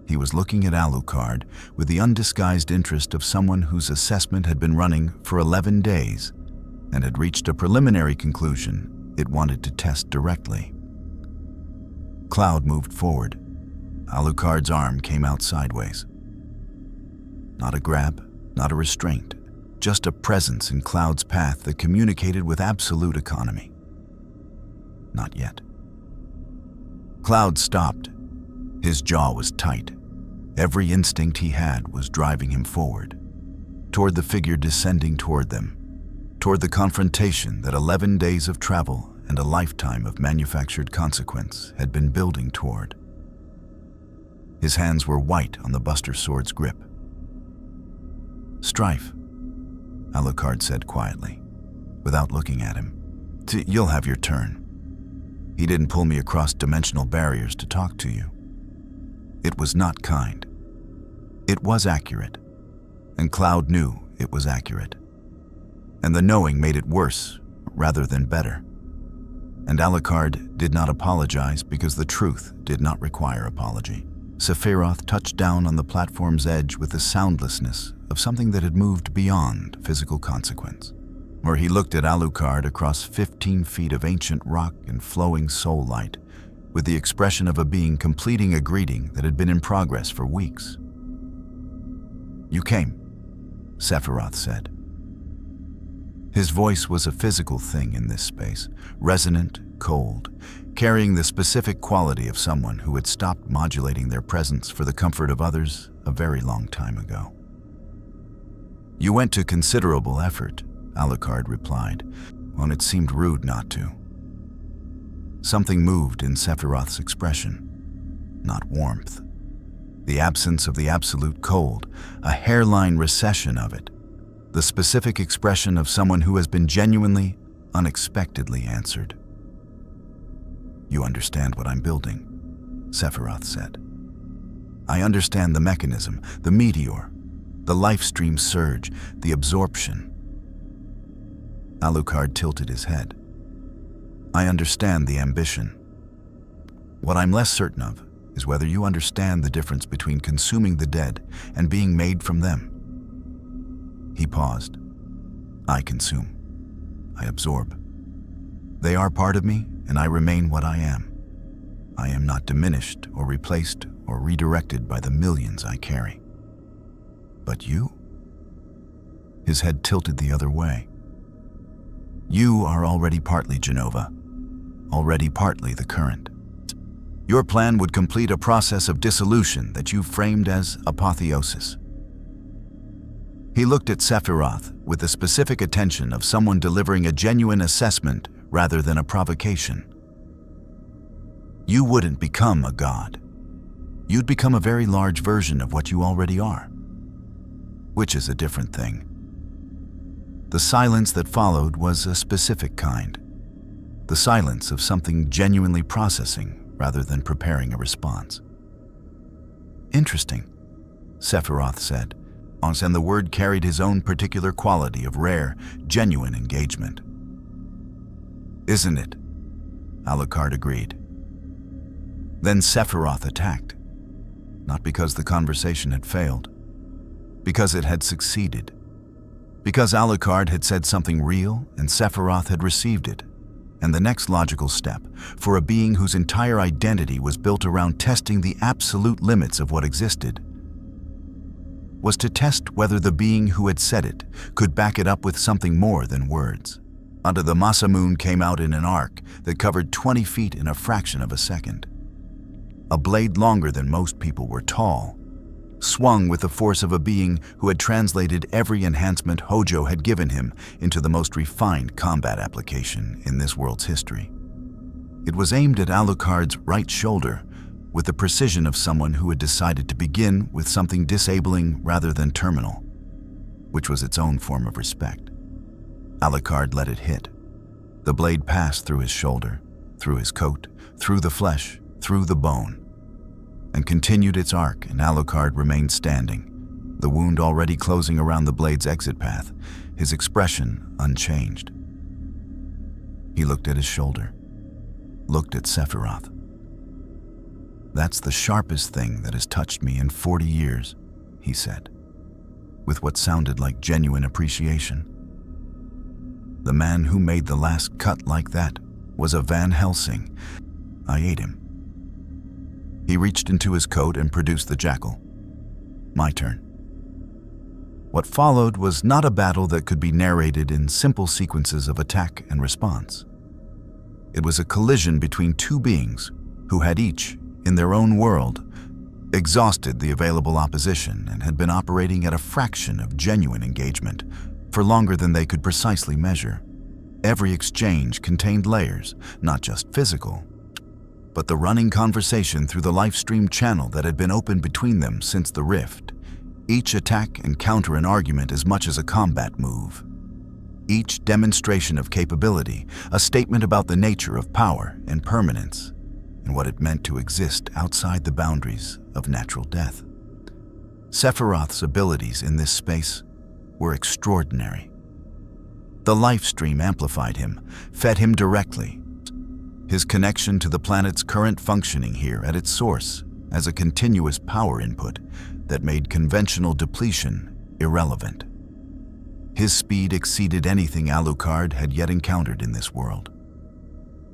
He was looking at Alucard with the undisguised interest of someone whose assessment had been running for 11 days and had reached a preliminary conclusion it wanted to test directly. Cloud moved forward. Alucard's arm came out sideways. Not a grab, not a restraint, just a presence in Cloud's path that communicated with absolute economy. Not yet. Cloud stopped. His jaw was tight. Every instinct he had was driving him forward, toward the figure descending toward them, toward the confrontation that 11 days of travel and a lifetime of manufactured consequence had been building toward. His hands were white on the Buster Sword's grip. Strife. Alucard said quietly, without looking at him. You'll have your turn. He didn't pull me across dimensional barriers to talk to you. It was not kind. It was accurate, and Cloud knew it was accurate. And the knowing made it worse rather than better. And Alucard did not apologize because the truth did not require apology. Sephiroth touched down on the platform's edge with the soundlessness of something that had moved beyond physical consequence. Where he looked at Alucard across 15 feet of ancient rock and flowing soul light, with the expression of a being completing a greeting that had been in progress for weeks. "You came," Sephiroth said. His voice was a physical thing in this space, resonant, cold, carrying the specific quality of someone who had stopped modulating their presence for the comfort of others a very long time ago. "You went to considerable effort," Alucard replied, when it seemed rude not to. Something moved in Sephiroth's expression, not warmth. The absence of the absolute cold, a hairline recession of it, the specific expression of someone who has been genuinely, unexpectedly answered. "You understand what I'm building," Sephiroth said. "I understand the mechanism, the meteor, the life stream surge, the absorption." Alucard tilted his head. "I understand the ambition. What I'm less certain of is whether you understand the difference between consuming the dead and being made from them." He paused. "I consume. I absorb. They are part of me, and I remain what I am. I am not diminished or replaced or redirected by the millions I carry. But you?" His head tilted the other way. "You are already partly Genova, already partly the current. Your plan would complete a process of dissolution that you framed as apotheosis." He looked at Sephiroth with the specific attention of someone delivering a genuine assessment rather than a provocation. "You wouldn't become a god. You'd become a very large version of what you already are. Which is a different thing." The silence that followed was a specific kind. The silence of something genuinely processing rather than preparing a response. "Interesting," Sephiroth said, and the word carried his own particular quality of rare, genuine engagement. "Isn't it?" Alucard agreed. Then Sephiroth attacked, not because the conversation had failed, because it had succeeded. Because Alucard had said something real and Sephiroth had received it. And the next logical step, for a being whose entire identity was built around testing the absolute limits of what existed, was to test whether the being who had said it could back it up with something more than words. Until the Masamune came out in an arc that covered 20 feet in a fraction of a second. A blade longer than most people were tall, swung with the force of a being who had translated every enhancement Hojo had given him into the most refined combat application in this world's history. It was aimed at Alucard's right shoulder with the precision of someone who had decided to begin with something disabling rather than terminal, which was its own form of respect. Alucard let it hit. The blade passed through his shoulder, through his coat, through the flesh, through the bone, and continued its arc, and Alucard remained standing, the wound already closing around the blade's exit path, his expression unchanged. He looked at his shoulder, looked at Sephiroth. "That's the sharpest thing that has touched me in 40 years, he said, with what sounded like genuine appreciation. "The man who made the last cut like that was a Van Helsing. I ate him." He reached into his coat and produced the jackal. "My turn." What followed was not a battle that could be narrated in simple sequences of attack and response. It was a collision between two beings who had each, in their own world, exhausted the available opposition and had been operating at a fraction of genuine engagement for longer than they could precisely measure. Every exchange contained layers, not just physical, but the running conversation through the live stream channel that had been open between them since the rift. Each attack and counter an argument as much as a combat move. Each demonstration of capability, a statement about the nature of power and permanence, and what it meant to exist outside the boundaries of natural death. Sephiroth's abilities in this space were extraordinary. The life stream amplified him, fed him directly. His connection to the planet's current functioning here at its source as a continuous power input that made conventional depletion irrelevant. His speed exceeded anything Alucard had yet encountered in this world.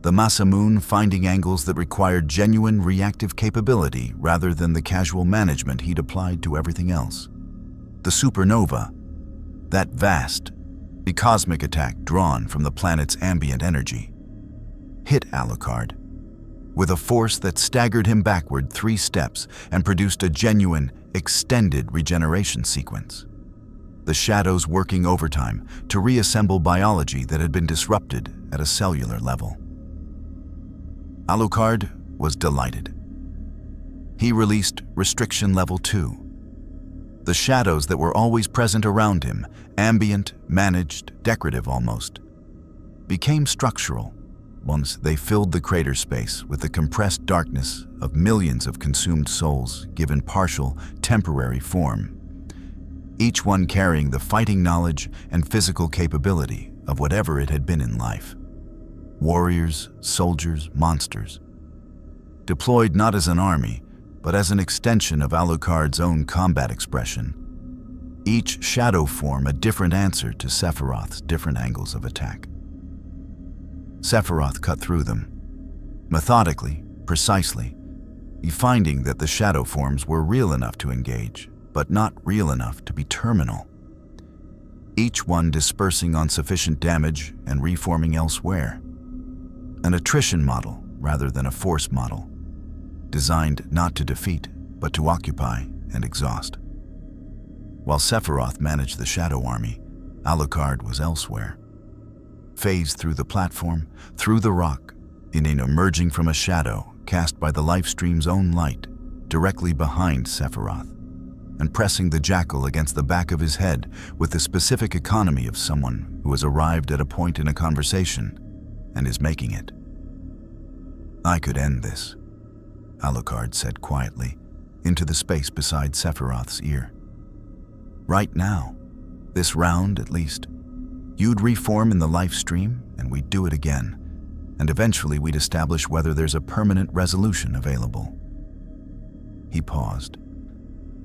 The Masamune finding angles that required genuine reactive capability rather than the casual management he'd applied to everything else. The supernova, that vast, cosmic attack drawn from the planet's ambient energy, hit Alucard with a force that staggered him backward 3 steps and produced a genuine, extended regeneration sequence. The shadows working overtime to reassemble biology that had been disrupted at a cellular level. Alucard was delighted. He released Restriction Level 2. The shadows that were always present around him, ambient, managed, decorative almost, became structural once they filled the crater space with the compressed darkness of millions of consumed souls given partial, temporary form, each one carrying the fighting knowledge and physical capability of whatever it had been in life. Warriors, soldiers, monsters. Deployed not as an army, but as an extension of Alucard's own combat expression. Each shadow form a different answer to Sephiroth's different angles of attack. Sephiroth cut through them, methodically, precisely, finding that the shadow forms were real enough to engage, but not real enough to be terminal. Each one dispersing on sufficient damage and reforming elsewhere. An attrition model rather than a force model, designed not to defeat, but to occupy and exhaust. While Sephiroth managed the Shadow Army, Alucard was elsewhere. Phased through the platform, through the rock, in an emerging from a shadow cast by the Lifestream's own light, directly behind Sephiroth, and pressing the jackal against the back of his head with the specific economy of someone who has arrived at a point in a conversation and is making it. "I could end this," Alucard said quietly, into the space beside Sephiroth's ear. "Right now, this round at least, you'd reform in the life stream and we'd do it again, and eventually we'd establish whether there's a permanent resolution available." He paused.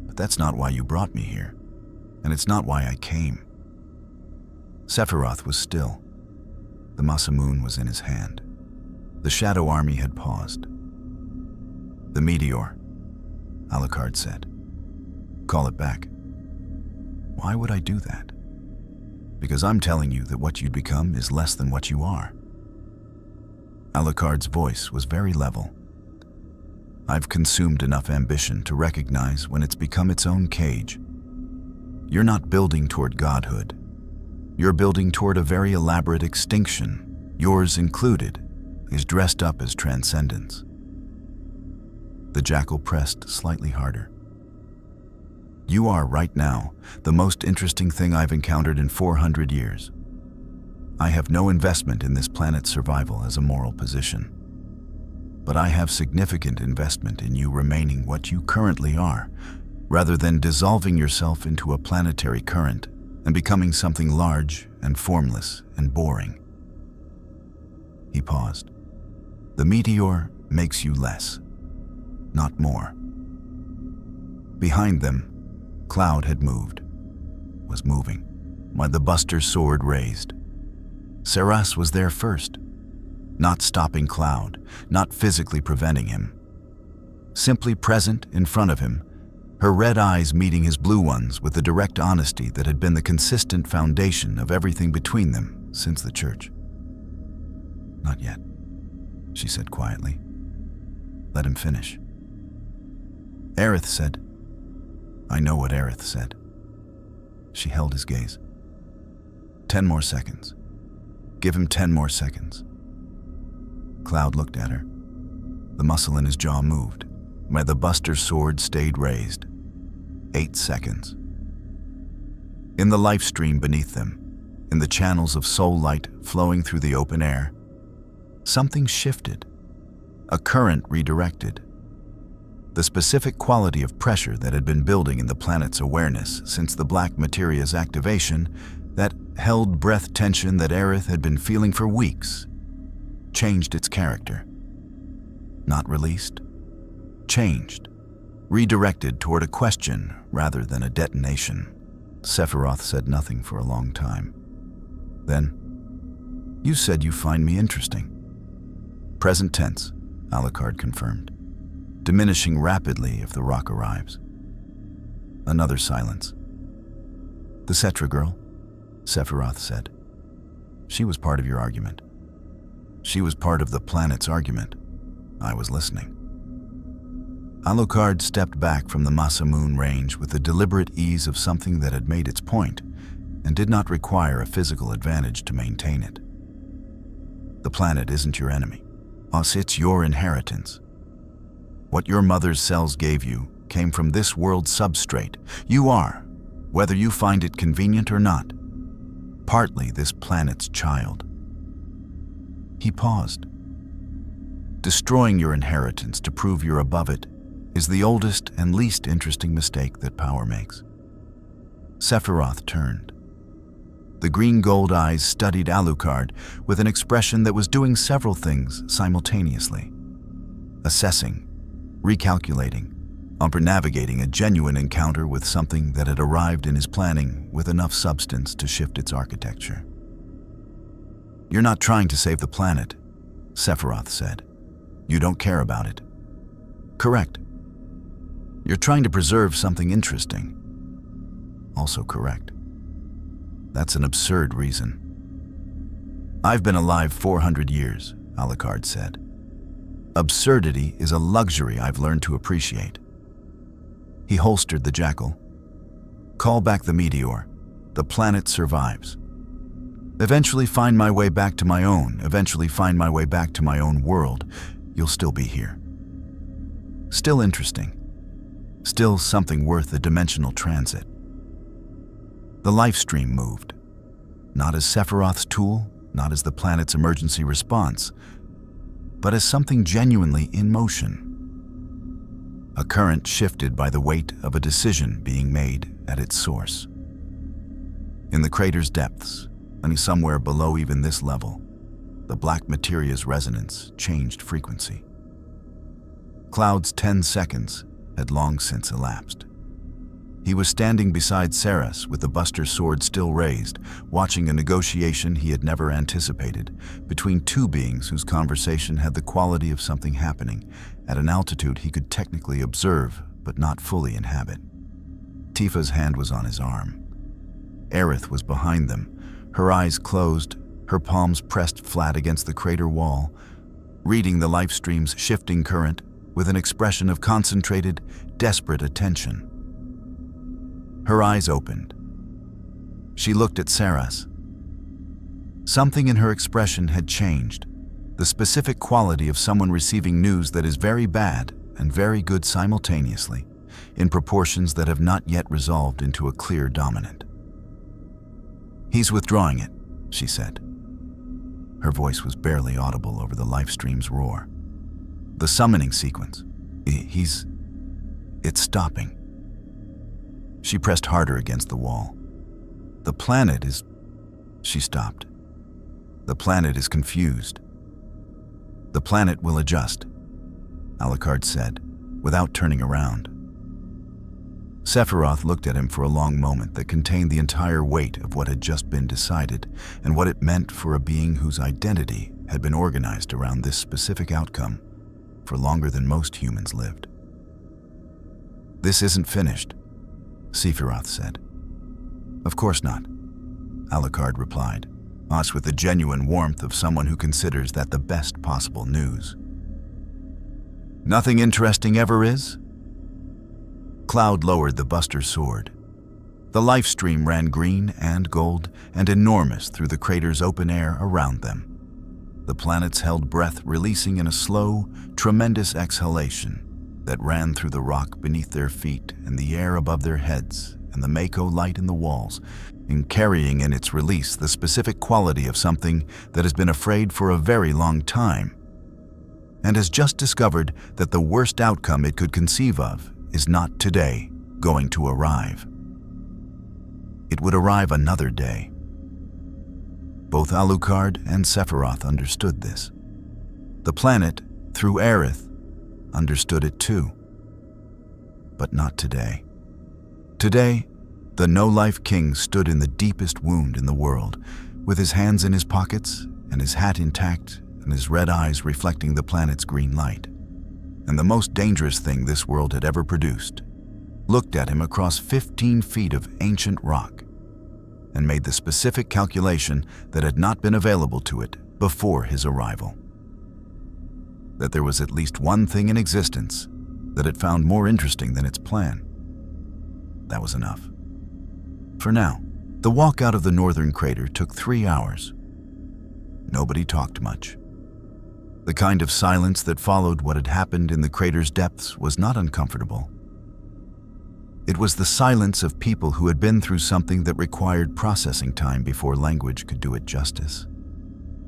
"But that's not why you brought me here, and it's not why I came." Sephiroth was still. The Masamune was in his hand. The Shadow Army had paused. "The meteor," Alucard said. "Call it back." "Why would I do that?" "Because I'm telling you that what you'd become is less than what you are." Alucard's voice was very level. "I've consumed enough ambition to recognize when it's become its own cage. You're not building toward godhood. You're building toward a very elaborate extinction, yours included, is dressed up as transcendence." The jackal pressed slightly harder. "You are, right now, the most interesting thing I've encountered in 400 years. I have no investment in this planet's survival as a moral position. But I have significant investment in you remaining what you currently are, rather than dissolving yourself into a planetary current and becoming something large and formless and boring." He paused. "The meteor makes you less, not more." Behind them, Cloud had moved, was moving, while the Buster's sword raised. Seras was there first, not stopping Cloud, not physically preventing him. Simply present in front of him, her red eyes meeting his blue ones with the direct honesty that had been the consistent foundation of everything between them since the church. "Not yet," she said quietly. "Let him finish." Aerith said, "I know what Aerith said." She held his gaze. 10 more seconds. Give him 10 more seconds." Cloud looked at her. The muscle in his jaw moved, while the Buster's sword stayed raised. 8 seconds. In the life stream beneath them, in the channels of soul light flowing through the open air, something shifted. A current redirected. The specific quality of pressure that had been building in the planet's awareness since the black materia's activation, that held breath tension that Aerith had been feeling for weeks, changed its character. Not released, changed, redirected toward a question rather than a detonation. Sephiroth said nothing for a long time. Then, "You said you find me interesting." "Present tense," Alucard confirmed, diminishing rapidly if the rock arrives. Another silence. "The Cetra girl," Sephiroth said. "She was part of your argument. She was part of the planet's argument. I was listening." Alucard stepped back from the Masamune range with the deliberate ease of something that had made its point and did not require a physical advantage to maintain it. "The planet isn't your enemy. It's your inheritance. What your mother's cells gave you came from this world's substrate. You are, whether you find it convenient or not, partly this planet's child." He paused. "Destroying your inheritance to prove you're above it is the oldest and least interesting mistake that power makes." Sephiroth turned. The green-gold eyes studied Alucard with an expression that was doing several things simultaneously. Assessing, recalculating, navigating a genuine encounter with something that had arrived in his planning with enough substance to shift its architecture. "You're not trying to save the planet," Sephiroth said. "You don't care about it." "Correct." "You're trying to preserve something interesting." Also correct. "That's an absurd reason." "I've been alive 400 years, Alucard said. "Absurdity is a luxury I've learned to appreciate." He holstered the jackal. "Call back the meteor. The planet survives. Eventually find my way back to my own world. You'll still be here. Still interesting. Still something worth a dimensional transit." The life stream moved. Not as Sephiroth's tool, not as the planet's emergency response, but as something genuinely in motion. A current shifted by the weight of a decision being made at its source. In the crater's depths, and somewhere below even this level, the black materia's resonance changed frequency. Cloud's 10 seconds had long since elapsed. He was standing beside Seras with the Buster's sword still raised, watching a negotiation he had never anticipated between two beings whose conversation had the quality of something happening at an altitude he could technically observe but not fully inhabit. Tifa's hand was on his arm. Aerith was behind them, her eyes closed, her palms pressed flat against the crater wall, reading the life stream's shifting current with an expression of concentrated, desperate attention. Her eyes opened. She looked at Seras. Something in her expression had changed, the specific quality of someone receiving news that is very bad and very good simultaneously, in proportions that have not yet resolved into a clear dominant. "He's withdrawing it," she said. Her voice was barely audible over the life stream's roar. "The summoning sequence. It's stopping." She pressed harder against the wall. "The planet is..." She stopped. "The planet is confused." "The planet will adjust," Alucard said, without turning around. Sephiroth looked at him for a long moment that contained the entire weight of what had just been decided and what it meant for a being whose identity had been organized around this specific outcome for longer than most humans lived. "This isn't finished," Sephiroth said. "Of course not," Alucard replied, us with the genuine warmth of someone who considers that the best possible news. "Nothing interesting ever is?" Cloud lowered the Buster's sword. The life stream ran green and gold and enormous through the crater's open air around them. The planets held breath, releasing in a slow, tremendous exhalation, that ran through the rock beneath their feet and the air above their heads and the Mako light in the walls, in carrying in its release the specific quality of something that has been afraid for a very long time, and has just discovered that the worst outcome it could conceive of is not today going to arrive. It would arrive another day. Both Alucard and Sephiroth understood this. The planet, through Aerith, understood it too. But not today. Today, the no-life king stood in the deepest wound in the world, with his hands in his pockets and his hat intact and his red eyes reflecting the planet's green light. And the most dangerous thing this world had ever produced looked at him across 15 feet of ancient rock and made the specific calculation that had not been available to it before his arrival. That there was at least one thing in existence that it found more interesting than its plan. That was enough. For now, the walk out of the northern crater took 3 hours. Nobody talked much. The kind of silence that followed what had happened in the crater's depths was not uncomfortable. It was the silence of people who had been through something that required processing time before language could do it justice,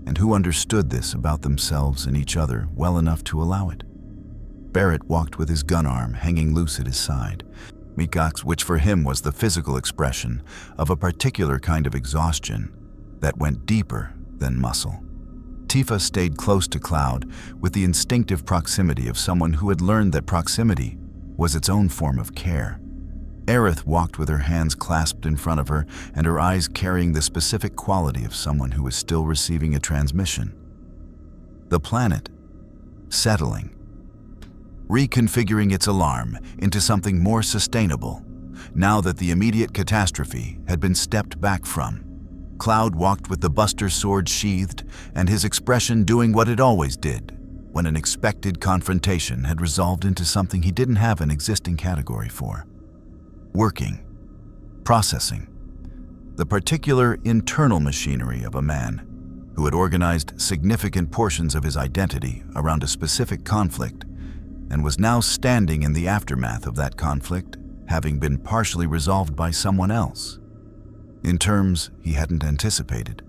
and who understood this about themselves and each other well enough to allow it. Barrett walked with his gun arm hanging loose at his side, which for him was the physical expression of a particular kind of exhaustion that went deeper than muscle. Tifa stayed close to Cloud with the instinctive proximity of someone who had learned that proximity was its own form of care. Aerith walked with her hands clasped in front of her and her eyes carrying the specific quality of someone who is still receiving a transmission. The planet, settling, reconfiguring its alarm into something more sustainable, now that the immediate catastrophe had been stepped back from. Cloud walked with the Buster sword sheathed and his expression doing what it always did when an expected confrontation had resolved into something he didn't have an existing category for. Working, processing, the particular internal machinery of a man who had organized significant portions of his identity around a specific conflict and was now standing in the aftermath of that conflict, having been partially resolved by someone else, in terms he hadn't anticipated,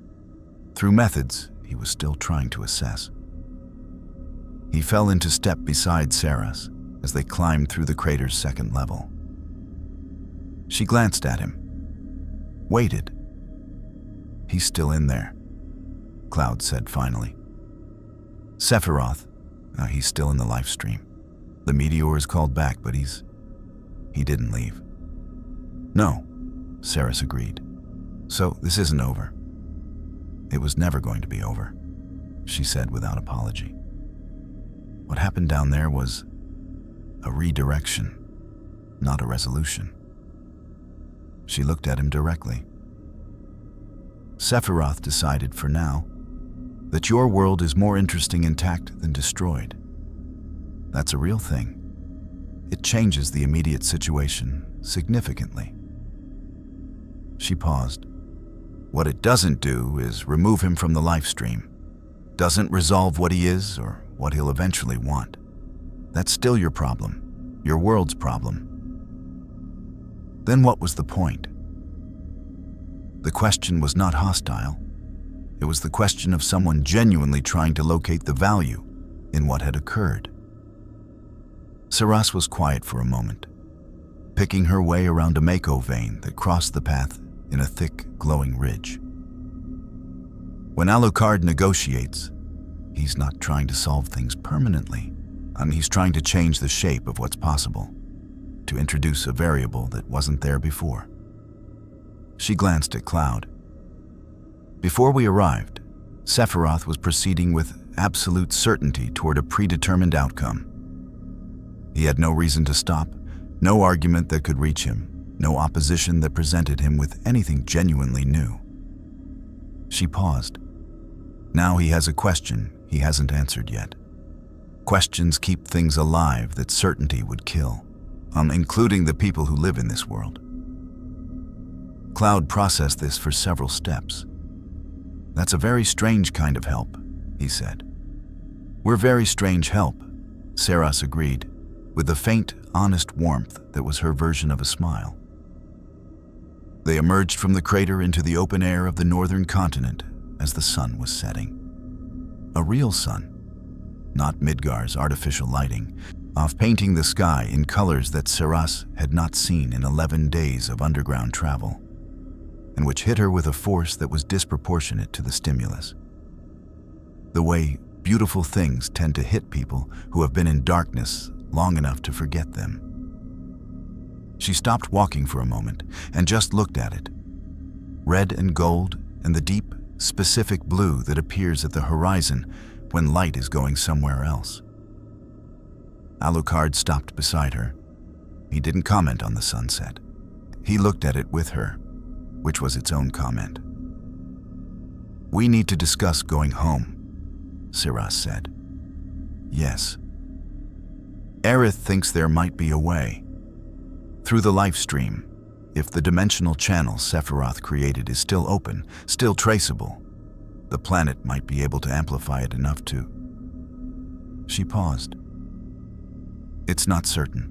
through methods he was still trying to assess. He fell into step beside Seras as they climbed through the crater's second level. She glanced at him, waited. "He's still in there," Cloud said finally. "Sephiroth, he's still in the life stream. The meteor is called back, but he didn't leave." "No," Seras agreed. "So this isn't over." "It was never going to be over," she said without apology. "What happened down there was a redirection, not a resolution." She looked at him directly. "Sephiroth decided for now that your world is more interesting intact than destroyed. That's a real thing. It changes the immediate situation significantly." She paused. "What it doesn't do is remove him from the life stream. Doesn't resolve what he is or what he'll eventually want. That's still your problem, your world's problem." Then what was the point? The question was not hostile. It was the question of someone genuinely trying to locate the value in what had occurred. Seras was quiet for a moment, picking her way around a Mako vein that crossed the path in a thick, glowing ridge. When Alucard negotiates, he's not trying to solve things permanently. He's trying to change the shape of what's possible, to introduce a variable that wasn't there before. She glanced at Cloud. Before we arrived, Sephiroth was proceeding with absolute certainty toward a predetermined outcome. He had no reason to stop, no argument that could reach him, no opposition that presented him with anything genuinely new. She paused. Now he has a question he hasn't answered yet. Questions keep things alive that certainty would kill, including the people who live in this world. Cloud processed this for several steps. "That's a very strange kind of help," he said. "We're very strange help," Seras agreed, with the faint, honest warmth that was her version of a smile. They emerged from the crater into the open air of the northern continent as the sun was setting. A real sun, not Midgar's artificial lighting, off painting the sky in colors that Seras had not seen in 11 days of underground travel, and which hit her with a force that was disproportionate to the stimulus. The way beautiful things tend to hit people who have been in darkness long enough to forget them. She stopped walking for a moment and just looked at it. Red and gold and the deep, specific blue that appears at the horizon when light is going somewhere else. Alucard stopped beside her. He didn't comment on the sunset. He looked at it with her, which was its own comment. "We need to discuss going home," Seras said. "Yes." Aerith thinks there might be a way. Through the life stream, if the dimensional channel Sephiroth created is still open, still traceable, the planet might be able to amplify it enough to... She paused. "It's not certain."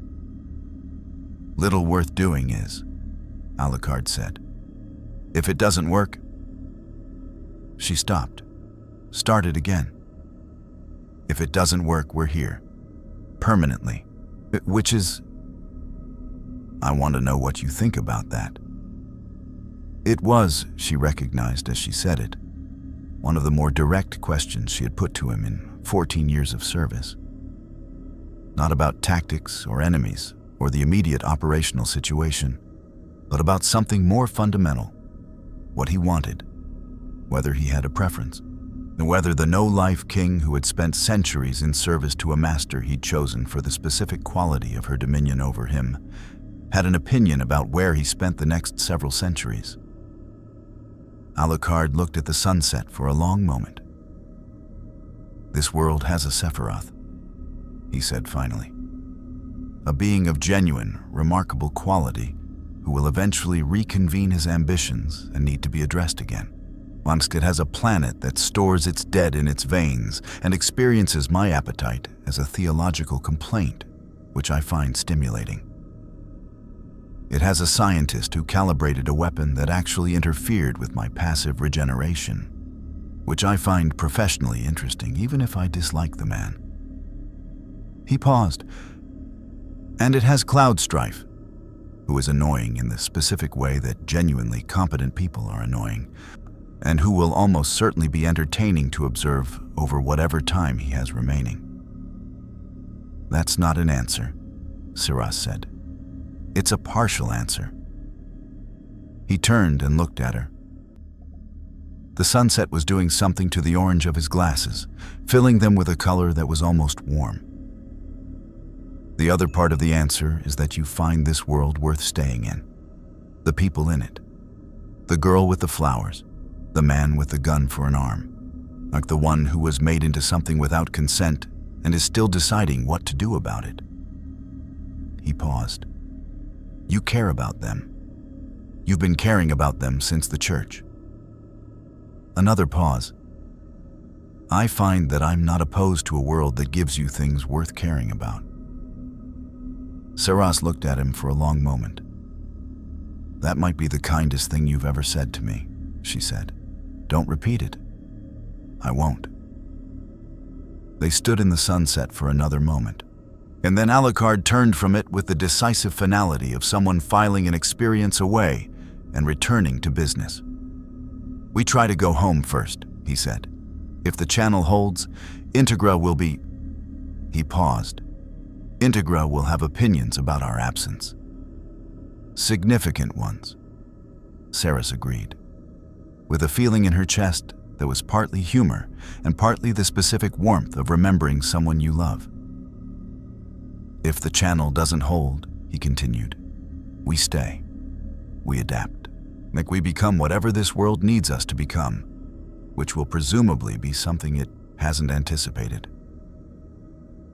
"Little worth doing is," Alucard said. "If it doesn't work..." She stopped, started again. "If it doesn't work, we're here. Permanently. Which is... I want to know what you think about that." It was, she recognized as she said it, one of the more direct questions she had put to him in 14 years of service. Not about tactics or enemies or the immediate operational situation, but about something more fundamental, what he wanted, whether he had a preference, and whether the no-life king who had spent centuries in service to a master he'd chosen for the specific quality of her dominion over him had an opinion about where he spent the next several centuries. Alucard looked at the sunset for a long moment. "This world has a Sephiroth," he said finally. "A being of genuine, remarkable quality who will eventually reconvene his ambitions and need to be addressed again. Once it has a planet that stores its dead in its veins and experiences my appetite as a theological complaint, which I find stimulating. It has a scientist who calibrated a weapon that actually interfered with my passive regeneration, which I find professionally interesting, even if I dislike the man." He paused. "And it has Cloud Strife, who is annoying in the specific way that genuinely competent people are annoying, and who will almost certainly be entertaining to observe over whatever time he has remaining." "That's not an answer," Seras said. "It's a partial answer." He turned and looked at her. The sunset was doing something to the orange of his glasses, filling them with a color that was almost warm. "The other part of the answer is that you find this world worth staying in. The people in it. The girl with the flowers, the man with the gun for an arm, like the one who was made into something without consent and is still deciding what to do about it." He paused. "You care about them. You've been caring about them since the church." Another pause. "I find that I'm not opposed to a world that gives you things worth caring about." Seras looked at him for a long moment. "That might be the kindest thing you've ever said to me," she said. "Don't repeat it." "I won't." They stood in the sunset for another moment, and then Alucard turned from it with the decisive finality of someone filing an experience away and returning to business. "We try to go home first," he said. "If the channel holds, Integra will be..." He paused. "Integra will have opinions about our absence." "Significant ones," Seras agreed, with a feeling in her chest that was partly humor and partly the specific warmth of remembering someone you love. "If the channel doesn't hold," he continued, "we stay. We adapt. Like we become whatever this world needs us to become, which will presumably be something it hasn't anticipated."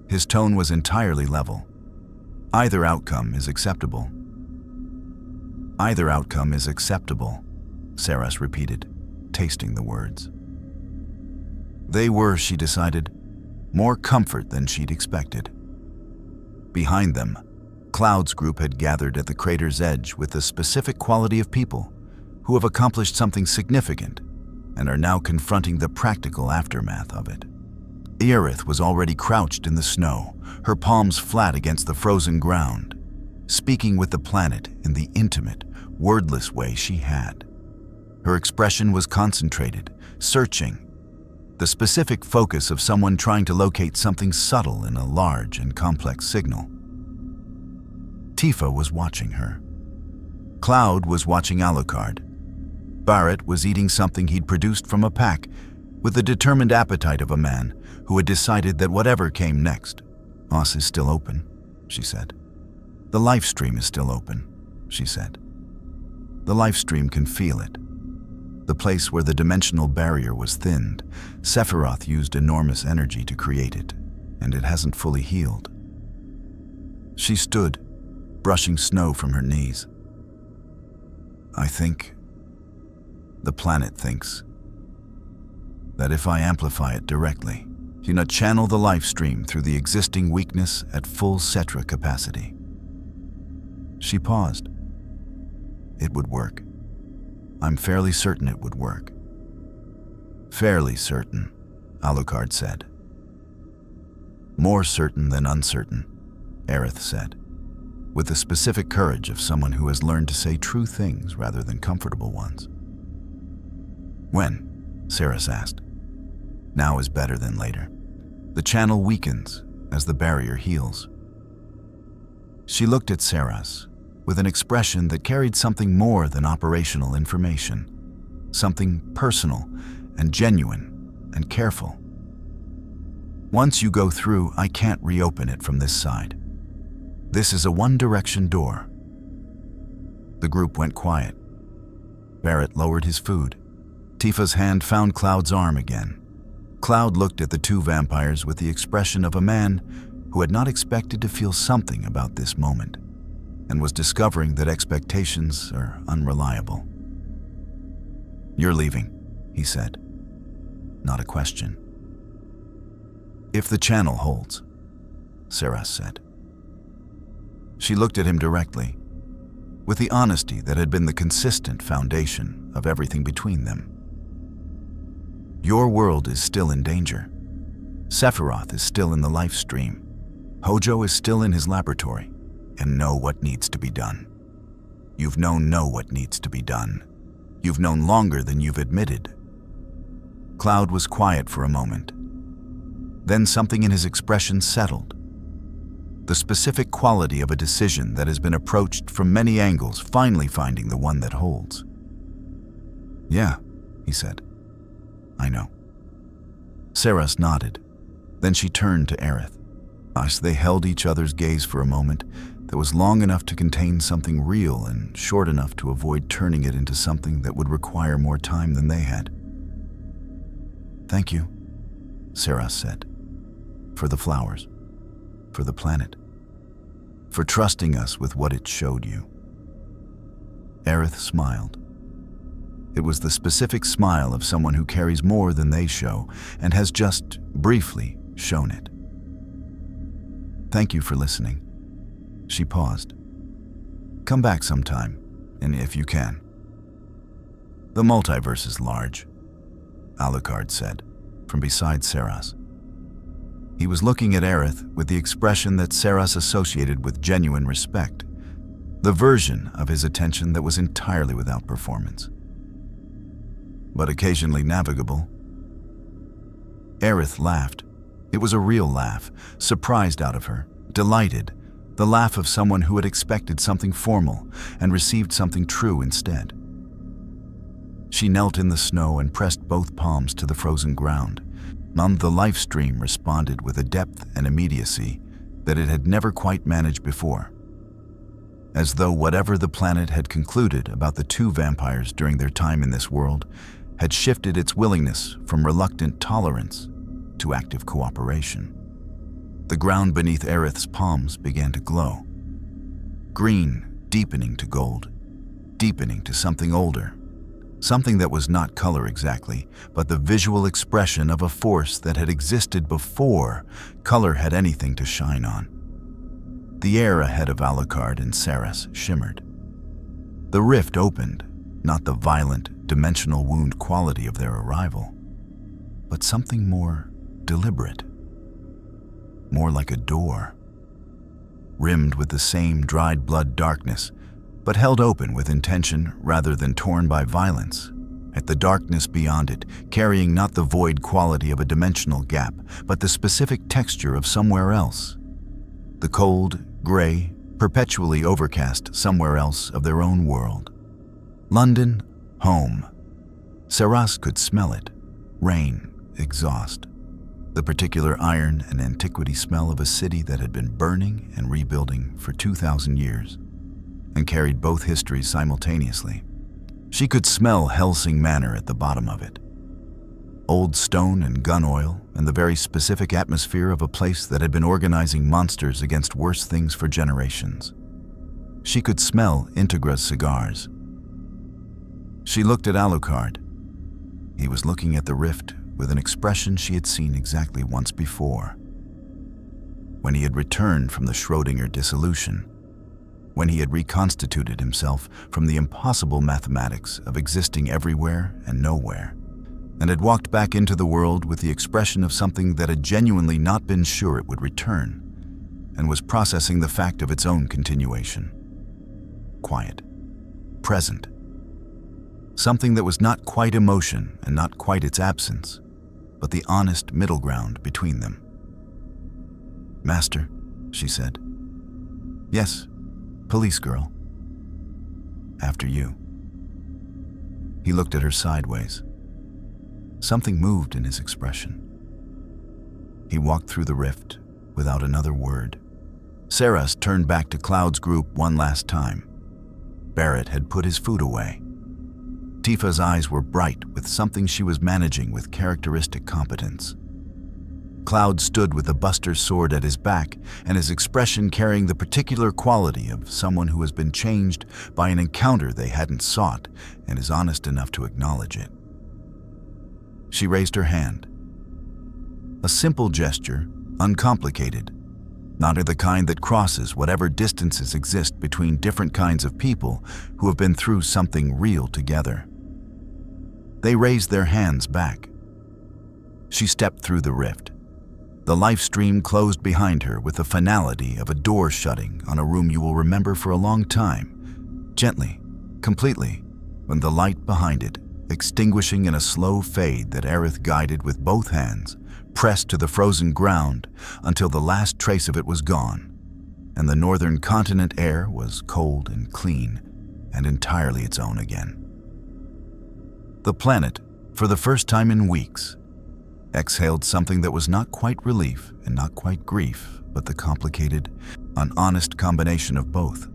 His tone was entirely level. "Either outcome is acceptable." "Either outcome is acceptable," Seras repeated, tasting the words. They were, she decided, more comfort than she'd expected. Behind them, Cloud's group had gathered at the crater's edge with the specific quality of people who have accomplished something significant and are now confronting the practical aftermath of it. Aerith was already crouched in the snow, her palms flat against the frozen ground, speaking with the planet in the intimate, wordless way she had. Her expression was concentrated, searching, the specific focus of someone trying to locate something subtle in a large and complex signal. Tifa was watching her. Cloud was watching Alucard. Barrett was eating something he'd produced from a pack with the determined appetite of a man who had decided that whatever came next. "Os is still open," she said. "The life stream is still open," she said. "The life stream can feel it. The place where the dimensional barrier was thinned, Sephiroth used enormous energy to create it, and it hasn't fully healed." She stood, brushing snow from her knees. "I think, the planet thinks, that if I amplify it directly, channel the life stream through the existing weakness at full Cetra capacity." She paused. "It would work. I'm fairly certain it would work." "Fairly certain," Alucard said. "More certain than uncertain," Aerith said, with the specific courage of someone who has learned to say true things rather than comfortable ones. "When?" Seras asked. "Now is better than later. The channel weakens as the barrier heals." She looked at Seras with an expression that carried something more than operational information, something personal and genuine and careful. "Once you go through, I can't reopen it from this side. This is a one-direction door." The group went quiet. Barrett lowered his food. Tifa's hand found Cloud's arm again. Cloud looked at the two vampires with the expression of a man who had not expected to feel something about this moment, and was discovering that expectations are unreliable. "You're leaving," he said. Not a question. "If the channel holds," Seras said. She looked at him directly, with the honesty that had been the consistent foundation of everything between them. "Your world is still in danger. Sephiroth is still in the life stream. Hojo is still in his laboratory, and know what needs to be done. You've know what needs to be done. You've known longer than you've admitted." Cloud was quiet for a moment. Then something in his expression settled. The specific quality of a decision that has been approached from many angles, finally finding the one that holds. "Yeah," he said. "I know." Seras nodded. Then she turned to Aerith. As they held each other's gaze for a moment that was long enough to contain something real and short enough to avoid turning it into something that would require more time than they had. "Thank you," Seras said. "For the flowers. For the planet. For trusting us with what it showed you." Aerith smiled. It was the specific smile of someone who carries more than they show and has just briefly shown it. "Thank you for listening." She paused. "Come back sometime, and if you can." "The multiverse is large," Alucard said, from beside Seras. He was looking at Aerith with the expression that Seras associated with genuine respect, the version of his attention that was entirely without performance, but occasionally navigable. Aerith laughed. It was a real laugh, surprised out of her, delighted, the laugh of someone who had expected something formal and received something true instead. She knelt in the snow and pressed both palms to the frozen ground. The life stream responded with a depth and immediacy that it had never quite managed before, as though whatever the planet had concluded about the two vampires during their time in this world had shifted its willingness from reluctant tolerance to active cooperation. The ground beneath Aerith's palms began to glow. Green deepening to gold, deepening to something older, something that was not color exactly, but the visual expression of a force that had existed before color had anything to shine on. The air ahead of Alucard and Seras shimmered. The rift opened, not the violent, dimensional wound quality of their arrival, but something more deliberate, more like a door, rimmed with the same dried blood darkness, but held open with intention rather than torn by violence. At the darkness beyond it, carrying not the void quality of a dimensional gap, but the specific texture of somewhere else. The cold, gray, perpetually overcast somewhere else of their own world. London, home. Seras could smell it. Rain, exhaust. The particular iron and antiquity smell of a city that had been burning and rebuilding for 2,000 years and carried both histories simultaneously. She could smell Hellsing Manor at the bottom of it. Old stone and gun oil, and the very specific atmosphere of a place that had been organizing monsters against worse things for generations. She could smell Integra's cigars. She looked at Alucard. He was looking at the rift with an expression she had seen exactly once before. When he had returned from the Schrödinger dissolution, when he had reconstituted himself from the impossible mathematics of existing everywhere and nowhere, and had walked back into the world with the expression of something that had genuinely not been sure it would return, and was processing the fact of its own continuation. Quiet. Present. Something that was not quite emotion and not quite its absence, but the honest middle ground between them. "Master," she said. "Yes, police girl. After you." He looked at her sideways. Something moved in his expression. He walked through the rift without another word. Seras turned back to Cloud's group one last time. Barrett had put his food away. Tifa's eyes were bright with something she was managing with characteristic competence. Cloud stood with the Buster's sword at his back and his expression carrying the particular quality of someone who has been changed by an encounter they hadn't sought and is honest enough to acknowledge it. She raised her hand. A simple gesture, uncomplicated, not of the kind that crosses whatever distances exist between different kinds of people who have been through something real together. They raised their hands back. She stepped through the rift. The life stream closed behind her with the finality of a door shutting on a room you will remember for a long time, gently, completely, when the light behind it, extinguishing in a slow fade that Aerith guided with both hands, pressed to the frozen ground until the last trace of it was gone, and the northern continent air was cold and clean and entirely its own again. The planet, for the first time in weeks, exhaled something that was not quite relief and not quite grief, but the complicated, honest combination of both.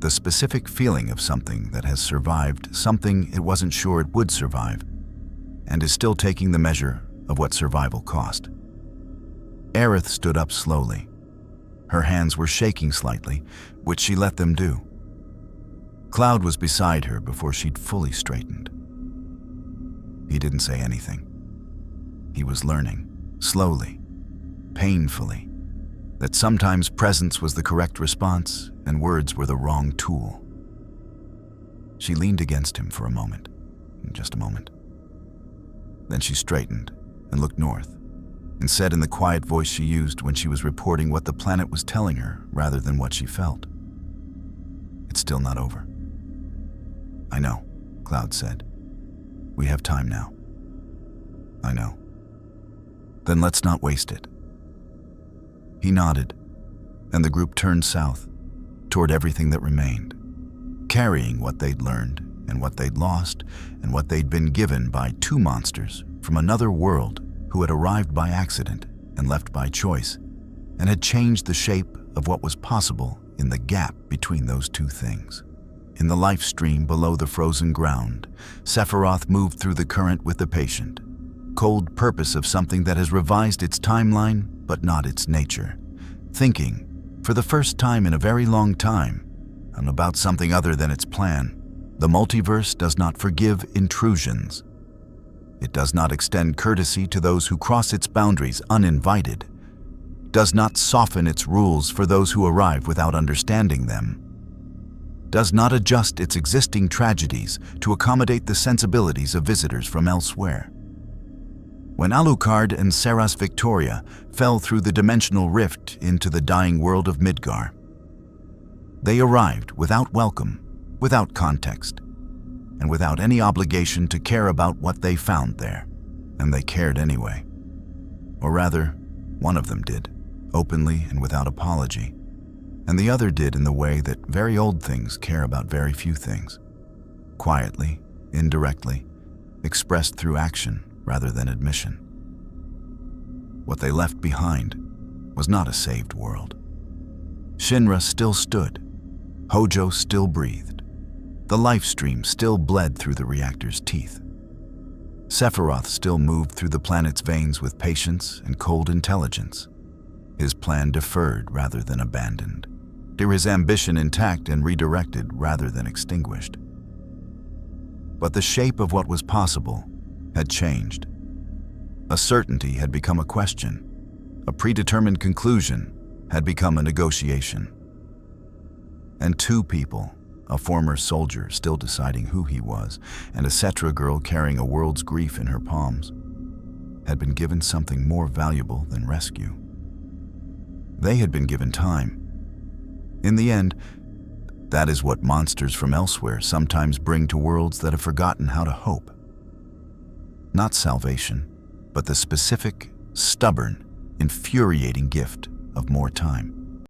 The specific feeling of something that has survived something it wasn't sure it would survive, and is still taking the measure of what survival cost. Aerith stood up slowly. Her hands were shaking slightly, which she let them do. Cloud was beside her before she'd fully straightened. He didn't say anything. He was learning, slowly, painfully, that sometimes presence was the correct response and words were the wrong tool. She leaned against him for a moment, just a moment. Then she straightened and looked north and said in the quiet voice she used when she was reporting what the planet was telling her rather than what she felt, "It's still not over." "I know," Cloud said. "We have time now." "I know." "Then let's not waste it." He nodded, and the group turned south, toward everything that remained, carrying what they'd learned and what they'd lost and what they'd been given by two monsters from another world who had arrived by accident and left by choice, and had changed the shape of what was possible in the gap between those two things. In the life stream below the frozen ground, Sephiroth moved through the current with the patient, cold purpose of something that has revised its timeline but not its nature, thinking, for the first time in a very long time, and about something other than its plan. The multiverse does not forgive intrusions. It does not extend courtesy to those who cross its boundaries uninvited. does not soften its rules for those who arrive without understanding them, does not adjust its existing tragedies to accommodate the sensibilities of visitors from elsewhere. When Alucard and Seras Victoria fell through the dimensional rift into the dying world of Midgar, they arrived without welcome, without context, and without any obligation to care about what they found there. And they cared anyway. Or rather, one of them did, openly and without apology, and the other did in the way that very old things care about very few things, quietly, indirectly, expressed through action rather than admission. What they left behind was not a saved world. Shinra still stood, Hojo still breathed, the life stream still bled through the reactor's teeth. Sephiroth still moved through the planet's veins with patience and cold intelligence, his plan deferred rather than abandoned, his ambition intact and redirected rather than extinguished. But the shape of what was possible had changed. A certainty had become a question. A predetermined conclusion had become a negotiation. And two people, a former soldier still deciding who he was, and a Cetra girl carrying a world's grief in her palms, had been given something more valuable than rescue. They had been given time. In the end, that is what monsters from elsewhere sometimes bring to worlds that have forgotten how to hope. Not salvation, but the specific, stubborn, infuriating gift of more time.